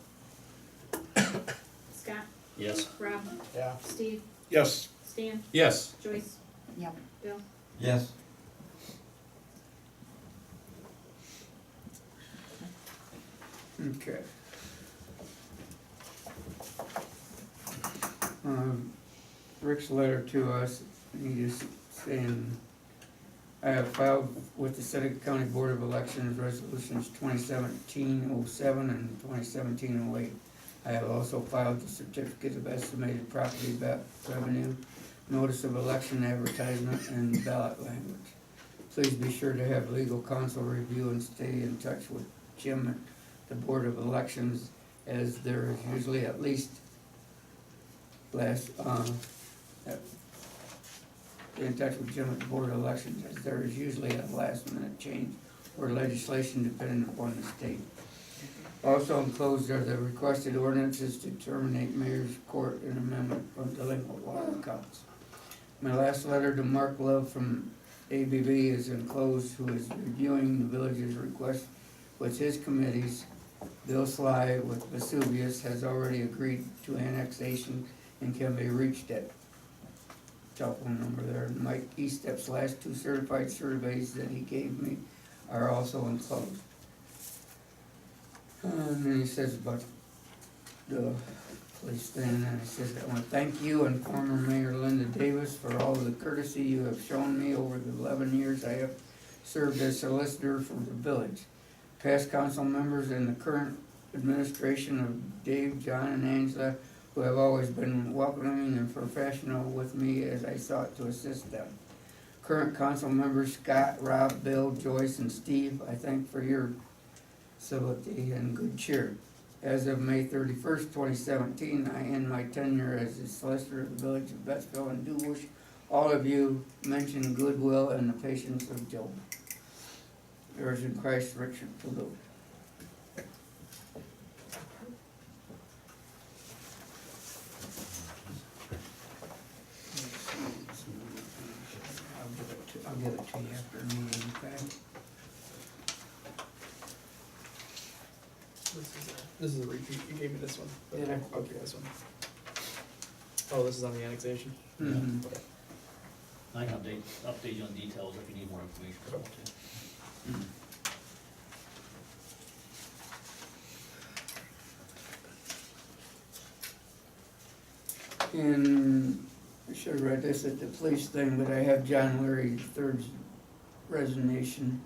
it. Scott, Yes. Rob, Yeah. Steve, Yes. Stan, Yes. Joyce, Yep. Bill. Yes. Okay. Rick's letter to us, he is saying, I have filed with the Seneca County Board of Elections resolutions 2017-07 and 2017-08. I have also filed the certificate of estimated property revenue, notice of election advertisement, and ballot language. Please be sure to have legal counsel review and stay in touch with Jim at the Board of Elections, as there is usually at least stay in touch with Jim at the Board of Elections, as there is usually a last minute change or legislation depending upon the state. Also enclosed are the requested ordinances to terminate mayor's court and amendment from delinquent water accounts. My last letter to Mark Love from ABB is enclosed, who is reviewing the village's request with his committees. Bill Sly with Vesuvius has already agreed to annexation and can be reached at telephone number there. Mike Eastep's last two certified surveys that he gave me are also enclosed. And then he says about the police thing, and he says, I want to thank you and former Mayor Linda Davis for all the courtesy you have shown me over the 11 years I have served as solicitor for the village. Past council members and the current administration of Dave, John, and Angela, who have always been welcoming and professional with me as I sought to assist them. Current council members Scott, Rob, Bill, Joyce, and Steve, I thank for your civility and good cheer. As of May 31st, 2017, I end my tenure as the solicitor of the village of Betsville, and do wish all of you mention goodwill and the patience of Job. Yours in Christ, Richard Perdue. I'll give it to you after the meeting, okay? This is a repeat, you gave me this one. Did I? Okay, this one. Oh, this is on the annexation? Mhm. Okay. I can update you on details if you need more information as well too. And I should have read this at the police thing, but I have John Larry III's resignation.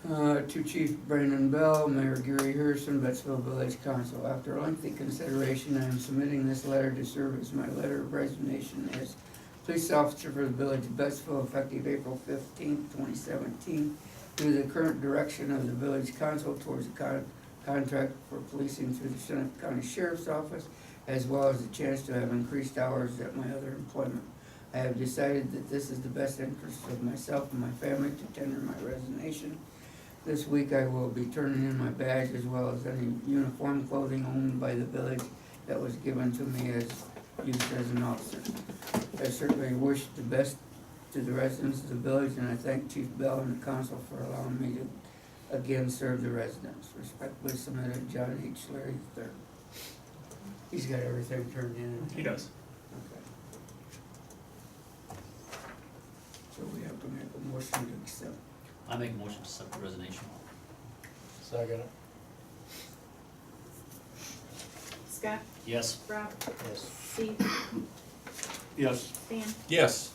To Chief Brandon Bell, Mayor Gary Harrison, Bettsville Village Council. After lengthy consideration, I am submitting this letter to serve as my letter of resignation as police officer for the village of Bettsville effective April 15th, 2017. Due to the current direction of the village council towards the contract for policing through the Seneca County Sheriff's Office, as well as the chance to have increased hours at my other employment. I have decided that this is the best interest of myself and my family to tender my resignation. This week I will be turning in my badge as well as any uniform clothing owned by the village that was given to me as used as an officer. I certainly wish the best to the residents of the village, and I thank Chief Bell and the council for allowing me to again serve the residents. Respectfully submitted, John H. Larry III. He's got everything turned in. He does. Okay. So we have to make a motion to accept. I make a motion to accept the resignation. Second. Scott, Yes. Rob, Yes. Steve, Yes. Dan, Yes.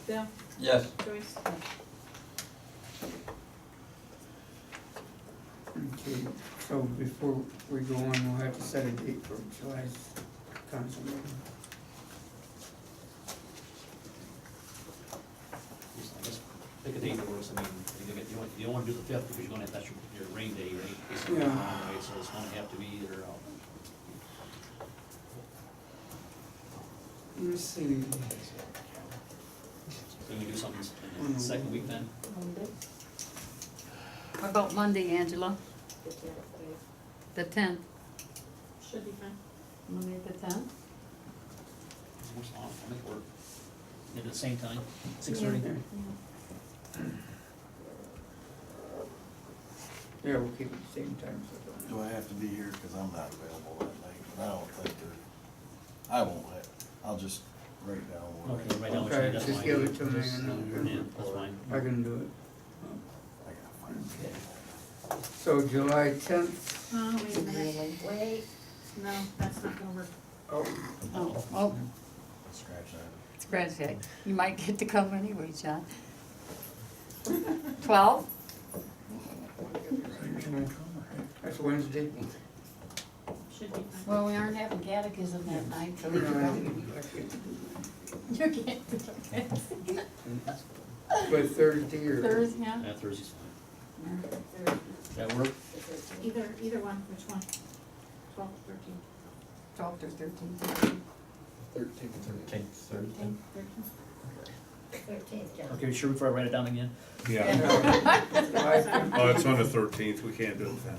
Bill, Yes. Joyce. Okay, so before we go on, we'll have to set a date for July's council meeting. Just pick a date that works. I mean, you don't wanna do the 5th because you're gonna have, that's your rain day, right? Basically, Yeah. right? So it's gonna have to be either, Let's see. can we do something in the second week then? What about Monday, Angela? The 10th? Should be fine. Monday the 10th? I'll make it work. Maybe at the same time, 6:30? Yeah, we'll keep it the same time, so. Do I have to be here, cause I'm not available that night, but I don't think I won't have, I'll just write down what Okay, right now, what you Okay, need, that's just fine. give it to me Just, and yeah, that's fine. I can do it. I gotta find. Okay. So July 10th. Oh, wait a minute, wait, no, that's not gonna work. Oh, Scratch that. scratch that. You might get to come anyway, John. 12? That's Wednesday. Should be fine. Well, we aren't having catechism that night, so we No, I can can't do You can't do it. that. But Thursday or? Thursday, yeah? Yeah, Thursday's fine. Thursday. That work? Either one, which one? 12, 13. 12th or 13th. 13th, Thursday. 13th, John. Okay, sure before I write it down again? Yeah. Oh, it's on the 13th, we can't do it then.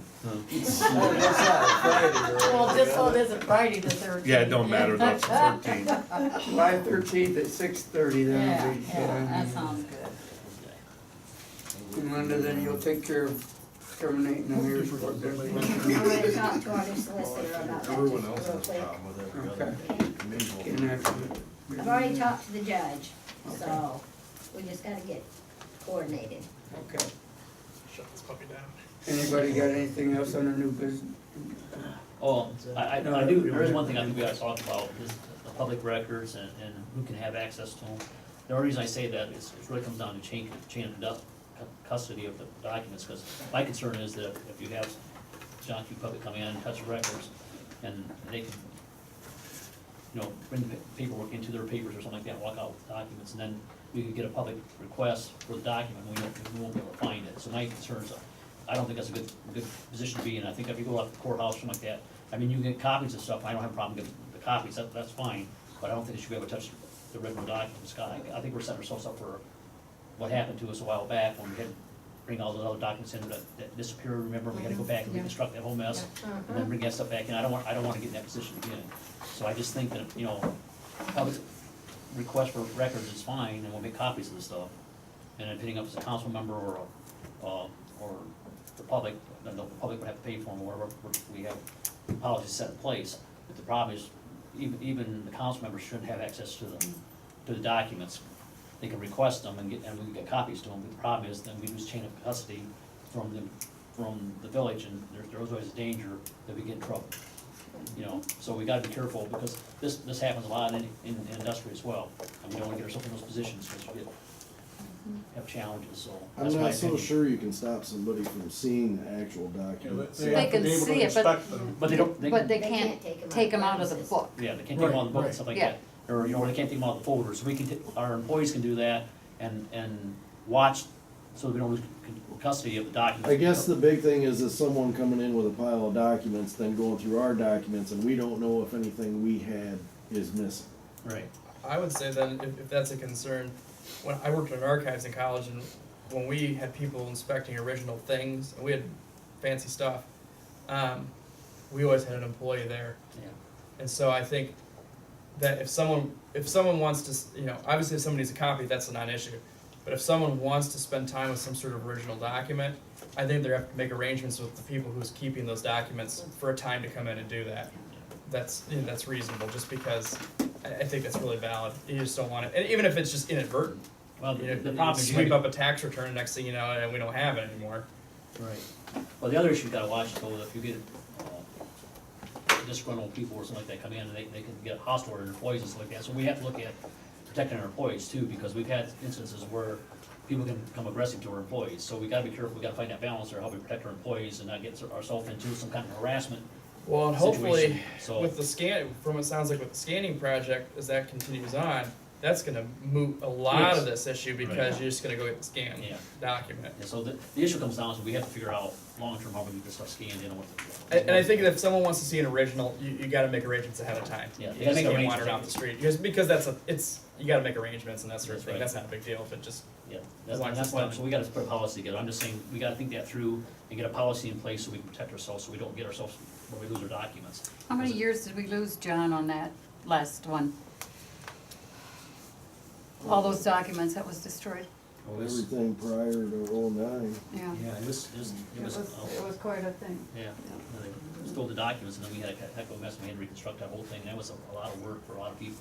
Well, just so it isn't Friday the 13th. Yeah, it don't matter, that's the 13th. July 13th at 6:30 then. Yeah, will be- yeah, that sounds good. And Linda, then you'll take care of terminating the mayor's report. I'm gonna talk to our new solicitor about that Everyone just else real has a quick. problem with every Okay. other committee will- Getting after it. I've already talked to the judge, so we just gotta get coordinated. Okay. Shut this puppy down. Anybody got anything else on the new business? Oh, I do, there is one thing I think we gotta talk about, is the public records and who can have access to them. The only reason I say that is, it really comes down to chain of custody of the documents, because my concern is that if you have John Q. Public come in and touch the records, and they can, bring the paperwork into their papers or something like that, walk out with documents, and then we could get a public request for the document, and we won't be able to find it. So my concerns, I don't think that's a good position to be in. I think if you go out to the courthouse, something like that, I mean, you can get copies of stuff, I don't have a problem getting the copies, that's fine, but I don't think you should be able to touch the original documents. I think we're setting ourselves up for what happened to us a while back, when we had to bring all those other documents in that disappeared, remember, we had to go back and reconstruct that whole mess, and then bring that stuff back in. I don't wanna get in that position again. So I just think that, public request for records is fine, and we'll make copies of the stuff. And then picking up as a council member or the public, then the public would have to pay for them, or whatever, we have policies set in place. But the problem is, even the council members shouldn't have access to the documents. They can request them and we can get copies to them, but the problem is then we lose chain of custody from the village, and there's always a danger that we get in trouble. You know, so we gotta be careful, because this happens a lot in industry as well, and we don't wanna get ourselves in those positions, because we have challenges, so I'm that's my not so opinion. sure you can stop somebody from seeing the actual documents. They They have to can be able to see it, but- inspect them. But they don't, they, But they They can't can't take them out of the premises. book. yeah, they can't take them out of the book and stuff like Right, that, or, you know, they can't take them out of the folders, we can, our employees can do that and watch, so we don't lose custody of the documents. I guess the big thing is someone coming in with a pile of documents, then going through our documents, and we don't know if anything we had is missing. Right, I would say then, if that's a concern, when I worked in archives in college, and when we had people inspecting original things, and we had fancy stuff, we always had an employee there. yeah. And so I think that if someone wants to, you know, obviously if someone needs a copy, that's a non-issue. But if someone wants to spend time with some sort of original document, I think they have to make arrangements with the people who's keeping those documents for a time to come in and do that. That's, you know, that's reasonable, just because I think that's really valid. You just don't want it, and even if it's just inadvertent. Well, You know, the you problem is you sweep gotta- up a tax return, next thing you know, and we don't have it anymore. Right. Well, the other issue you gotta watch is though, if you get disgruntled people or something like that come in, and they can get hostile toward employees and stuff like that. So we have to look at protecting our employees too, because we've had instances where people can become aggressive to our employees. So we gotta be careful, we gotta find that balance there, how we protect our employees and not get ourselves into some kind of harassment. Well, and hopefully, situation. So- with the scan, from what it sounds like with the scanning project, as that continues on, that's gonna moot a lot Yes. of this issue, because Right. you're just gonna go get the scanned Yeah. document. And so the issue comes down to we have to figure out long-term how we get this stuff scanned in and what the. And I think that if someone wants to see an original, you gotta make arrangements ahead of time. Yeah, you You gotta just make can't arrangements. wander down the street, because you gotta make arrangements and that sort of That's thing, right. that's not a big deal, if it just, Yeah, As long as that's it's why, done. so we gotta put a policy together, I'm just saying, we gotta think that through and get a policy in place so we can protect ourselves, so we don't get ourselves, where we lose our documents. How many years did we lose, John, on that last one? All those documents that was destroyed? Everything prior to '09. Yeah. Yeah, it was, It was quite a thing. yeah, they stole the documents, and then we had a heck of a mess, we had to reconstruct that whole thing, that was a lot of work for a lot of people.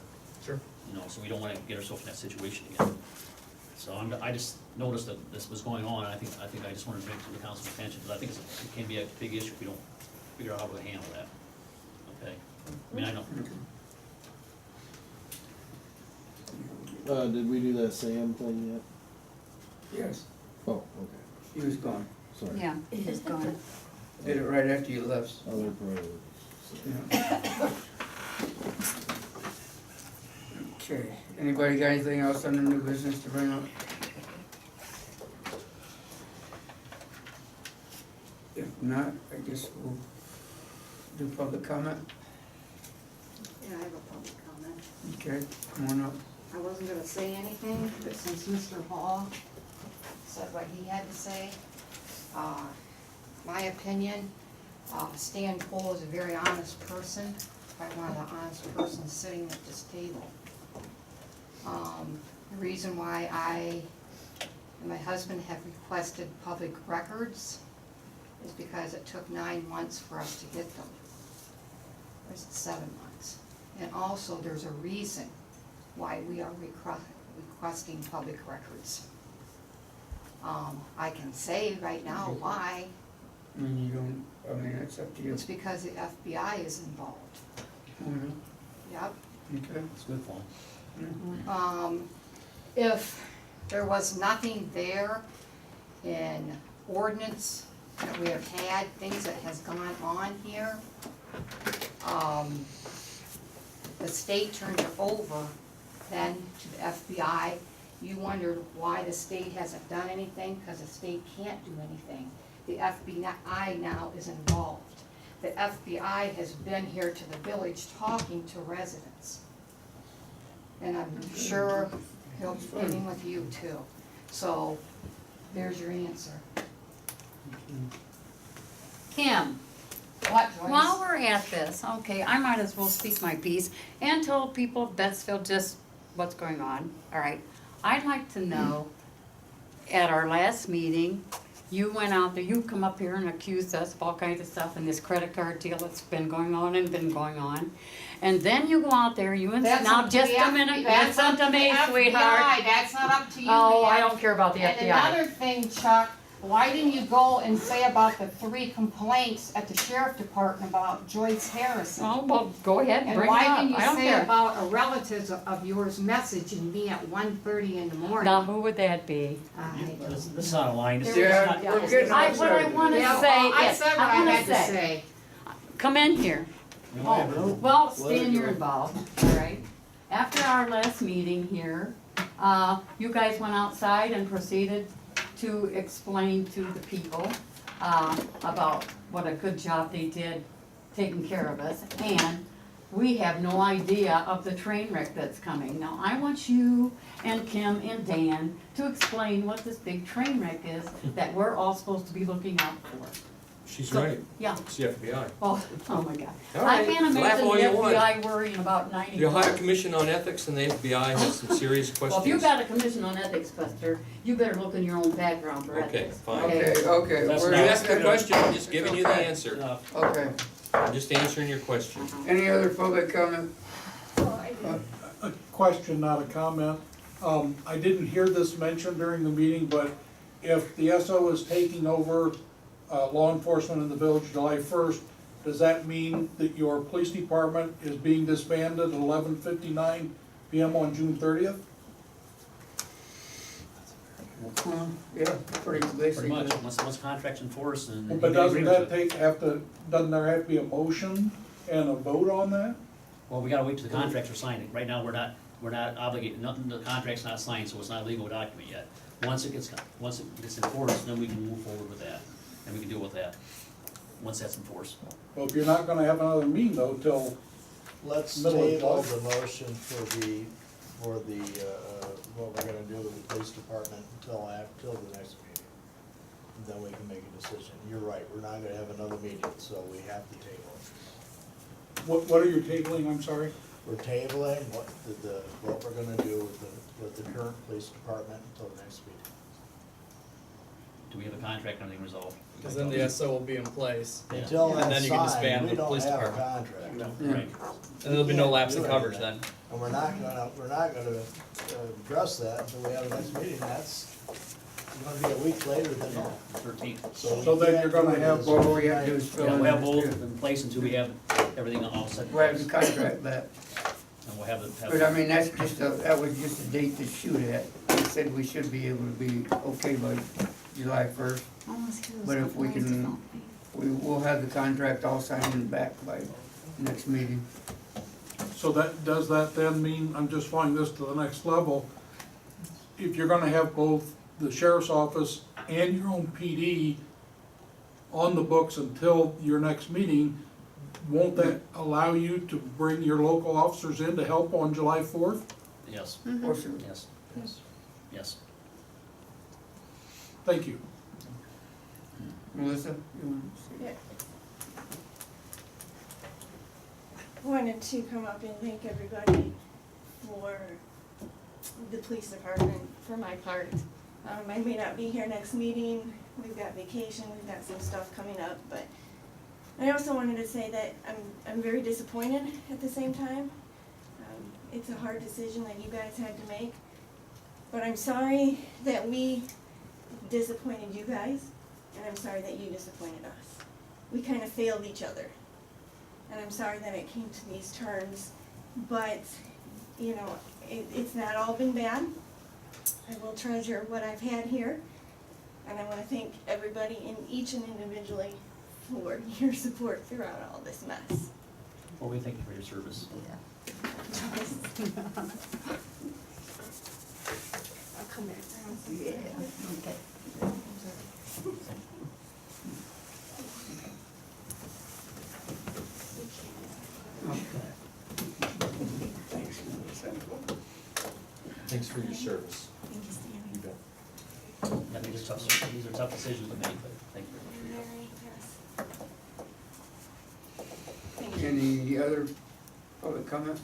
sure. You know, so we don't wanna get ourselves in that situation again. So I just noticed that this was going on, and I think I just wanted to bring it to the council's attention, because I think it can be a big issue if we don't figure out how to handle that. Okay, I mean, I know, Did we do that Sam thing Yes, yet? Oh, okay, he was gone. sorry. Yeah, he's gone. Did it right after you left. Other priorities. Yeah. Okay, anybody got anything else under new business to bring up? If not, I guess we'll do public comment. Yeah, I have a public comment. Okay, come on up. I wasn't gonna say anything, but since Mr. Hall said what he had to say, my opinion, Stan Cole is a very honest person, probably one of the honest persons sitting at this table. The reason why I and my husband have requested public records is because it took 9 months for us to get them. Or is it 7 months? And also, there's a reason why we are requesting public records. I can say right now why. I mean, you don't, I mean, it's up to you. It's because the FBI is involved. Mhm. Yep. Okay. it's good for them. If there was nothing there in ordinance that we have had, things that has gone on here, the state turned it over then to the FBI. You wondered why the state hasn't done anything, because the state can't do anything. The FBI now is involved. The FBI has been here to the village talking to residents. And I'm sure he'll be meeting with you too. So, there's your answer. Kim, What, Joyce? while we're at this, okay, I might as well speak my piece and tell people of Betsville just what's going on, all right? I'd like to know, at our last meeting, you went out there, you come up here and accused us of all kinds of stuff and this credit card deal that's been going on and been going on. And then you go out there, you and, That's now up to just the a minute, that's listen up to the me, FBI. sweetheart. That's not up to you, Oh, I ma'am. don't care about the And FBI. another thing, Chuck, why didn't you go and say about the 3 complaints at the sheriff department about Joyce Harrison? Well, go ahead, And bring it why up, didn't I you don't say care. about a relative of yours messaging me at 1:30 in the morning? Now, who would that be? This is not a line, this is Yeah, not. we're getting I, off what I subject. wanna Yeah, say well, I is, said what I I wanna had to say, say. come in here. Oh, Well, Stan, you're involved, all right? After our last meeting here, you guys went outside and proceeded to explain to the people, about what a good job they did taking care of us, and we have no idea of the train wreck that's coming. Now, I want you and Kim and Dan to explain what this big train wreck is that we're all supposed to be looking out for. She's So- right, Yeah, it's the FBI. oh my God. All I right, can't laugh imagine all the you want. FBI worrying about 90. The Ohio Commission on Ethics and the FBI has some serious questions. Well, if you've got a commission on ethics, Buster, you better look in your own background for Okay, ethics. fine. Okay, That's You we're, not- asked the question, I'm just giving you the answer. okay. I'm just answering your question. Any other public comment? A question, not a comment. I didn't hear this mentioned during the meeting, but if the SO is taking over law enforcement in the village July 1st, does that mean that your police department is being disbanded at 11:59 PM on June 30th? Yeah, pretty Pretty much, basically. once contract's enforced and. But you doesn't agree with that it. doesn't there have to be a motion and a vote on that? Well, we gotta wait till the contracts are signed. Right now, we're not obligated, nothing, the contract's not signed, so it's not a legal document yet. Once it gets enforced, then we can move forward with that, and we can deal with that, once that's enforced. Well, if you're not gonna have another meeting though till, let's Middle of table July. the motion for the, what we're gonna do with the police department till the next meeting. And then we can make a decision. You're right, we're not gonna have another meeting, so we have to table it. what are you tabling, I'm sorry? We're tabling what we're gonna do with the current police department until the next meeting. Do we have a contract and everything resolved? Because then the SO will be in place. Until And then that's you can signed, disband we the don't police have a department. contract. Right. And there'll be no lapse in Do coverage anything. then. And we're not gonna address that until we have the next meeting. That's gonna be a week later than that. 13th. So then you're gonna have Well, all we have to do is fill Yeah, in. we have both the- in place until we have everything all set. We have the contract back. And we'll have the. But I mean, that was just a date to shoot at. They said we should be able to be okay by July 1st. But if we can, we will have the contract all signed and back by next meeting. So does that then mean, I'm just flying this to the next level, if you're gonna have both the sheriff's office and your own PD on the books until your next meeting, won't that allow you to bring your local officers in to help on July 4th? Yes, Or should- yes, yes. Thank you. Melissa, you want to say? Wanted to come up and thank everybody for the police department, for my part. I may not be here next meeting, we've got vacation, we've got some stuff coming up, but I also wanted to say that I'm very disappointed at the same time. It's a hard decision that you guys had to make, but I'm sorry that we disappointed you guys, and I'm sorry that you disappointed us. We kind of failed each other. And I'm sorry that it came to these terms, but, you know, it's not all been bad. I will treasure what I've had here, and I want to thank everybody in each and individually for your support throughout all this mess. Well, we thank you for your service. I'll come back around. Yeah, okay. Thanks for your service. Thank you, Stan. You bet. I mean, these are tough decisions to make, but thank you very much for your help. Thank you. Any other public comment?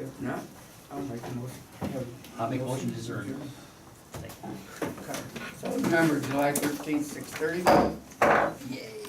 If not, I'll make a motion. I'll make a motion to adjourn. Thank you. So remember, July 13th, 6:30. Yay.